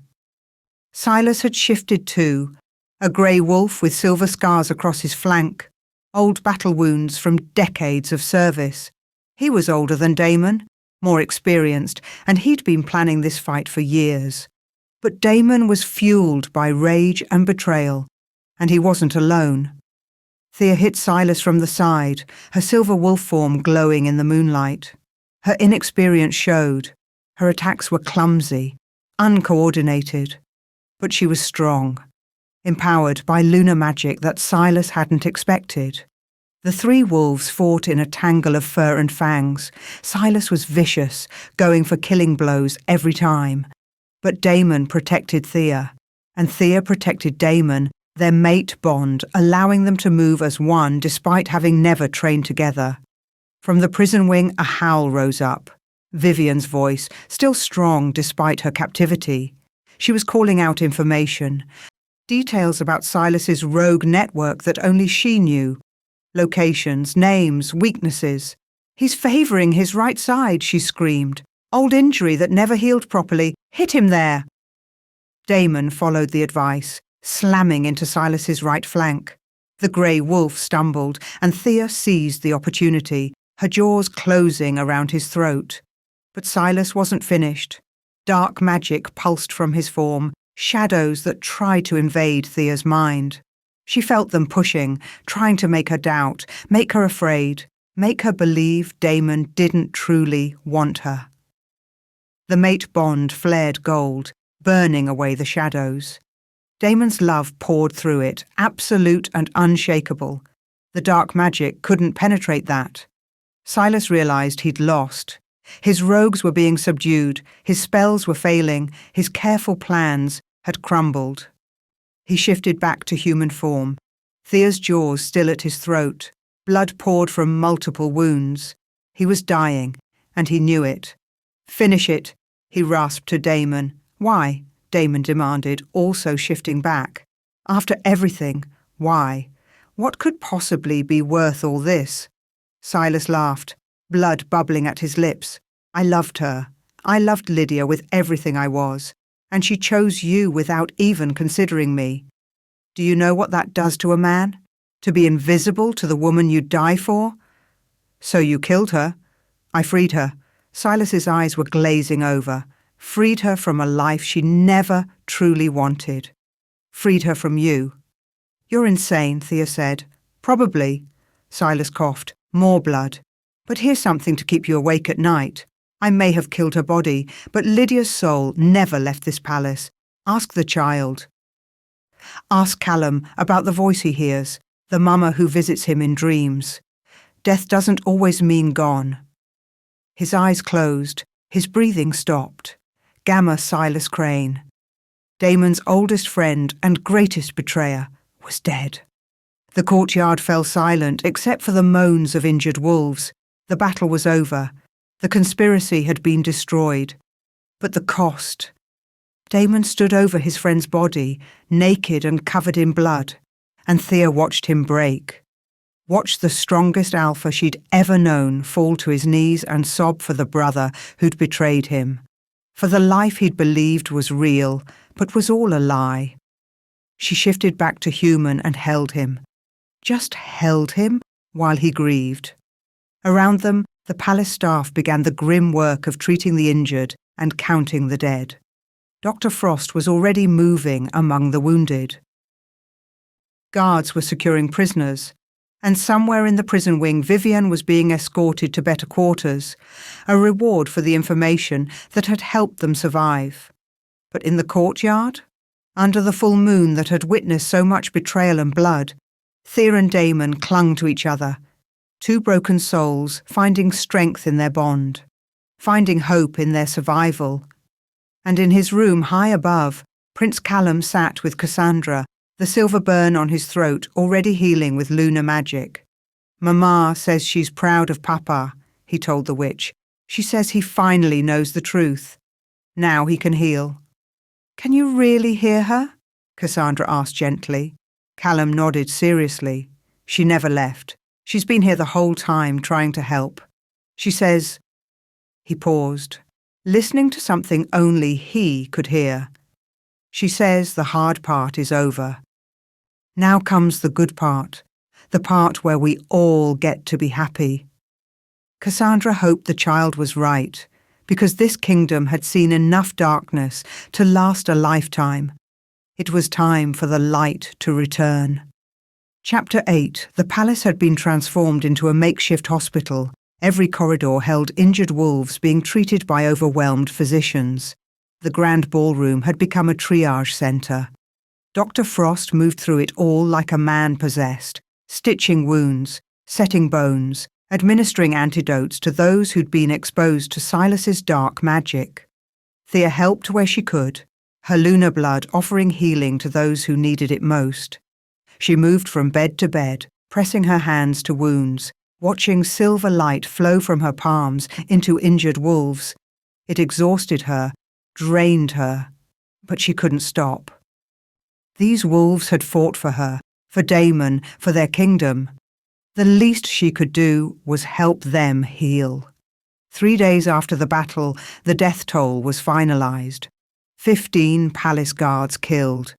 Silas had shifted too, a grey wolf with silver scars across his flank, old battle wounds from decades of service. He was older than Damon, more experienced, and he'd been planning this fight for years. But Damon was fueled by rage and betrayal, and he wasn't alone. Thea hit Silas from the side, her silver wolf form glowing in the moonlight. Her inexperience showed. Her attacks were clumsy, uncoordinated. But she was strong, empowered by lunar magic that Silas hadn't expected. The three wolves fought in a tangle of fur and fangs. Silas was vicious, going for killing blows every time. But Damon protected Thea, and Thea protected Damon, their mate bond, allowing them to move as one despite having never trained together. From the prison wing, a howl rose up. Vivian's voice, still strong despite her captivity. She was calling out information. Details about Silas's rogue network that only she knew. Locations, names, weaknesses. "He's favouring his right side," she screamed. "Old injury that never healed properly. Hit him there." Damon followed the advice, slamming into Silas's right flank. The grey wolf stumbled, and Thea seized the opportunity, her jaws closing around his throat. But Silas wasn't finished. Dark magic pulsed from his form, shadows that tried to invade Thea's mind. She felt them pushing, trying to make her doubt, make her afraid, make her believe Damon didn't truly want her. The mate bond flared gold, burning away the shadows. Damon's love poured through it, absolute and unshakable. The dark magic couldn't penetrate that. Silas realized he'd lost. His rogues were being subdued, his spells were failing, his careful plans had crumbled. He shifted back to human form, Thea's jaws still at his throat. Blood poured from multiple wounds. He was dying, and he knew it. "Finish it," he rasped to Damon. "Why?" Damon demanded, also shifting back. "After everything, why? What could possibly be worth all this?" Silas laughed, blood bubbling at his lips. "I loved her. I loved Lydia with everything I was, and she chose you without even considering me. Do you know what that does to a man? To be invisible to the woman you die for? So you killed her. I freed her." Silas's eyes were glazing over. Freed her from a life she never truly wanted. Freed her from you. "You're insane," Thea said. "Probably." Silas coughed. "More blood. But here's something to keep you awake at night. I may have killed her body, but Lydia's soul never left this palace. Ask the child. Ask Callum about the voice he hears, the mama who visits him in dreams. Death doesn't always mean gone." His eyes closed, his breathing stopped. Gamma Silas Crane, Damon's oldest friend and greatest betrayer, was dead. The courtyard fell silent except for the moans of injured wolves. The battle was over. The conspiracy had been destroyed. But the cost. Damon stood over his friend's body, naked and covered in blood, and Thea watched him break. Watched the strongest alpha she'd ever known fall to his knees and sob for the brother who'd betrayed him. For the life he'd believed was real, but was all a lie. She shifted back to human and held him. Just held him while he grieved. Around them, the palace staff began the grim work of treating the injured and counting the dead. Dr. Frost was already moving among the wounded. Guards were securing prisoners, and somewhere in the prison wing Vivian was being escorted to better quarters, a reward for the information that had helped them survive. But in the courtyard, under the full moon that had witnessed so much betrayal and blood, Thea and Damon clung to each other, two broken souls finding strength in their bond, finding hope in their survival. And in his room high above, Prince Callum sat with Cassandra, the silver burn on his throat already healing with lunar magic. "Mama says she's proud of Papa," he told the witch. "She says he finally knows the truth. Now he can heal." "Can you really hear her?" Cassandra asked gently. Callum nodded seriously. "She never left. She's been here the whole time trying to help. She says..." He paused, listening to something only he could hear. "She says the hard part is over. Now comes the good part, the part where we all get to be happy." Cassandra hoped the child was right, because this kingdom had seen enough darkness to last a lifetime. It was time for the light to return. Chapter 8. The palace had been transformed into a makeshift hospital, Every corridor held injured wolves being treated by overwhelmed physicians. The grand ballroom had become a triage centre. Dr. Frost moved through it all like a man possessed, stitching wounds, setting bones, administering antidotes to those who'd been exposed to Silas's dark magic. Thea helped where she could, her lunar blood offering healing to those who needed it most. She moved from bed to bed, pressing her hands to wounds, watching silver light flow from her palms into injured wolves. It exhausted her, drained her, but she couldn't stop. These wolves had fought for her, for Damon, for their kingdom. The least she could do was help them heal. 3 days after the battle, the death toll was finalized. 15 palace guards killed.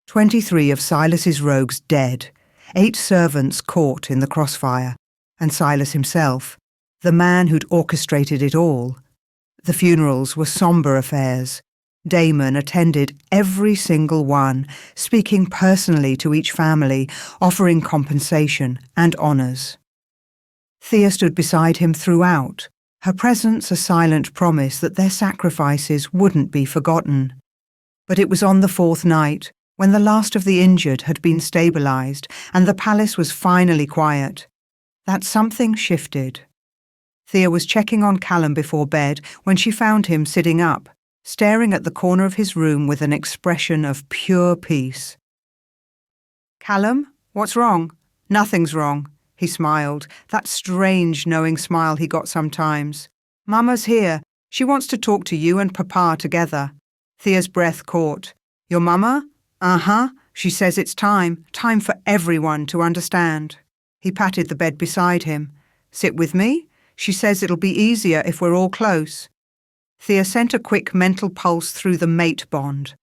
23 of Silas's rogues dead. 8 servants caught in the crossfire. And Silas himself, the man who'd orchestrated it all. The funerals were somber affairs. Damon attended every single one, speaking personally to each family, offering compensation and honours. Thea stood beside him throughout, her presence a silent promise that their sacrifices wouldn't be forgotten. But it was on the 4th night, when the last of the injured had been stabilised and the palace was finally quiet, that something shifted. Thea was checking on Callum before bed when she found him sitting up, staring at the corner of his room with an expression of pure peace. "Callum, what's wrong?" "Nothing's wrong," he smiled, that strange knowing smile he got sometimes. "Mama's here. She wants to talk to you and Papa together." Thea's breath caught. "Your mama?" "Uh-huh. She says it's time for everyone to understand." He patted the bed beside him. "Sit with me? She says it'll be easier if we're all close." Thea sent a quick mental pulse through the mate bond.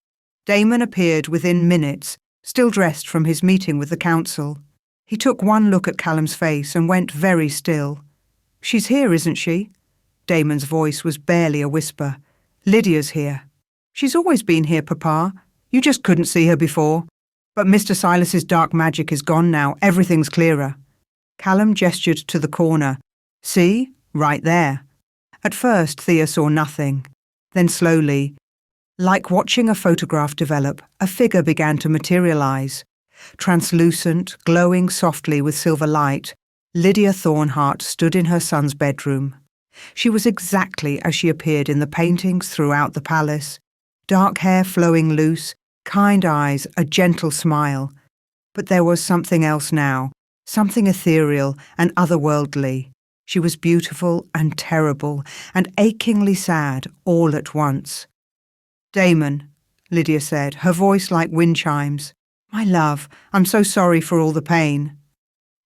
Damon appeared within minutes, still dressed from his meeting with the council. He took one look at Callum's face and went very still. "She's here, isn't she?" Damon's voice was barely a whisper. "Lydia's here." "She's always been here, Papa. You just couldn't see her before. But Mr. Silas's dark magic is gone now. Everything's clearer." Callum gestured to the corner. "See? Right there." At first, Thea saw nothing. Then slowly, like watching a photograph develop, a figure began to materialize. Translucent, glowing softly with silver light, Lydia Thornhart stood in her son's bedroom. She was exactly as she appeared in the paintings throughout the palace. Dark hair flowing loose, kind eyes, a gentle smile. But there was something else now, something ethereal and otherworldly. She was beautiful and terrible and achingly sad all at once. "Damon," Lydia said, her voice like wind chimes. "My love, I'm so sorry for all the pain."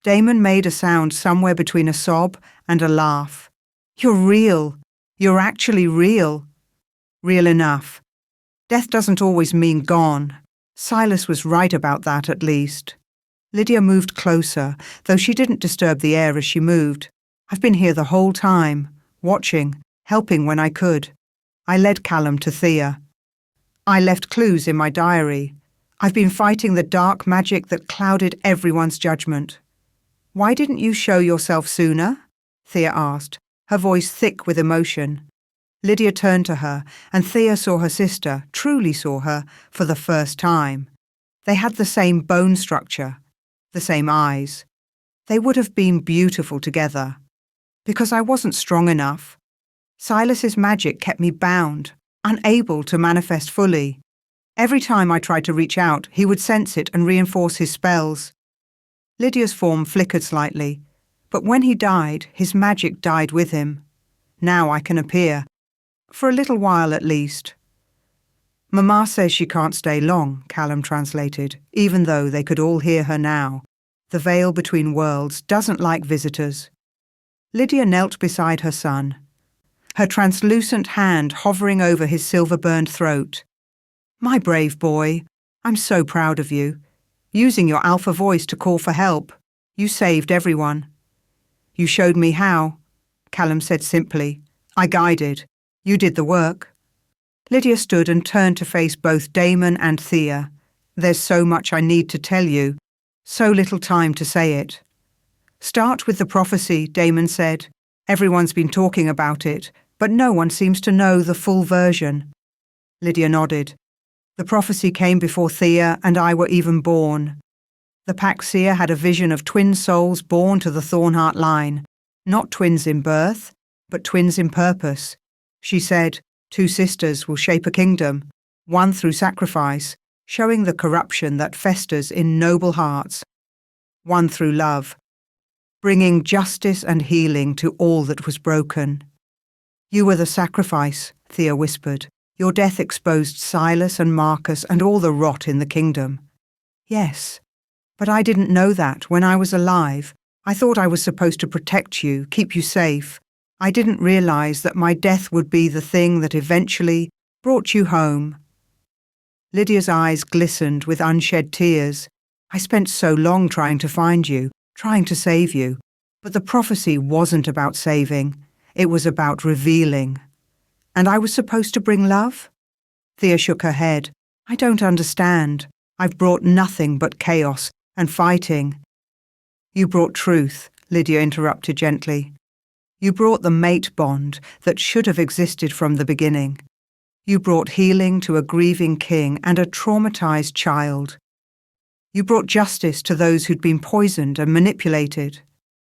Damon made a sound somewhere between a sob and a laugh. "You're real. You're actually real." "Real enough. Death doesn't always mean gone. Silas was right about that, at least." Lydia moved closer, though she didn't disturb the air as she moved. "I've been here the whole time, watching, helping when I could. I led Callum to Thea. I left clues in my diary. I've been fighting the dark magic that clouded everyone's judgment." "Why didn't you show yourself sooner?" Thea asked, her voice thick with emotion. Lydia turned to her, and Thea saw her sister, truly saw her, for the first time. They had the same bone structure, the same eyes. They would have been beautiful together. "Because I wasn't strong enough. Silas's magic kept me bound, unable to manifest fully. Every time I tried to reach out, he would sense it and reinforce his spells." Lydia's form flickered slightly, but when he died, his magic died with him. "Now I can appear. For a little while at least." "Mama says she can't stay long," Callum translated, even though they could all hear her now. "The veil between worlds doesn't like visitors." Lydia knelt beside her son, her translucent hand hovering over his silver-burned throat. "My brave boy, I'm so proud of you. Using your alpha voice to call for help. You saved everyone." "You showed me how," Callum said simply. "I guided. You did the work." Lydia stood and turned to face both Damon and Thea. "There's so much I need to tell you. So little time to say it." "Start with the prophecy," Damon said. Everyone's been talking about it, but no one seems to know the full version. Lydia nodded. The prophecy came before Thea and I were even born. The Pax Seer had a vision of twin souls born to the Thornheart line, not twins in birth, but twins in purpose. She said, 2 sisters will shape a kingdom, one through sacrifice, showing the corruption that festers in noble hearts, one through love, bringing justice and healing to all that was broken. You were the sacrifice, Thea whispered. Your death exposed Silas and Marcus and all the rot in the kingdom. Yes, but I didn't know that when I was alive. I thought I was supposed to protect you, keep you safe. I didn't realize that my death would be the thing that eventually brought you home. Lydia's eyes glistened with unshed tears. I spent so long trying to find you, trying to save you. But the prophecy wasn't about saving. It was about revealing. And I was supposed to bring love? Thea shook her head. I don't understand. I've brought nothing but chaos and fighting. You brought truth, Lydia interrupted gently. You brought the mate bond that should have existed from the beginning. You brought healing to a grieving king and a traumatized child. You brought justice to those who'd been poisoned and manipulated.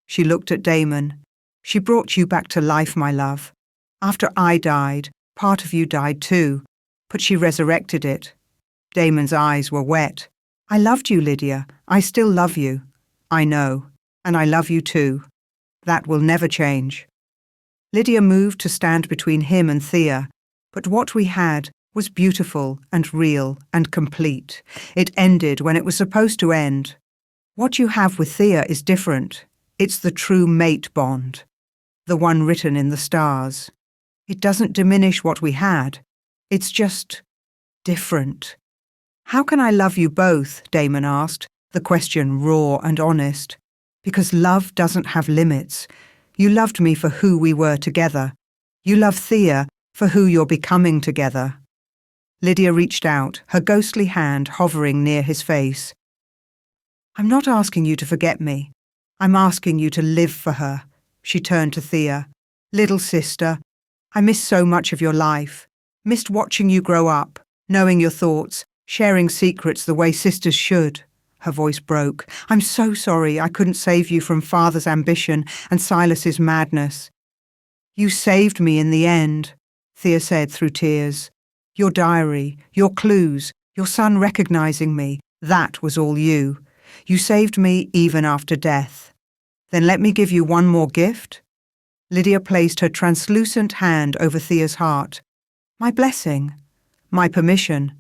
She looked at Damon. She brought you back to life, my love. After I died, part of you died too, but she resurrected it. Damon's eyes were wet. I loved you, Lydia. I still love you. I know, and I love you too. That will never change. Lydia moved to stand between him and Thea, but what we had was beautiful and real and complete. It ended when it was supposed to end. What you have with Thea is different. It's the true mate bond, the one written in the stars. It doesn't diminish what we had. It's just different. How can I love you both? Damon asked, the question raw and honest. Because love doesn't have limits. You loved me for who we were together. You love Thea for who you're becoming together. Lydia reached out, her ghostly hand hovering near his face. I'm not asking you to forget me. I'm asking you to live for her. She turned to Thea. Little sister, I missed so much of your life. Missed watching you grow up, knowing your thoughts, sharing secrets the way sisters should. Her voice broke. I'm so sorry I couldn't save you from Father's ambition and Silas's madness. You saved me in the end, Thea said through tears. Your diary, your clues, your son recognizing me, that was all you. You saved me even after death. Then let me give you one more gift. Lydia placed her translucent hand over Thea's heart. My blessing, my permission,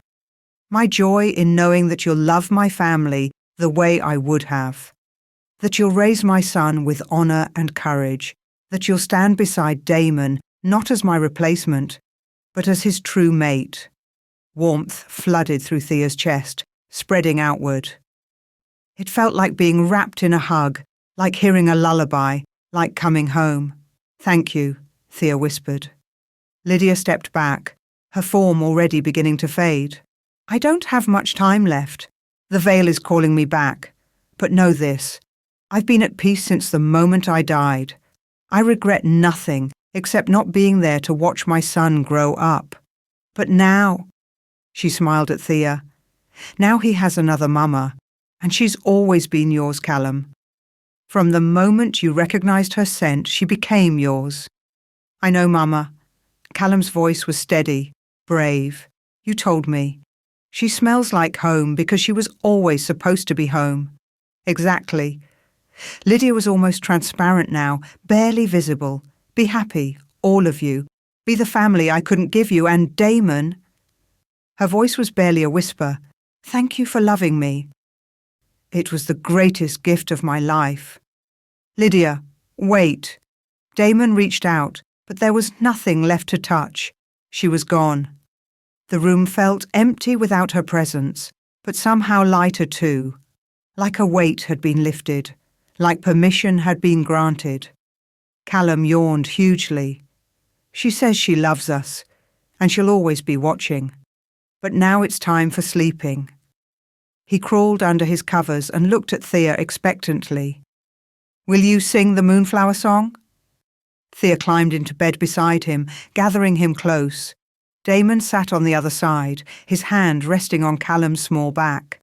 my joy in knowing that you'll love my family the way I would have, that you'll raise my son with honor and courage, that you'll stand beside Damon not as my replacement, but as his true mate. Warmth flooded through Thea's chest, spreading outward. It felt like being wrapped in a hug, like hearing a lullaby, like coming home. Thank you, Thea whispered. Lydia stepped back, her form already beginning to fade. I don't have much time left. The veil is calling me back. But know this, I've been at peace since the moment I died. I regret nothing except not being there to watch my son grow up. But now, she smiled at Thea, now he has another mama, and she's always been yours, Callum. From the moment you recognized her scent, she became yours. I know, Mama. Callum's voice was steady, brave. You told me. She smells like home because she was always supposed to be home. Exactly. Lydia was almost transparent now, barely visible. Be happy, all of you. Be the family I couldn't give you, and Damon. Her voice was barely a whisper. Thank you for loving me. It was the greatest gift of my life. Lydia, wait. Damon reached out, but there was nothing left to touch. She was gone. The room felt empty without her presence, but somehow lighter too, like a weight had been lifted, like permission had been granted. Callum yawned hugely. She says she loves us, and she'll always be watching. But now it's time for sleeping. He crawled under his covers and looked at Thea expectantly. Will you sing the Moonflower song? Thea climbed into bed beside him, gathering him close. Damon sat on the other side, his hand resting on Callum's small back.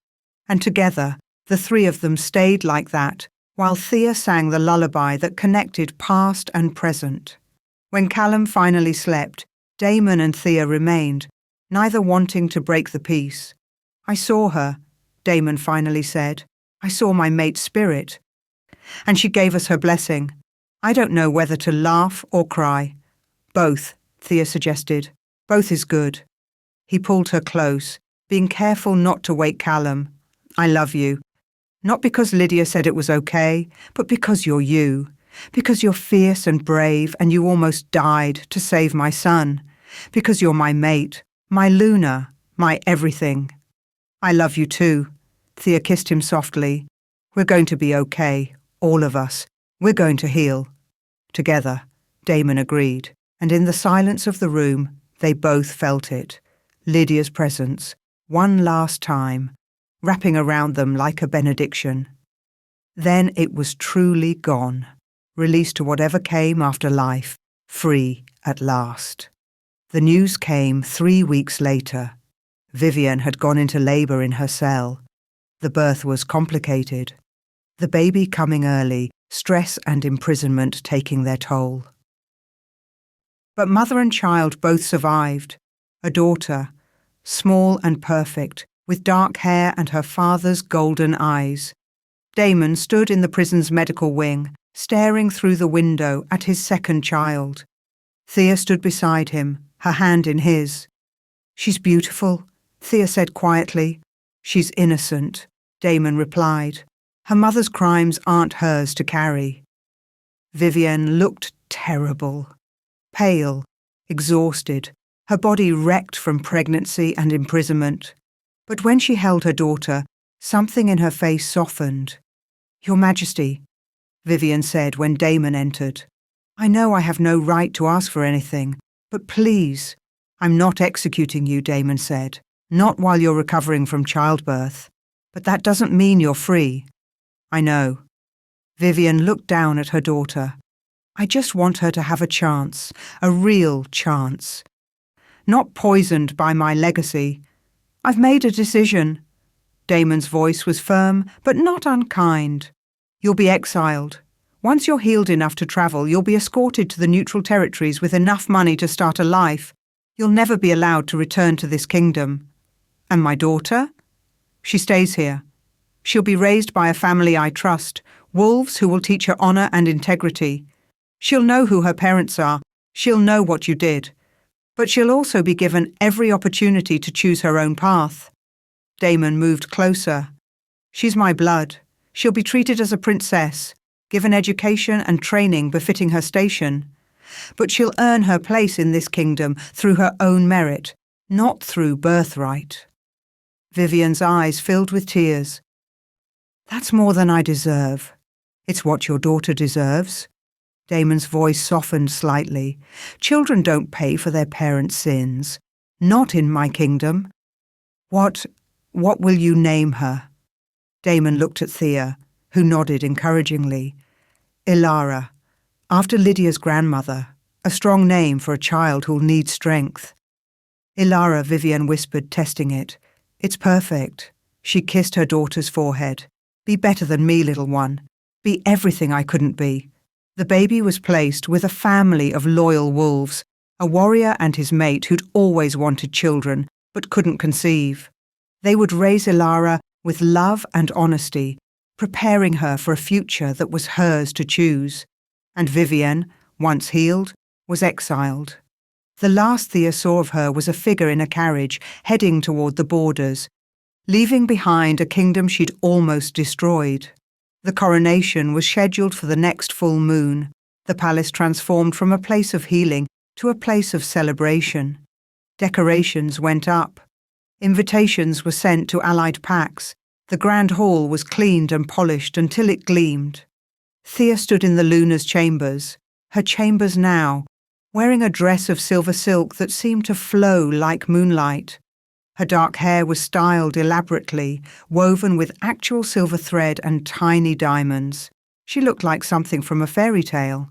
And together, the three of them stayed like that, while Thea sang the lullaby that connected past and present. When Callum finally slept, Damon and Thea remained, neither wanting to break the peace. "I saw her," Damon finally said. "I saw my mate's spirit. And she gave us her blessing. I don't know whether to laugh or cry." "Both," Thea suggested. "Both is good." He pulled her close, being careful not to wake Callum. "I love you. Not because Lydia said it was okay, but because you're you. Because you're fierce and brave and you almost died to save my son. Because you're my mate, my Luna, my everything." "I love you too." Thea kissed him softly. "We're going to be okay, all of us. We're going to heal." "Together," Damon agreed, and in the silence of the room, they both felt it. Lydia's presence, one last time, wrapping around them like a benediction. Then it was truly gone, released to whatever came after life, free at last. The news came 3 weeks later. Vivian had gone into labour in her cell. The birth was complicated. The baby coming early, stress and imprisonment taking their toll. But mother and child both survived. A daughter, small and perfect, with dark hair and her father's golden eyes. Damon stood in the prison's medical wing, staring through the window at his second child. Thea stood beside him, her hand in his. "She's beautiful," Thea said quietly. "She's innocent," Damon replied. "Her mother's crimes aren't hers to carry." Vivian looked terrible. Pale, exhausted, her body wrecked from pregnancy and imprisonment. But when she held her daughter, something in her face softened. "Your Majesty," Vivian said when Damon entered. "I know I have no right to ask for anything, but please." "I'm not executing you," Damon said. "Not while you're recovering from childbirth. But that doesn't mean you're free." "I know." Vivian looked down at her daughter. "I just want her to have a chance, a real chance. Not poisoned by my legacy. I've made a decision." Damon's voice was firm, but not unkind. "You'll be exiled. Once you're healed enough to travel, you'll be escorted to the neutral territories with enough money to start a life. You'll never be allowed to return to this kingdom. And my daughter? She stays here. She'll be raised by a family I trust, wolves who will teach her honour and integrity. She'll know who her parents are. She'll know what you did. But she'll also be given every opportunity to choose her own path." Damon moved closer. "She's my blood. She'll be treated as a princess, given education and training befitting her station. But she'll earn her place in this kingdom through her own merit, not through birthright." Vivian's eyes filled with tears. "That's more than I deserve. It's what your daughter deserves." Damon's voice softened slightly. "Children don't pay for their parents' sins. Not in my kingdom." What will you name her?" Damon looked at Thea, who nodded encouragingly. "Ilara, after Lydia's grandmother, a strong name for a child who'll need strength." "Ilara," Vivian whispered, testing it. "It's perfect." She kissed her daughter's forehead. "Be better than me, little one. Be everything I couldn't be." The baby was placed with a family of loyal wolves, a warrior and his mate who'd always wanted children, but couldn't conceive. They would raise Ilara with love and honesty, preparing her for a future that was hers to choose. And Vivian, once healed, was exiled. The last Thea saw of her was a figure in a carriage heading toward the borders, leaving behind a kingdom she'd almost destroyed. The coronation was scheduled for the next full moon, the palace transformed from a place of healing to a place of celebration. Decorations went up. Invitations were sent to allied packs. The grand hall was cleaned and polished until it gleamed. Thea stood in the Luna's chambers, her chambers now, wearing a dress of silver silk that seemed to flow like moonlight. Her dark hair was styled elaborately, woven with actual silver thread and tiny diamonds. She looked like something from a fairy tale.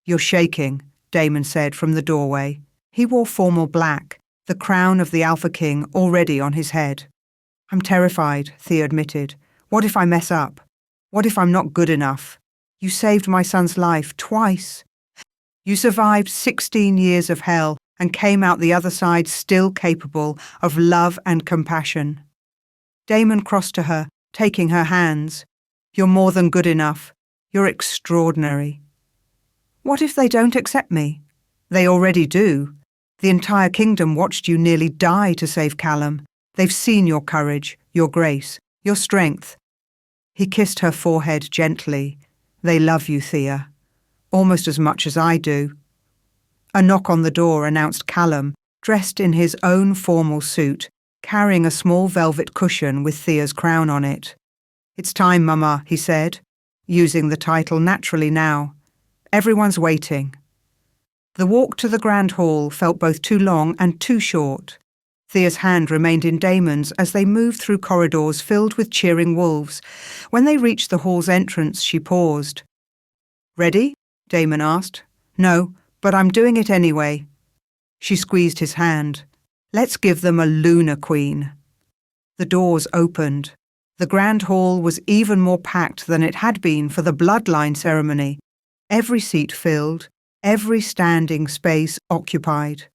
You're shaking, Daemon said from the doorway. He wore formal black, the crown of the Alpha King already on his head. I'm terrified, Thea admitted. What if I mess up? What if I'm not good enough? You saved my son's life twice. You survived 16 years of hell and came out the other side still capable of love and compassion. Daemon crossed to her, taking her hands. You're more than good enough. You're extraordinary. What if they don't accept me? They already do. The entire kingdom watched you nearly die to save Callum. They've seen your courage, your grace, your strength. He kissed her forehead gently. They love you, Thea. Almost as much as I do. A knock on the door announced Callum, dressed in his own formal suit, carrying a small velvet cushion with Thea's crown on it. It's time, Mama, he said, using the title naturally now. Everyone's waiting. The walk to the Grand Hall felt both too long and too short. Thea's hand remained in Daemon's as they moved through corridors filled with cheering wolves. When they reached the hall's entrance, she paused. Ready? Daemon asked. No, but I'm doing it anyway. She squeezed his hand. Let's give them a Lunar Queen. The doors opened. The Grand Hall was even more packed than it had been for the Bloodline ceremony. Every seat filled, every standing space occupied.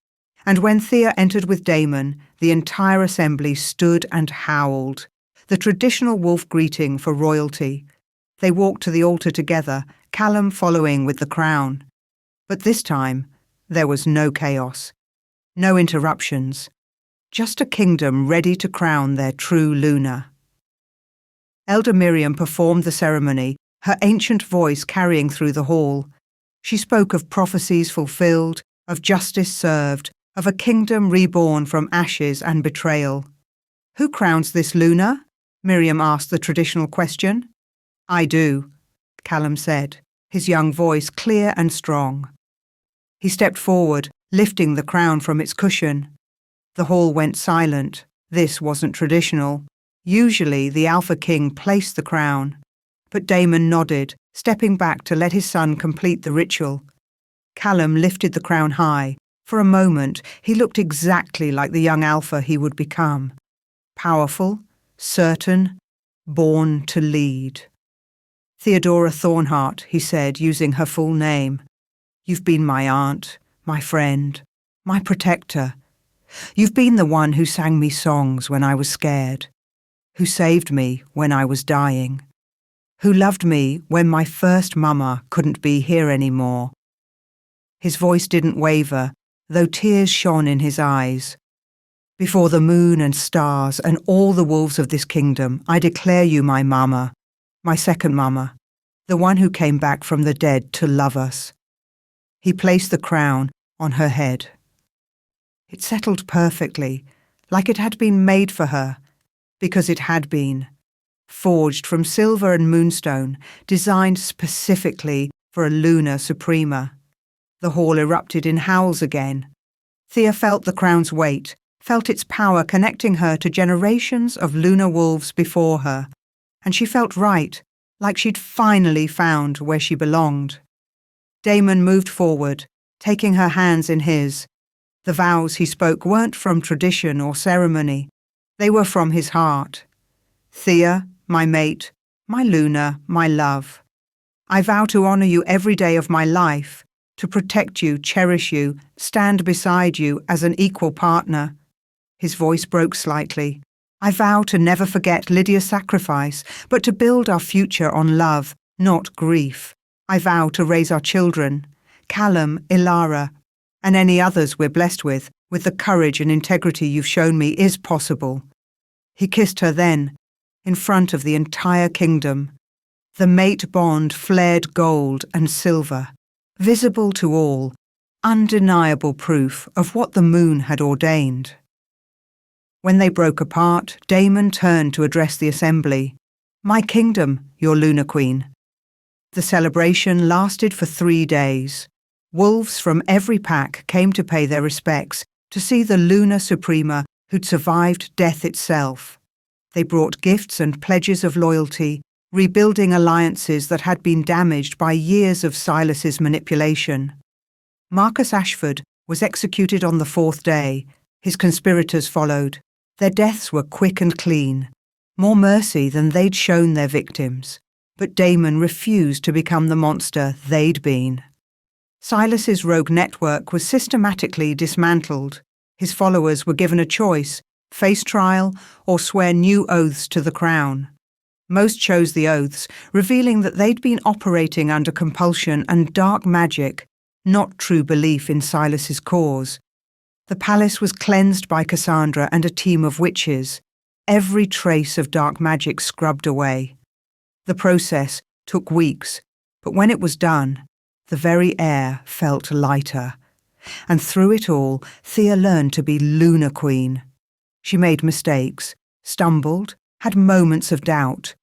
And when Thea entered with Daemon, the entire assembly stood and howled, the traditional wolf greeting for royalty. They walked to the altar together, Callum following with the crown. But this time, there was no chaos, no interruptions, just a kingdom ready to crown their true Luna. Elder Miriam performed the ceremony, her ancient voice carrying through the hall. She spoke of prophecies fulfilled, of justice served, of a kingdom reborn from ashes and betrayal. Who crowns this Luna? Miriam asked the traditional question. I do, Callum said, his young voice clear and strong. He stepped forward, lifting the crown from its cushion. The hall went silent. This wasn't traditional. Usually the Alpha King placed the crown. But Daemon nodded, stepping back to let his son complete the ritual. Callum lifted the crown high. For a moment, he looked exactly like the young Alpha he would become. Powerful, certain, born to lead. Theodora Thornhart, he said, using her full name. You've been my aunt, my friend, my protector. You've been the one who sang me songs when I was scared, who saved me when I was dying, who loved me when my first mama couldn't be here anymore. His voice didn't waver, though tears shone in his eyes. Before the moon and stars and all the wolves of this kingdom, I declare you my mama, my second mama, the one who came back from the dead to love us. He placed the crown on her head. It settled perfectly, like it had been made for her, because it had been. Forged from silver and moonstone, designed specifically for a Luna Suprema. The hall erupted in howls again. Thea felt the crown's weight, felt its power connecting her to generations of lunar wolves before her, and she felt right, like she'd finally found where she belonged. Daemon moved forward, taking her hands in his. The vows he spoke weren't from tradition or ceremony. They were from his heart. Thea, my mate, my Luna, my love. I vow to honor you every day of my life, to protect you, cherish you, stand beside you as an equal partner. His voice broke slightly. I vow to never forget Lydia's sacrifice, but to build our future on love, not grief. I vow to raise our children, Callum, Ilara, and any others we're blessed with the courage and integrity you've shown me is possible. He kissed her then, in front of the entire kingdom. The mate bond flared gold and silver, visible to all, undeniable proof of what the moon had ordained. When they broke apart, Daemon turned to address the assembly. My kingdom, your Lunar Queen. The celebration lasted for 3 days. Wolves from every pack came to pay their respects, to see the Luna Suprema who'd survived death itself. They brought gifts and pledges of loyalty, rebuilding alliances that had been damaged by years of Silas's manipulation. Marcus Ashford was executed on the fourth day. His conspirators followed. Their deaths were quick and clean, more mercy than they'd shown their victims. But Damon refused to become the monster they'd been. Silas's rogue network was systematically dismantled. His followers were given a choice: face trial or swear new oaths to the crown. Most chose the oaths, revealing that they'd been operating under compulsion and dark magic, not true belief in Silas's cause. The palace was cleansed by Cassandra and a team of witches, every trace of dark magic scrubbed away. The process took weeks, but when it was done, the very air felt lighter. And through it all, Thea learned to be Lunar Queen. She made mistakes, stumbled, had moments of doubt,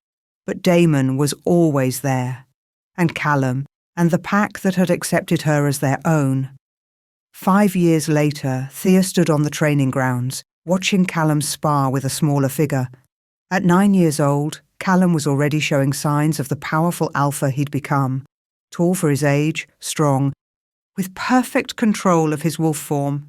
but Damon was always there, and Callum, and the pack that had accepted her as their own. 5 years later, Thea stood on the training grounds, watching Callum spar with a smaller figure. At 9 years old, Callum was already showing signs of the powerful alpha he'd become, tall for his age, strong, with perfect control of his wolf form.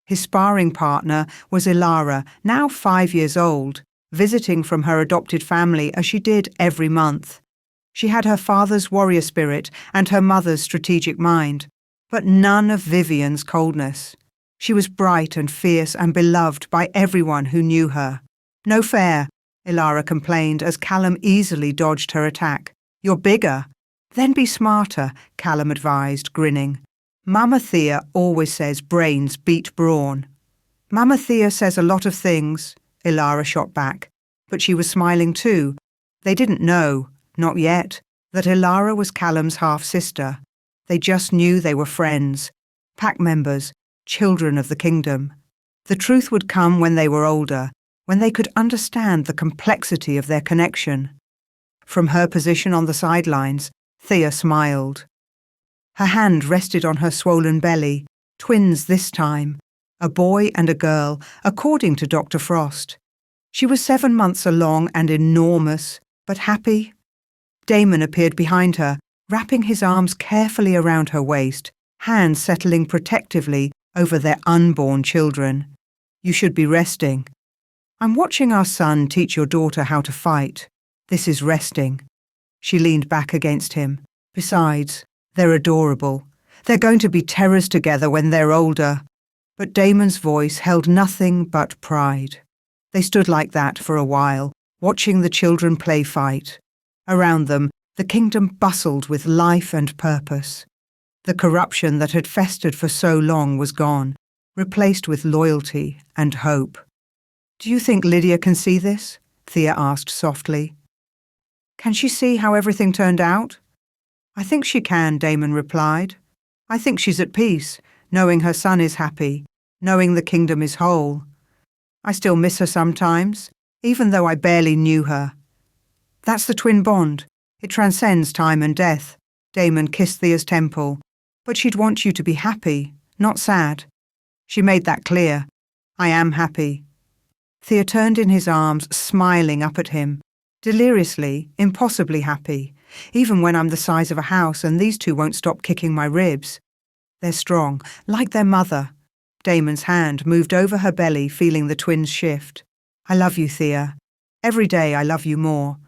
His sparring partner was Ilara, now 5 years old, visiting from her adopted family as she did every month. She had her father's warrior spirit and her mother's strategic mind, but none of Vivian's coldness. She was bright and fierce and beloved by everyone who knew her. "No fair," Ilara complained as Callum easily dodged her attack. "You're bigger." "Then be smarter," Callum advised, grinning. "Mama Thea always says brains beat brawn." "Mama Thea says a lot of things," Ilara shot back, but she was smiling too. They didn't know, not yet, that Ilara was Callum's half-sister. They just knew they were friends, pack members, children of the kingdom. The truth would come when they were older, when they could understand the complexity of their connection. From her position on the sidelines, Thea smiled. Her hand rested on her swollen belly, twins this time, a boy and a girl, according to Dr. Frost. She was 7 months along and enormous, but happy. Damon appeared behind her, wrapping his arms carefully around her waist, hands settling protectively over their unborn children. "You should be resting." "I'm watching our son teach your daughter how to fight. This is resting." She leaned back against him. "Besides, they're adorable. They're going to be terrors together when they're older." But Damon's voice held nothing but pride. They stood like that for a while, watching the children play fight. Around them, the kingdom bustled with life and purpose. The corruption that had festered for so long was gone, replaced with loyalty and hope. "Do you think Lydia can see this?" Thea asked softly. "Can she see how everything turned out?" "I think she can," Damon replied. "I think she's at peace, knowing her son is happy, knowing the kingdom is whole. I still miss her sometimes, even though I barely knew her." "That's the twin bond. It transcends time and death." Damon kissed Thea's temple. "But she'd want you to be happy, not sad." She made that clear. "I am happy." Thea turned in his arms, smiling up at him. "Deliriously, impossibly happy, even when I'm the size of a house and these two won't stop kicking my ribs. They're strong, like their mother." Damon's hand moved over her belly, feeling the twins shift. "I love you, Thea. Every day I love you more.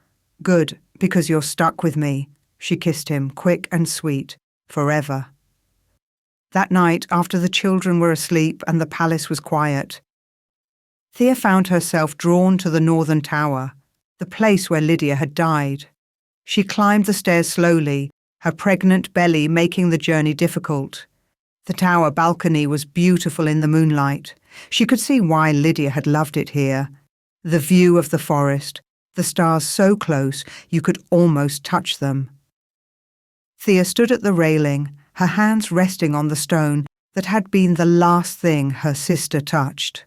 Good, because you're stuck with me." She kissed him, quick and sweet, forever. That night, after the children were asleep and the palace was quiet, Thea found herself drawn to the northern tower, the place where Lydia had died. She climbed the stairs slowly, her pregnant belly making the journey difficult. The tower balcony was beautiful in the moonlight. She could see why Lydia had loved it here. The view of the forest, the stars so close you could almost touch them. Thea stood at the railing, her hands resting on the stone that had been the last thing her sister touched.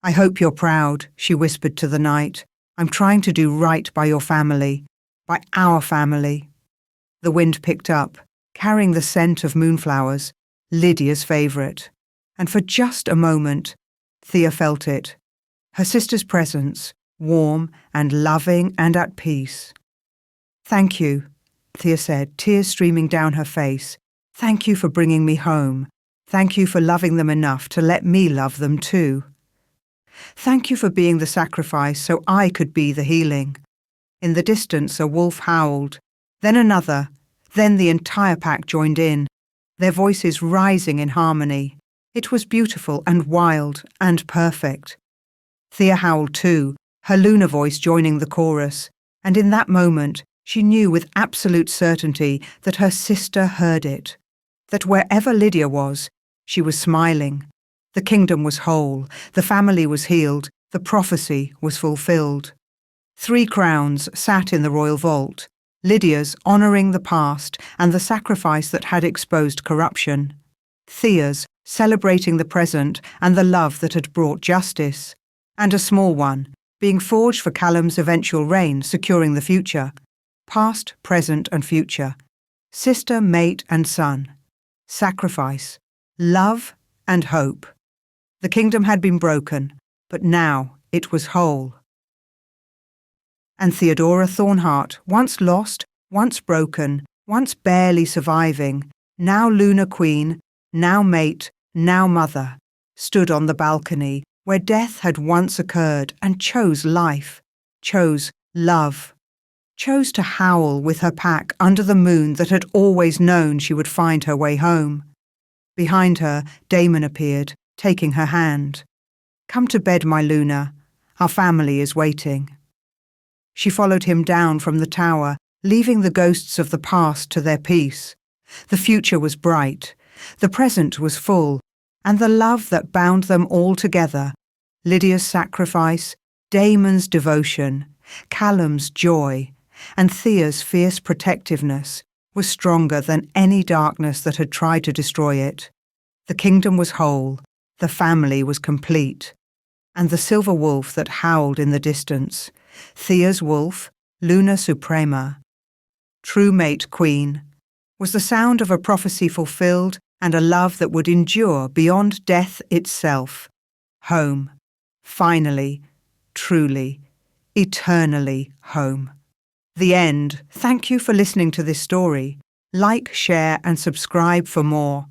"I hope you're proud," she whispered to the night. "I'm trying to do right by your family, by our family." The wind picked up, carrying the scent of moonflowers, Lydia's favourite. And for just a moment, Thea felt it. Her sister's presence, warm and loving and at peace. Thank you, Thea said, tears streaming down her face. Thank you for bringing me home. Thank you for loving them enough to let me love them too. Thank you for being the sacrifice so I could be the healing. In the distance, a wolf howled, then another, then the entire pack joined in, their voices rising in harmony. It was beautiful and wild and perfect. Thea howled too, her Luna voice joining the chorus, and in that moment she knew with absolute certainty that her sister heard it, that wherever Lydia was, she was smiling. The kingdom was whole, the family was healed, the prophecy was fulfilled. 3 crowns sat in the royal vault, Lydia's honouring the past and the sacrifice that had exposed corruption, Thea's celebrating the present and the love that had brought justice, and a small one, being forged for Callum's eventual reign, securing the future. Past, present and future. Sister, mate and son. Sacrifice. Love and hope. The kingdom had been broken, but now it was whole. And Theodora Thornhart, once lost, once broken, once barely surviving, now Luna Queen, now mate, now mother, stood on the balcony where death had once occurred and chose life, chose love, chose to howl with her pack under the moon that had always known she would find her way home. Behind her, Damon appeared, taking her hand. Come to bed, my Luna. Our family is waiting. She followed him down from the tower, leaving the ghosts of the past to their peace. The future was bright, the present was full, and the love that bound them all together, Lydia's sacrifice, Damon's devotion, Callum's joy, and Thea's fierce protectiveness, was stronger than any darkness that had tried to destroy it. The kingdom was whole, the family was complete, and the silver wolf that howled in the distance, Thea's wolf, Luna Suprema, true mate queen, was the sound of a prophecy fulfilled and a love that would endure beyond death itself. Home. Finally, truly, eternally home. The end. Thank you for listening to this story. Like, share and subscribe for more.